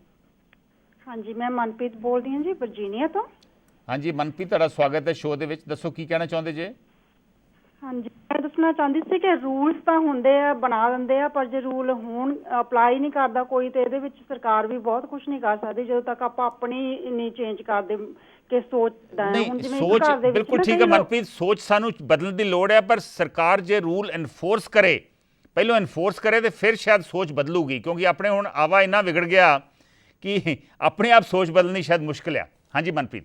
ਹਾਂਜੀ, ਮੈਂ ਮਨਪ੍ਰੀਤ ਬੋਲ ਰਹੀ ਹਾਂ ਜੀ, ਵਰਜੀਨੀਆ ਤੋਂ। ਹਾਂਜੀ ਮਨਪ੍ਰੀਤ, ਤੁਹਾਡਾ ਸਵਾਗਤ ਹੈ ਸ਼ੋਅ ਦੇ ਵਿੱਚ। ਦੱਸੋ ਕੀ ਕਹਿਣਾ ਚਾਹੁੰਦੇ ਜੇ? ਹਾਂਜੀ, ਮੈਂ ਦੱਸਣਾ ਚਾਹੁੰਦੀ ਸੀ ਕਿ ਰੂਲਸ ਤਾਂ ਹੁੰਦੇ ਆ, ਬਣਾ ਦਿੰਦੇ ਆ, ਪਰ ਜੇ ਰੂਲ ਹੁਣ ਅਪਲਾਈ ਨਹੀਂ ਕਰਦਾ ਕੋਈ, ਤੇ ਇਹਦੇ ਵਿੱਚ ਸਰਕਾਰ ਵੀ ਬਹੁਤ ਕੁਝ ਨਹੀਂ ਕਰ ਸਕਦੀ ਜਦੋਂ ਤੱਕ ਆਪਾਂ ਆਪਣੀ ਨਹੀਂ ਚੇਂਜ ਕਰਦੇ ਕਿ ਸੋਚਦਾ ਹੈ। ਹੁਣ ਜਿਵੇਂ ਸੋਚ ਬਿਲਕੁਲ ਠੀਕ ਹੈ ਮਨਪ੍ਰੀਤ, ਸੋਚ ਸਾਨੂੰ ਬਦਲਣ ਦੀ ਲੋੜ ਹੈ, ਪਰ ਸਰਕਾਰ ਜੇ ਰੂਲ ਐਨਫੋਰਸ ਕਰੇ, ਪਹਿਲਾਂ ਐਨਫੋਰਸ ਕਰੇ ਤੇ ਫਿਰ ਸ਼ਾਇਦ ਸੋਚ ਬਦਲੂਗੀ, ਕਿਉਂਕਿ ਆਪਣੇ ਹੁਣ ਆਵਾ ਇੰਨਾ ਵਿਗੜ ਗਿਆ ਕਿ ਆਪਣੇ ਆਪ ਸੋਚ ਬਦਲਣੀ ਸ਼ਾਇਦ ਮੁਸ਼ਕਿਲ ਆ। ਹਾਂਜੀ ਮਨਪ੍ਰੀਤ।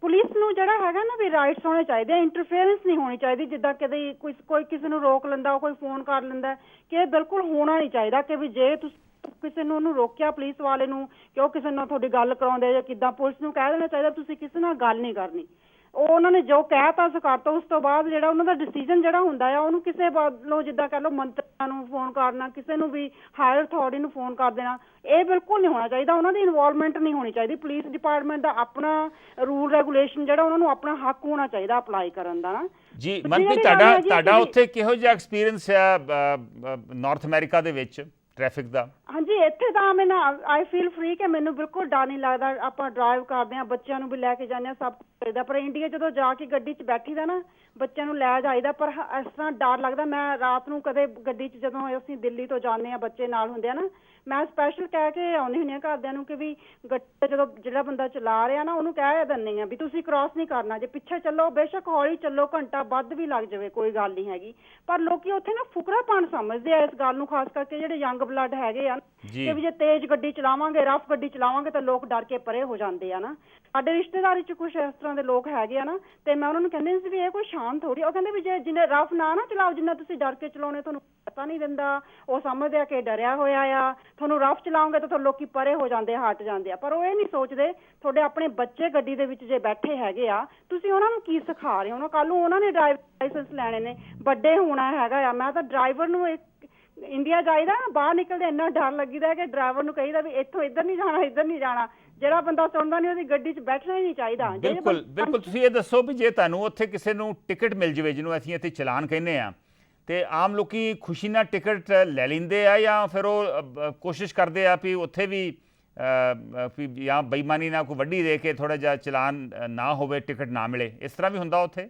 ਪੁਲਿਸ ਨੂੰ ਜਿਹੜਾ ਹੈਗਾ ਨਾ ਵੀ ਰਾਈਟਸ ਹੋਣੇ ਚਾਹੀਦੇ ਆ, ਇੰਟਰਫੇਰੈਂਸ ਨਹੀਂ ਹੋਣੀ ਚਾਹੀਦੀ। ਜਿੱਦਾਂ ਕਦੇ ਕੋਈ ਕਿਸੇ ਨੂੰ ਰੋਕ ਲੈਂਦਾ, ਕੋਈ ਫੋਨ ਕਰ ਲੈਂਦਾ, ਕਿ ਇਹ ਬਿਲਕੁਲ ਹੋਣਾ ਨਹੀਂ ਚਾਹੀਦਾ ਕਿ ਵੀ ਜੇ ਤੁਸੀਂ ਕਿਸੇ ਨੂੰ ਉਹਨੂੰ ਰੋਕਿਆ ਪੁਲਿਸ ਵਾਲੇ ਨੂੰ ਕਿ ਉਹ ਕਿਸੇ ਨਾਲ ਤੁਹਾਡੀ ਗੱਲ ਕਰਾਉਂਦੇ ਜਾਂ ਕਿੱਦਾਂ, ਪੁਲਿਸ ਨੂੰ ਕਹਿ ਦੇਣਾ ਚਾਹੀਦਾ ਤੁਸੀਂ ਕਿਸੇ ਨਾਲ ਗੱਲ ਨਹੀਂ ਕਰਨੀ। ਉਹ ਉਹਨਾਂ ਨੇ ਜੋ ਕਹਿਤਾ ਸੋ ਕਰਤਾ, ਉਸ ਤੋਂ ਬਾਅਦ ਜਿਹੜਾ ਉਹਨਾਂ ਦਾ ਡਿਸੀਜਨ ਜਿਹੜਾ ਹੁੰਦਾ ਆ ਉਹਨੂੰ ਕਿਸੇ ਵੱਲੋਂ, ਜਿੱਦਾਂ ਕਹਿ ਲਓ ਮੰਤਰੀਆਂ ਨੂੰ ਫੋਨ ਕਰਨਾ, ਕਿਸੇ ਨੂੰ ਵੀ ਹਾਇਰ ਅਥਾਰਟੀ ਨੂੰ ਫੋਨ ਕਰ ਦੇਣਾ, ਇਹ ਬਿਲਕੁਲ ਨਹੀਂ ਹੋਣਾ ਚਾਹੀਦਾ। ਉਹਨਾਂ ਦੀ ਇਨਵੋਲਵਮੈਂਟ ਨਹੀਂ ਹੋਣੀ ਚਾਹੀਦੀ। ਪੁਲਿਸ ਡਿਪਾਰਟਮੈਂਟ ਦਾ ਆਪਣਾ ਰੂਲ ਰੈਗੂਲੇਸ਼ਨ ਜਿਹੜਾ ਉਹਨਾਂ ਨੂੰ ਆਪਣਾ ਹੱਕ ਹੋਣਾ ਚਾਹੀਦਾ ਅਪਲਾਈ ਕਰਨ ਦਾ ਨਾ। ਜੀ ਮਨਪ੍ਰੀਤ, ਤੁਹਾਡਾ ਉੱਥੇ ਕਿਹੋ ਜਿਹਾ ਐਕਸਪੀਰੀਅੰਸ ਹੈ ਨਾਰਥ ਅਮਰੀਕਾ ਦੇ ਵਿੱਚ ਟ੍ਰੈਫਿਕ ਦਾ? ਹਾਂਜੀ, ਇੱਥੇ ਤਾਂ ਮੈਂ ਆਈ ਫੀਲ ਫ੍ਰੀ ਕਿ ਮੈਨੂੰ ਬਿਲਕੁਲ ਡਰ ਨਹੀਂ ਲੱਗਦਾ। ਆਪਾਂ ਡਰਾਈਵ ਕਰਦੇ ਹਾਂ, ਬੱਚਿਆਂ ਨੂੰ ਵੀ ਲੈ ਕੇ ਜਾਂਦੇ ਹਾਂ, ਸਭ ਕੁਝ ਕਰੀਦਾ। ਪਰ ਇੰਡੀਆ ਜਦੋਂ ਜਾ ਕੇ ਗੱਡੀ 'ਚ ਬੈਠੀ ਦਾ ਨਾ, ਬੱਚਿਆਂ ਨੂੰ ਲੈ ਜਾਈਦਾ, ਪਰ ਇਸ ਤਰ੍ਹਾਂ ਡਰ ਲੱਗਦਾ। ਮੈਂ ਰਾਤ ਨੂੰ ਕਦੇ ਗੱਡੀ 'ਚ ਜਦੋਂ ਅਸੀਂ ਦਿੱਲੀ ਤੋਂ ਜਾਂਦੇ ਹਾਂ, ਬੱਚੇ ਨਾਲ ਹੁੰਦੇ ਆ ਨਾ, ਮੈਂ ਸਪੈਸ਼ਲ ਕਹਿ ਕੇ ਆਉਂਦੀ ਹੁੰਦੀ ਹਾਂ ਘਰਦਿਆਂ ਨੂੰ ਕਿ ਵੀ ਗੱਡੀ ਜਦੋਂ ਜਿਹੜਾ ਬੰਦਾ ਚਲਾ ਰਿਹਾ ਨਾ ਉਹਨੂੰ ਕਹਿ ਦਿੰਦੀ ਹਾਂ ਵੀ ਤੁਸੀਂ ਕ੍ਰਾਸ ਨਹੀਂ ਕਰਨਾ, ਜੇ ਪਿੱਛੇ ਚੱਲੋ ਬੇਸ਼ੱਕ ਹੌਲੀ ਚੱਲੋ, ਘੰਟਾ ਵੱਧ ਵੀ ਲੱਗ ਜਾਵੇ, ਕੋਈ ਗੱਲ ਨਹੀਂ ਹੈਗੀ। ਪਰ ਲੋਕੀ ਉੱਥੇ ਨਾ ਫੁਕਰਾਪਣ ਸਮਝਦੇ ਆ ਇਸ ਗੱਲ ਨੂੰ, ਖਾਸ ਕਰਕੇ ਜਿਹੜੇ ਯੰਗ ਬਲੱਡ ਹੈਗੇ ਆ ਕਿ ਵੀ ਜੇ ਤੇਜ਼ ਗੱਡੀ ਚਲਾਵਾਂਗੇ, ਰਫ ਗੱਡੀ ਚਲਾਵਾਂਗੇ ਤਾਂ ਲੋਕ ਡਰ ਕੇ ਪਰੇ ਹੋ ਜਾਂਦੇ ਆ ਨਾ। ਸਾਡੇ ਰਿਸ਼ਤੇਦਾਰੀ 'ਚ ਕੁਛ ਇਸ ਤਰ੍ਹਾਂ ਦੇ ਲੋਕ ਹੈਗੇ ਆ ਨਾ, ਤੇ ਮੈਂ ਉਹਨਾਂ ਨੂੰ ਕਹਿੰਦੀ ਸੀ ਵੀ ਇਹ ਕੋਈ ਸ਼ਾਨ ਥੋੜੀ। ਉਹ ਕਹਿੰਦੇ ਵੀ ਜੇ ਜਿੰਨੇ ਰਫ ਨਾ ਚਲਾਓ, ਜਿੰਨਾ ਤੁਸੀਂ ਡਰ ਕੇ ਚਲਾਉਣੇ, ਤੁਹਾਨੂੰ ਪਤਾ ਨਹੀਂ ਦਿੰਦਾ। ਉਹ ਸਮਝਦੇ ਆ ਕਿ ਡਰਿਆ ਹੋਇਆ ਆ, ਤੁਹਾਨੂੰ ਰਫ ਚਲਾਓਗੇ ਤਾਂ ਲੋਕੀ ਪਰੇ ਹੋ ਜਾਂਦੇ, ਹਟ ਜਾਂਦੇ ਆ। ਪਰ ਉਹ ਇਹ ਨਹੀਂ ਸੋਚਦੇ ਤੁਹਾਡੇ ਆਪਣੇ ਬੱਚੇ ਗੱਡੀ ਦੇ ਵਿੱਚ ਜੇ ਬੈਠੇ ਹੈਗੇ ਆ, ਤੁਸੀਂ ਉਹਨਾਂ ਨੂੰ ਕੀ ਸਿਖਾ ਰਹੇ ਹੋ? ਕੱਲ ਨੂੰ ਉਹਨਾਂ ਨੇ ਡਰਾਈਵਿੰਗ ਲਾਇਸੈਂਸ ਲੈਣੇ ਨੇ, ਵੱਡੇ ਹੋਣਾ ਹੈਗਾ ਆ। ਮੈਂ ਤਾਂ ਡਰਾਈਵਰ ਨੂੰ ਇੰਡੀਆ ਜਾਈਦਾ ਨਾ, ਬਾਹਰ ਨਿਕਲਦੇ ਇੰਨਾ ਡਰ ਲੱਗੀਦਾ ਕਿ ਡਰਾਈਵਰ ਨੂੰ ਕਹੀਦਾ ਵੀ ਇੱਥੋਂ ਇੱਧਰ ਨਹੀਂ ਜਾਣਾ, ਇੱਧਰ ਨਹੀਂ ਜਾਣਾ। ਜਿਹੜਾ ਬੰਦਾ ਸੁਣਦਾ ਨਹੀਂ ਉਹਦੀ ਗੱਡੀ 'ਚ ਬੈਠਣਾ ਹੀ ਨਹੀਂ ਚਾਹੀਦਾ। ਬਿਲਕੁਲ ਬਿਲਕੁਲ। ਤੁਸੀਂ ਇਹ ਦੱਸੋ ਵੀ ਜੇ ਤੁਹਾਨੂੰ ਉੱਥੇ ਕਿਸੇ ਨੂੰ ਟਿਕਟ ਮਿਲ ਜਾਵੇ, ਜਿਹਨੂੰ ਅਸੀਂ ਇੱਥੇ ਚਲਾਨ ਕਹਿੰਦੇ ਆ, ਤੇ ਆਮ ਲੋਕੀ ਖੁਸ਼ੀ ਨਾਲ ਟਿਕਟ ਲੈ ਲੈਂਦੇ ਆ ਜਾਂ ਫਿਰ ਉਹ ਕੋਸ਼ਿਸ਼ ਕਰਦੇ ਆ ਵੀ ਉੱਥੇ ਵੀ ਜਾਂ ਬੇਈਮਾਨੀ ਨਾਲ ਕੋਈ ਵੱਡੀ ਦੇ ਕੇ ਥੋੜਾ ਜਿਹਾ ਚਲਾਨ ਨਾ ਹੋਵੇ, ਟਿਕਟ ਨਾ ਮਿਲੇ? ਇਸ ਤਰ੍ਹਾਂ ਵੀ ਹੁੰਦਾ ਉੱਥੇ?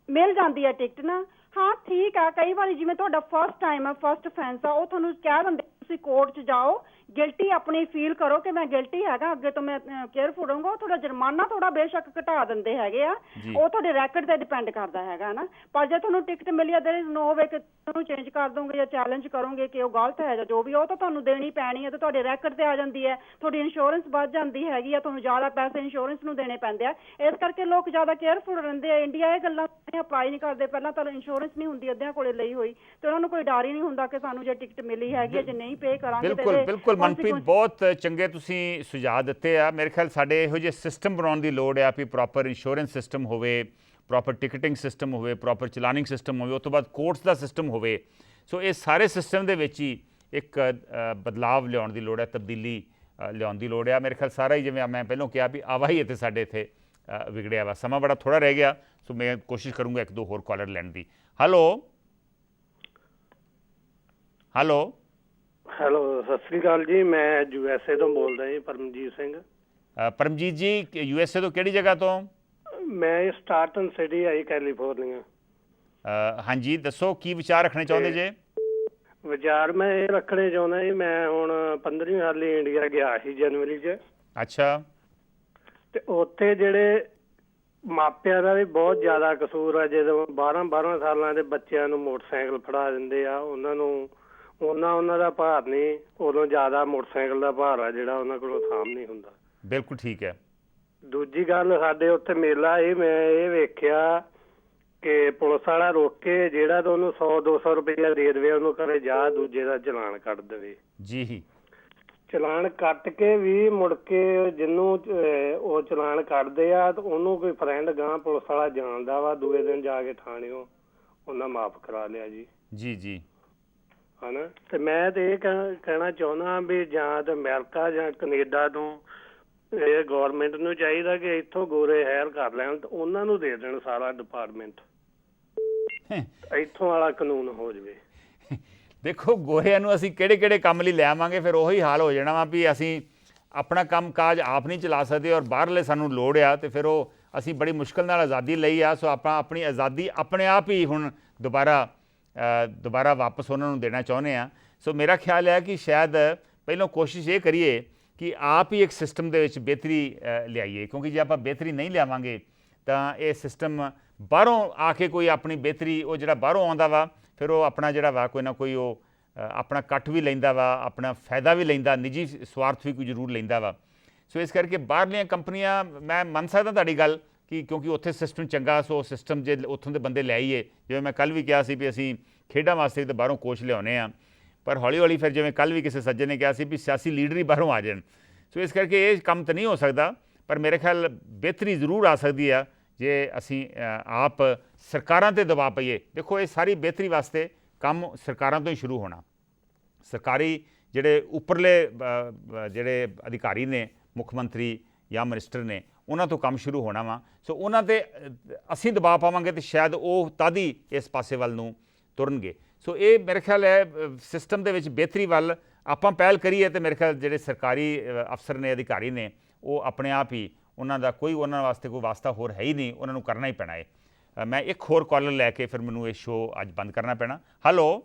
ਮਿਲ ਜਾਂਦੀ ਹੈ ਟਿਕਟ ਨਾ। ਹਾਂ ਠੀਕ ਆ, ਕਈ ਵਾਰੀ ਜਿਵੇਂ ਤੁਹਾਡਾ ਫਸਟ ਟਾਈਮ ਆ, ਫਸਟ ਅਫੈਂਸ ਆ, ਉਹ ਤੁਹਾਨੂੰ ਕਹਿ ਦਿੰਦੇ ਤੁਸੀਂ ਕੋਰਟ 'ਚ ਜਾਓ, ਗਿਲਟੀ ਆਪਣੀ ਫੀਲ ਕਰੋ ਕਿ ਮੈਂ ਗਿਲਟੀ ਹੈਗਾ, ਅੱਗੇ ਤੋਂ ਮੈਂ ਕੇਅਰਫੁਲ ਰਹੂੰਗਾ। ਉਹ ਤੁਹਾਡਾ ਜੁਰਮਾਨਾ ਥੋੜਾ ਬੇਸ਼ੱਕ ਘਟਾ ਦਿੰਦੇ ਹੈਗੇ ਆ, ਉਹ ਤੁਹਾਡੇ ਰੈਕਡ ਤੇ ਡਿਪੈਂਡ ਕਰਦਾ ਹੈਗਾ ਨਾ। ਪਰ ਜੇ ਤੁਹਾਨੂੰ ਟਿਕਟ ਮਿਲੀ ਆ, ਦੇਰ ਇਜ਼ ਨੋ ਵੇ ਕਿ ਤੁਹਾਨੂੰ ਚੇਂਜ ਕਰ ਦੋਗੇ ਜਾਂ ਚੈਲੰਜ ਕਰੋਗੇ ਕਿ ਉਹ ਗਲਤ ਹੈ ਜਾਂ ਜੋ ਵੀ, ਉਹ ਤਾਂ ਤੁਹਾਨੂੰ ਦੇਣੀ ਪੈਣੀ ਹੈ ਤੇ ਤੁਹਾਡੇ ਰੈਕਡ ਤੇ ਆ ਜਾਂਦੀ ਹੈ। ਤੁਹਾਡੀ ਇੰਸ਼ੋਰੈਂਸ ਵੱਧ ਜਾਂਦੀ ਹੈਗੀ ਆ, ਤੁਹਾਨੂੰ ਜ਼ਿਆਦਾ ਪੈਸੇ ਇੰਸ਼ੋਰੈਂਸ ਨੂੰ ਦੇਣੇ ਪੈਂਦੇ ਆ। ਇਸ ਕਰਕੇ ਲੋਕ ਜ਼ਿਆਦਾ ਕੇਅਰਫੁਲ ਰਹਿੰਦੇ ਆ। ਇੰਡੀਆ ਇਹ ਗੱਲਾਂ ਅਪਲਾਈ ਨਹੀਂ ਕਰਦੇ। ਪਹਿਲਾਂ ਤਾਂ ਇੰਸ਼ੋਰੈਂਸ ਨਹੀਂ ਹੁੰਦੀ ਅੱਧਿਆਂ ਕੋਲੇ ਲਈ ਹੋਈ, ਤੇ ਉਹਨਾਂ ਨੂੰ ਕੋਈ ਡਰ ਹੀ ਨਹੀਂ ਹੁੰਦਾ ਕਿ ਸਾਨੂੰ ਜੇ ਟਿਕਟ ਮਿਲੀ ਹੈਗੀ, ਜੇ ਨਹੀਂ ਪੇ ਕਰਾਂਗੇ। ਬਿਲਕੁਲ ਮਨਪ੍ਰੀਤ, ਬਹੁਤ ਚੰਗੇ ਤੁਸੀਂ ਸੁਝਾਅ ਦਿੱਤੇ ਆ। ਮੇਰੇ ਖਿਆਲ ਸਾਡੇ ਇਹੋ ਜਿਹੇ ਸਿਸਟਮ ਬਣਾਉਣ ਦੀ ਲੋੜ ਆ ਵੀ ਪ੍ਰੋਪਰ ਇੰਸ਼ੋਰੈਂਸ ਸਿਸਟਮ ਹੋਵੇ, ਪ੍ਰੋਪਰ ਟਿਕਟਿੰਗ ਸਿਸਟਮ ਹੋਵੇ, ਪ੍ਰੋਪਰ ਚਲਾਨਿੰਗ ਸਿਸਟਮ ਹੋਵੇ, ਉਸ ਤੋਂ ਬਾਅਦ ਕੋਰਟਸ ਦਾ ਸਿਸਟਮ ਹੋਵੇ। ਸੋ ਇਹ ਸਾਰੇ ਸਿਸਟਮ ਦੇ ਵਿੱਚ ਹੀ ਇੱਕ ਬਦਲਾਵ ਲਿਆਉਣ ਦੀ ਲੋੜ ਹੈ, ਤਬਦੀਲੀ ਲਿਆਉਣ ਦੀ ਲੋੜ ਆ। ਮੇਰੇ ਖਿਆਲ ਸਾਰਾ ਹੀ, ਜਿਵੇਂ ਮੈਂ ਪਹਿਲਾਂ ਕਿਹਾ ਵੀ ਆਵਾਹੀ ਇੱਥੇ ਸਾਡੇ ਇੱਥੇ ਵਿਗੜਿਆ ਵਾ। ਸਮਾਂ ਬੜਾ ਥੋੜ੍ਹਾ ਰਹਿ ਗਿਆ, ਸੋ ਮੈਂ ਕੋਸ਼ਿਸ਼ ਕਰੂੰਗਾ ਇੱਕ ਦੋ ਹੋਰ ਕਾਲਰ ਲੈਣ ਦੀ। Hello hello hello, Sat Sri ਅਕਾਲ ਜੀ। ਮੈਂ USA ਤੋਂ ਬੋਲਦਾ ਜੀ, ਪਰਮਜੀਤ ਸਿੰਘ। ਪਰਮਜੀਤ ਜੀ, USA ਤੋਂ ਕਿਹੜੀ ਜਗ੍ਹਾ ਤੋਂ? ਮੈਂ ਸਟਾਰਟਨ ਸਿਟੀ ਆਈ, ਕੈਲੀਫੋਰਨੀਆ। ਹਾਂਜੀ, ਦੱਸੋ ਕੀ ਵਿਚਾਰ ਰੱਖਣੇ ਚਾਹੁੰਦੇ ਜੇ? ਵਿਚਾਰ ਮੈਂ ਇਹ ਰੱਖਣੇ ਚਾਹੁੰਦਾ ਜੀ, ਮੈਂ ਹੁਣ 15ਵੀਂ ਸਾਲੀ ਇੰਡੀਆ ਗਿਆ ਸੀ ਜਨਵਰੀ 'ਚ। ਅੱਛਾ। ਤੇ ਉੱਥੇ ਜਿਹੜੇ ਮਾਪਿਆਂ ਦਾ ਵੀ ਬਹੁਤ ਜ਼ਿਆਦਾ ਕਸੂਰ ਆ। ਜਦੋਂ 12 ਸਾਲਾਂ ਦੇ ਬੱਚਿਆਂ ਨੂੰ ਮੋਟਰਸਾਈਕਲ ਫੜਾ ਦਿੰਦੇ ਆ, ਉਹਨਾਂ ਦਾ ਭਾਰ ਨਹੀਂ, ਉਦੋਂ ਜ਼ਿਆਦਾ ਮੋਟਰਸਾਈਕਲ ਦਾ ਭਾਰ ਆ ਜਿਹੜਾ ਉਹਨਾਂ ਕੋਲੋਂ ਸਾਂਭ ਨਹੀਂ ਹੁੰਦਾ। ਬਿਲਕੁਲ ਠੀਕ ਹੈ। ਦੂਜੀ ਗੱਲ, ਸਾਡੇ ਉੱਥੇ ਮੇਲਾ ਮੈਂ ਇਹ ਵੇਖਿਆ ਕਿ ਪੁਲਿਸ ਵਾਲਾ ਰੋਕ ਕੇ ਜਿਹੜਾ ਤਾਂ ਉਹਨੂੰ 100-200 ਰੁਪਇਆ ਦੇ ਦੇਵੇ, ਉਹਨੂੰ ਘਰੇ ਜਾ, ਦੂਜੇ ਦਾ ਚਲਾਨ ਕੱਟ ਦੇਵੇ। ਜੀ। ਚਲਾਨ ਕੱਟ ਕੇ ਵੀ ਮੁੜ ਕੇ ਜਿਹਨੂੰ ਉਹ ਚਲਾਨ ਕੱਟਦੇ ਆ ਤੇ ਉਹਨੂੰ ਕੋਈ ਫਰੈਂਡ ਗਾਂ ਪੁਲਿਸ ਵਾਲਾ ਜਾਣਦਾ ਵਾ, ਦੂਏ ਦਿਨ ਜਾ ਕੇ ਥਾਣਿਓਂ ਉਹਨਾਂ ਮਾਫ ਕਰਾ ਲਿਆ ਜੀ। ਜੀ। ਹਨਾ। ਤੇ ਮੈਂ ਤੇ ਇਹ ਕਹਿਣਾ ਚਾਹੁੰਦਾ ਵੀ ਜਾਂ ਤਾਂ ਅਮਰੀਕਾ ਜਾਂ ਕੈਨੇਡਾ ਤੋਂ ਇਹ ਗਵਰਨਮੈਂਟ ਨੂੰ ਚਾਹੀਦਾ ਕਿ ਇੱਥੋਂ ਗੋਰੇ ਹਾਇਰ ਕਰ ਲੈਣ ਤੇ ਉਹਨਾਂ ਨੂੰ ਦੇ ਦੇਣ ਸਾਰਾ ਡਿਪਾਰਟਮੈਂਟ, ਇੱਥੋਂ ਵਾਲਾ ਕਾਨੂੰਨ ਹੋ ਜਾਵੇ। ਦੇਖੋ ਗੋਰਿਆਂ ਨੂੰ ਅਸੀਂ ਕਿਹੜੇ ਕਿਹੜੇ ਕੰਮ ਲਈ ਲੈ ਆਵਾਂਗੇ, ਫਿਰ ਉਹੀ ਹਾਲ ਹੋ ਜਾਣਾ ਵਾ ਵੀ ਅਸੀਂ ਆਪਣਾ ਕੰਮ ਕਾਜ ਆਪ ਨਹੀਂ ਚਲਾ ਸਕਦੇ ਔਰ ਬਾਹਰਲੇ ਸਾਨੂੰ ਲੋੜ ਆ, ਤੇ ਫਿਰ ਉਹ ਅਸੀਂ ਬੜੀ ਮੁਸ਼ਕਿਲ ਨਾਲ ਆਜ਼ਾਦੀ ਲਈ ਆ। ਸੋ ਆਪਾਂ ਆਪਣੀ ਆਜ਼ਾਦੀ ਆਪਣੇ ਆਪ ਹੀ ਹੁਣ ਦੁਬਾਰਾ ਵਾਪਸ ਉਹਨਾਂ ਨੂੰ ਦੇਣਾ ਚਾਹੁੰਦੇ ਆ। ਸੋ ਮੇਰਾ ਖਿਆਲ ਹੈ ਕਿ ਸ਼ਾਇਦ ਪਹਿਲਾਂ ਕੋਸ਼ਿਸ਼ ਇਹ ਕਰੀਏ ਕਿ ਆਪ ਹੀ ਇੱਕ ਸਿਸਟਮ ਦੇ ਵਿੱਚ ਬਿਹਤਰੀ ਲਿਆਈਏ, ਕਿਉਂਕਿ ਜੇ ਆਪਾਂ ਬਿਹਤਰੀ ਨਹੀਂ ਲਿਆਵਾਂਗੇ ਤਾਂ ਇਹ ਸਿਸਟਮ ਬਾਹਰੋਂ ਆ ਕੇ ਕੋਈ ਆਪਣੀ ਬਿਹਤਰੀ, ਉਹ ਜਿਹੜਾ ਬਾਹਰੋਂ ਆਉਂਦਾ ਵਾ ਫਿਰ ਉਹ ਆਪਣਾ ਜਿਹੜਾ ਵਾ ਕੋਈ ਨਾ ਕੋਈ ਉਹ ਆਪਣਾ ਕੱਟ ਵੀ ਲੈਂਦਾ ਵਾ, ਆਪਣਾ ਫਾਇਦਾ ਵੀ ਲੈਂਦਾ, ਨਿੱਜੀ ਸਵਾਰਥ ਵੀ ਕੋਈ ਜ਼ਰੂਰ ਲੈਂਦਾ ਵਾ। ਸੋ ਇਸ ਕਰਕੇ ਬਾਹਰਲੀਆਂ ਕੰਪਨੀਆਂ, ਮੈਂ ਮੰਨ ਸਕਦਾ ਤੁਹਾਡੀ ਗੱਲ ਕਿ ਕਿਉਂਕਿ ਉੱਥੇ ਸਿਸਟਮ ਚੰਗਾ, ਸੋ ਸਿਸਟਮ ਜੇ ਉੱਥੋਂ ਦੇ ਬੰਦੇ ਲੈ ਆਈਏ, ਜਿਵੇਂ ਮੈਂ ਕੱਲ੍ਹ ਵੀ ਕਿਹਾ ਸੀ ਵੀ ਅਸੀਂ ਖੇਡਾਂ ਵਾਸਤੇ ਤਾਂ ਬਾਹਰੋਂ ਕੋਚ ਲਿਆਉਂਦੇ ਹਾਂ, ਪਰ ਹੌਲੀ ਹੌਲੀ ਫਿਰ ਜਿਵੇਂ ਕੱਲ੍ਹ ਵੀ ਕਿਸੇ ਸੱਜਣ ਨੇ ਕਿਹਾ ਸੀ ਵੀ ਸਿਆਸੀ ਲੀਡਰ ਹੀ ਬਾਹਰੋਂ ਆ ਜਾਣ। ਸੋ ਇਸ ਕਰਕੇ ਇਹ ਕੰਮ ਤਾਂ ਨਹੀਂ ਹੋ ਸਕਦਾ, ਪਰ ਮੇਰੇ ਖਿਆਲ ਬਿਹਤਰੀ ਜ਼ਰੂਰ ਆ ਸਕਦੀ ਆ ਜੇ ਅਸੀਂ ਆਪ ਸਰਕਾਰਾਂ 'ਤੇ ਦਬਾਅ ਪਾਈਏ। ਦੇਖੋ ਇਹ ਸਾਰੀ ਬਿਹਤਰੀ ਵਾਸਤੇ ਕੰਮ ਸਰਕਾਰਾਂ ਤੋਂ ਹੀ ਸ਼ੁਰੂ ਹੋਣਾ। ਸਰਕਾਰੀ ਜਿਹੜੇ ਉੱਪਰਲੇ ਜਿਹੜੇ ਅਧਿਕਾਰੀ ਨੇ, ਮੁੱਖ ਮੰਤਰੀ ਜਾਂ ਮਿਨਿਸਟਰ ਨੇ, ਉਹਨਾਂ ਤੋਂ ਕੰਮ ਸ਼ੁਰੂ ਹੋਣਾ ਵਾ। ਸੋ ਉਹਨਾਂ 'ਤੇ ਅਸੀਂ ਦਬਾਅ ਪਾਵਾਂਗੇ ਤਾਂ ਸ਼ਾਇਦ ਉਹ ਤਦ ਹੀ ਇਸ ਪਾਸੇ ਵੱਲ ਨੂੰ ਤੁਰਨਗੇ। ਸੋ ਇਹ ਮੇਰੇ ਖਿਆਲ ਹੈ ਸਿਸਟਮ ਦੇ ਵਿੱਚ ਬਿਹਤਰੀ ਵੱਲ ਆਪਾਂ ਪਹਿਲ ਕਰੀਏ ਤਾਂ ਮੇਰੇ ਖਿਆਲ ਜਿਹੜੇ ਸਰਕਾਰੀ ਅਫਸਰ ਨੇ, ਅਧਿਕਾਰੀ ਨੇ, ਉਹ ਆਪਣੇ ਆਪ ਹੀ ਉਹਨਾਂ ਦਾ ਕੋਈ ਉਹਨਾਂ ਵਾਸਤੇ ਕੋਈ ਵਾਸਤਾ ਹੋਰ ਹੈ ਹੀ ਨਹੀਂ, ਉਹਨਾਂ ਨੂੰ ਕਰਨਾ ਹੀ ਪੈਣਾ ਹੈ। ਮੈਂ ਇੱਕ ਹੋਰ ਕਾਲਰ ਲੈ ਕੇ ਫਿਰ ਮੈਨੂੰ ਇਹ ਸ਼ੋਅ ਅੱਜ ਬੰਦ ਕਰਨਾ ਪੈਣਾ। ਹੈਲੋ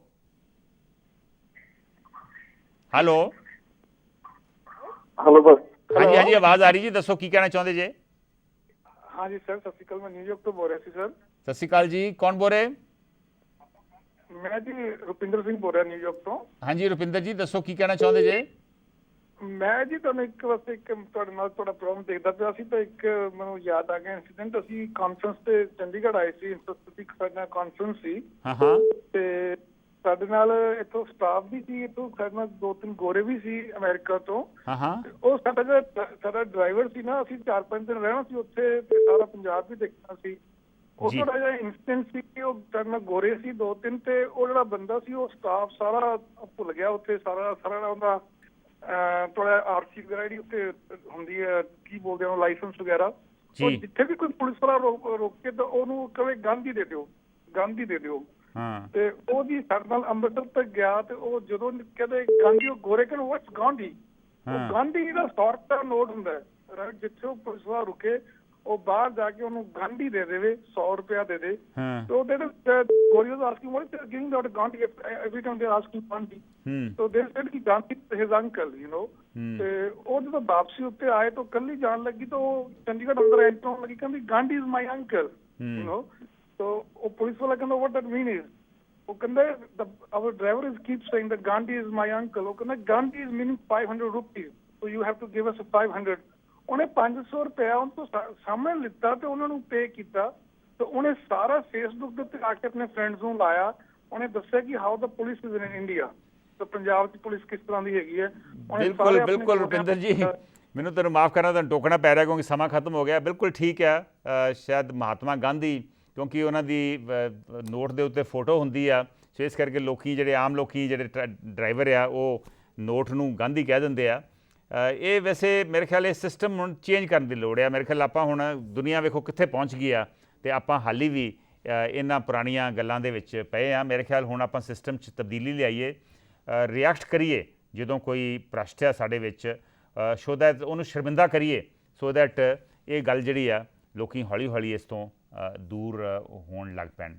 ਹਾਂਜੀ ਹਾਂਜੀ, ਆਵਾਜ਼ ਆ ਰਹੀ ਜੀ, ਦੱਸੋ ਕੀ ਕਹਿਣਾ ਚਾਹੁੰਦੇ ਜੇ? ਹਾਂਜੀ ਸਰ, ਸਤਿ ਸ਼੍ਰੀ ਅਕਾਲ। ਮੈਂ ਨਿਊਯਾਰਕ ਤੋਂ ਬੋਲ ਰਿਹਾ ਸੀ ਸਰ। ਸਤਿ ਸ਼੍ਰੀ ਅਕਾਲ ਜੀ, ਕੌਣ ਬੋਲ ਰਹੇ? ਮੈਂ ਜੀ ਰੁਪਿੰਦਰ ਸਿੰਘ ਬੋਲ ਰਿਹਾ ਨਿਊਯਾਰਕ ਤੋਂ। ਹਾਂਜੀ ਰੁਪਿੰਦਰ ਜੀ, ਦੱਸੋ ਕੀ ਕਹਿਣਾ ਚਾਹੁੰਦੇ ਜੇ? ਮੈਂ ਜੀ ਤੁਹਾਨੂੰ ਤੁਹਾਡੇ ਨਾਲ ਤੁਹਾਡਾ ਪ੍ਰੋਗਰਾਮ ਦੇਖਦਾ ਪਿਆ ਸੀ ਤਾਂ ਇੱਕ ਮੈਨੂੰ ਯਾਦ ਆ ਗਿਆ ਇੰਸੀਡੈਂਟ। ਅਸੀਂ ਕਾਨਫਰੰਸ ਤੇ ਚੰਡੀਗੜ੍ਹ ਆਏ ਸੀ, ਸਾਡਾ ਕਾਨਫਰੰਸ ਸੀ ਤੇ ਸਾਡੇ ਨਾਲ ਇੱਥੋਂ ਸਟਾਫ ਵੀ ਸੀ, ਇੱਥੋਂ ਸਾਡੇ ਨਾਲ 2-3 ਗੋਰੇ ਵੀ ਸੀ ਅਮਰੀਕਾ ਤੋਂ। ਉਹ ਸਾਡਾ ਡਰਾਈਵਰ ਸੀ ਨਾ, ਅਸੀਂ 4-5 ਦਿਨ ਰਹਿਣਾ ਸੀ ਉੱਥੇ ਤੇ ਸਾਰਾ ਪੰਜਾਬ ਵੀ ਦੇਖਣਾ ਸੀ। ਉਹ ਥੋੜਾ ਜਿਹਾ ਇੰਸੀਡੈਂਟ ਸੀ ਕਿ ਉਹ ਸਾਡੇ ਨਾਲ ਗੋਰੇ ਸੀ 2-3 ਤੇ ਉਹ ਜਿਹੜਾ ਬੰਦਾ ਸੀ ਉਹ ਸਟਾਫ ਸਾਰਾ ਭੁੱਲ ਗਿਆ ਉੱਥੇ, ਸਾਰਾ ਉਹਦਾ ਥੋੜਾ ਆਰਸੀ ਵਗੈਰਾ ਜਿਹੜੀ ਉੱਥੇ ਹੁੰਦੀ ਹੈ, ਕੀ ਬੋਲਦੇ ਆ, ਲਾਇਸੈਂਸ ਵਗੈਰਾ। ਜਿੱਥੇ ਵੀ ਕੋਈ ਪੁਲਿਸ ਵਾਲਾ ਰੋਕੇ ਤਾਂ ਉਹਨੂੰ ਕਹੇ ਗਾਂਧੀ ਦੇ ਦਿਓ, ਗਾਂਧੀ ਦੇ ਦਿਓ। ਤੇ ਉਹ ਜੀ ਸਾਡੇ ਨਾਲ ਅੰਮ੍ਰਿਤਸਰ ਤੱਕ ਗਿਆ ਤੇ ਉਹ ਜਦੋਂ ਕਹਿੰਦੇ ਗਾਂਧੀ, ਉਹ ਗੋਰੇ ਕਹਿੰਦੇ ਵਾਟਸ ਗਾਂਧੀ? ਉਹ ਗਾਂਧੀ ਦਾ 100 ਰੁਪਏ ਨੋਟ ਹੁੰਦਾ ਹੈ, ਜਿੱਥੇ ਉਹ ਪੁਲਿਸ ਵਾਲਾ ਰੁਕੇ ਉਹ ਬਾਹਰ ਜਾ ਕੇ ਉਹਨੂੰ ਗਾਂਧੀ ਦੇ ਦੇਵੇ, 100 ਰੁਪਇਆ ਦੇ ਦੇ। So they Gori was asking, what is giving out Gandhi every time they're asking Gandhi? So they said कि Gandhi his uncle, you know. ਤੇ ਉਹ ਜਦੋਂ ਵਾਪਸੀ ਉੱਤੇ ਆਏ ਤਾਂ ਕੱਲੀ ਜਾਣ ਲੱਗੀ ਤਾਂ ਉਹ ਚੰਡੀਗੜ੍ਹ ਅੰਦਰ ਐਂਟਰ ਹੋਣ ਲੱਗੀ, ਕਹਿੰਦੀ Gandhi is my uncle, you know. So ਉਹ ਪੁਲਿਸ ਵਾਲਾ ਕਹਿੰਦਾ what that mean is? ਉਹ ਕਹਿੰਦਾ our driver is keep saying that Gandhi is my uncle. ਉਹ ਕਹਿੰਦਾ Gandhi is meaning 500 rupees, so you have to give us 500. ਉਹਨੇ 500 ਰੁਪਇਆ ਉਹਨਾਂ ਤੋਂ ਸਾਹਮਣੇ ਲਿੱਤਾ ਤੇ ਉਹਨਾਂ ਨੂੰ ਪੇ ਕੀਤਾ ਤੇ ਉਹਨੇ ਸਾਰਾ ਫੇਸਬੁੱਕ ਦੇ ਉੱਤੇ ਆ ਕੇ ਆਪਣੇ ਫਰੈਂਡਸ ਨੂੰ ਲਾਇਆ। ਉਹਨੇ ਦੱਸਿਆ ਕਿ how the police is in India, ਤੇ ਪੰਜਾਬ ਦੀ ਪੁਲਿਸ ਕਿਸ ਤਰ੍ਹਾਂ ਦੀ ਹੈਗੀ ਹੈ। ਬਿਲਕੁਲ ਰੁਪਿੰਦਰ ਜੀ, ਮੈਨੂੰ ਤੁਹਾਨੂੰ ਮਾਫ ਕਰਨਾ, ਤੁਹਾਨੂੰ ਟੋਕਣਾ ਪੈ ਰਿਹਾ ਕਿਉਂਕਿ ਸਮਾਂ ਖਤਮ ਹੋ ਗਿਆ। ਬਿਲਕੁਲ ਠੀਕ ਹੈ, ਸ਼ਾਇਦ ਮਹਾਤਮਾ ਗਾਂਧੀ ਕਿਉਂਕਿ ਉਹਨਾਂ ਦੀ ਨੋਟ ਦੇ ਉੱਤੇ ਫੋਟੋ ਹੁੰਦੀ ਆ, ਸੋ ਇਸ ਕਰਕੇ ਲੋਕੀ ਜਿਹੜੇ ਆਮ ਲੋਕੀ ਜਿਹੜੇ ਡਰਾਈਵਰ ਆ ਉਹ ਨੋਟ ਨੂੰ ਗਾਂਧੀ ਕਹਿ ਦਿੰਦੇ ਆ। ਇਹ ਵੈਸੇ ਮੇਰੇ ਖਿਆਲ ਇਹ ਸਿਸਟਮ ਹੁਣ ਚੇਂਜ ਕਰਨ ਦੀ ਲੋੜ ਹੈ। ਮੇਰੇ ਖਿਆਲ ਆਪਾਂ ਹੁਣ ਦੁਨੀਆ ਵੇਖੋ ਕਿੱਥੇ ਪਹੁੰਚ ਗਈ ਆ ਅਤੇ ਆਪਾਂ ਹਾਲੀ ਵੀ ਇਹਨਾਂ ਪੁਰਾਣੀਆਂ ਗੱਲਾਂ ਦੇ ਵਿੱਚ ਪਏ ਆ। ਮੇਰੇ ਖਿਆਲ ਹੁਣ ਆਪਾਂ ਸਿਸਟਮ 'ਚ ਤਬਦੀਲੀ ਲਿਆਈਏ, ਰਿਐਕਟ ਕਰੀਏ ਜਦੋਂ ਕੋਈ ਭ੍ਰਸ਼ਟ ਆ ਸਾਡੇ ਵਿੱਚ, ਸੋ ਦੈਟ ਉਹਨੂੰ ਸ਼ਰਮਿੰਦਾ ਕਰੀਏ, ਸੋ ਦੈਟ ਇਹ ਗੱਲ ਜਿਹੜੀ ਆ ਲੋਕੀ ਹੌਲੀ ਹੌਲੀ ਇਸ ਤੋਂ ਦੂਰ ਹੋਣ ਲੱਗ ਪੈਣ।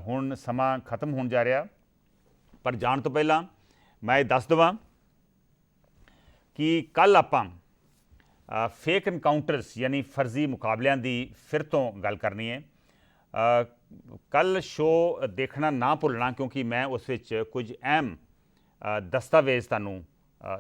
ਹੁਣ ਸਮਾਂ ਖਤਮ ਹੋਣ ਜਾ ਰਿਹਾ, ਪਰ ਜਾਣ ਤੋਂ ਪਹਿਲਾਂ ਮੈਂ ਇਹ ਦੱਸ ਦੇਵਾਂ ਕਿ ਕੱਲ੍ਹ ਆਪਾਂ ਫੇਕ ਇਨਕਾਊਂਟਰਸ ਯਾਨੀ ਫਰਜ਼ੀ ਮੁਕਾਬਲਿਆਂ ਦੀ ਫਿਰ ਤੋਂ ਗੱਲ ਕਰਨੀ ਹੈ। ਕੱਲ੍ਹ ਸ਼ੋਅ ਦੇਖਣਾ ਨਾ ਭੁੱਲਣਾ ਕਿਉਂਕਿ ਮੈਂ ਉਸ ਵਿੱਚ ਕੁਝ ਅਹਿਮ ਦਸਤਾਵੇਜ਼ ਤੁਹਾਨੂੰ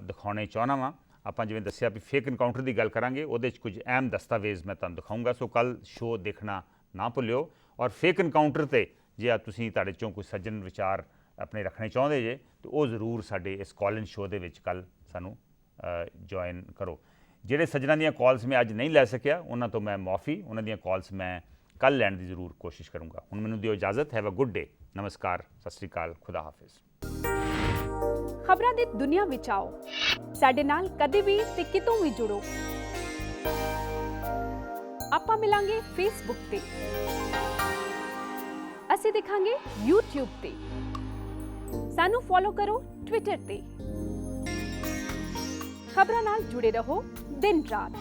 ਦਿਖਾਉਣੇ ਚਾਹੁੰਦਾ ਵਾਂ। ਆਪਾਂ ਜਿਵੇਂ ਦੱਸਿਆ ਵੀ ਫੇਕ ਇਨਕਾਊਂਟਰ ਦੀ ਗੱਲ ਕਰਾਂਗੇ, ਉਹਦੇ 'ਚ ਕੁਝ ਅਹਿਮ ਦਸਤਾਵੇਜ਼ ਮੈਂ ਤੁਹਾਨੂੰ ਦਿਖਾਊਂਗਾ। ਸੋ ਕੱਲ੍ਹ ਸ਼ੋਅ ਦੇਖਣਾ ਨਾ ਭੁੱਲਿਓ। ਔਰ ਫੇਕ ਇਨਕਾਊਂਟਰ 'ਤੇ ਜੇ ਤੁਸੀਂ ਤੁਹਾਡੇ 'ਚੋਂ ਕੋਈ ਸੱਜਣ ਵਿਚਾਰ ਆਪਣੇ ਰੱਖਣੇ ਚਾਹੁੰਦੇ ਜੇ ਤਾਂ ਉਹ ਜ਼ਰੂਰ ਸਾਡੇ ਇਸ ਕਾਲ ਇਨ ਸ਼ੋਅ ਦੇ ਵਿੱਚ ਕੱਲ੍ਹ ਸਾਨੂੰ ਜੁਆਇਨ ਕਰੋ। ਜਿਹੜੇ ਸੱਜਣਾਂ ਦੀਆਂ ਕਾਲਸ ਮੈਂ ਅੱਜ ਨਹੀਂ ਲੈ ਸਕਿਆ ਉਹਨਾਂ ਤੋਂ ਮੈਂ ਮੁਆਫੀ, ਉਹਨਾਂ ਦੀਆਂ ਕਾਲਸ ਮੈਂ ਕੱਲ੍ਹ ਲੈਣ ਦੀ ਜ਼ਰੂਰ ਕੋਸ਼ਿਸ਼ ਕਰੂੰਗਾ। ਹੁਣ ਮੈਨੂੰ ਦਿਓ ਇਜਾਜ਼ਤ। Have a good day. ਨਮਸਕਾਰ, ਸਤਿ ਸ਼੍ਰੀ ਅਕਾਲ, ਖੁਦਾ ਹਾਫਿਜ਼। ਖਬਰਾਂ ਦੀ ਦੁਨੀਆ ਵਿੱਚ ਆਓ, ਸਾਡੇ ਨਾਲ ਕਦੇ ਵੀ ਤੇ ਕਿਤੋਂ ਵੀ ਜੁੜੋ। ਆਪਾਂ ਮਿਲਾਂਗੇ ਫੇਸਬੁੱਕ ਤੇ, ਅਸੀਂ ਦਿਖਾਂਗੇ YouTube ਤੇ, ਸਾਨੂੰ ਫੋਲੋ ਕਰੋ ਟਵਿੱਟਰ ਤੇ। ਖਬਰਾਂ ਨਾਲ ਜੁੜੇ ਰਹੋ ਦਿਨ ਰਾਤ।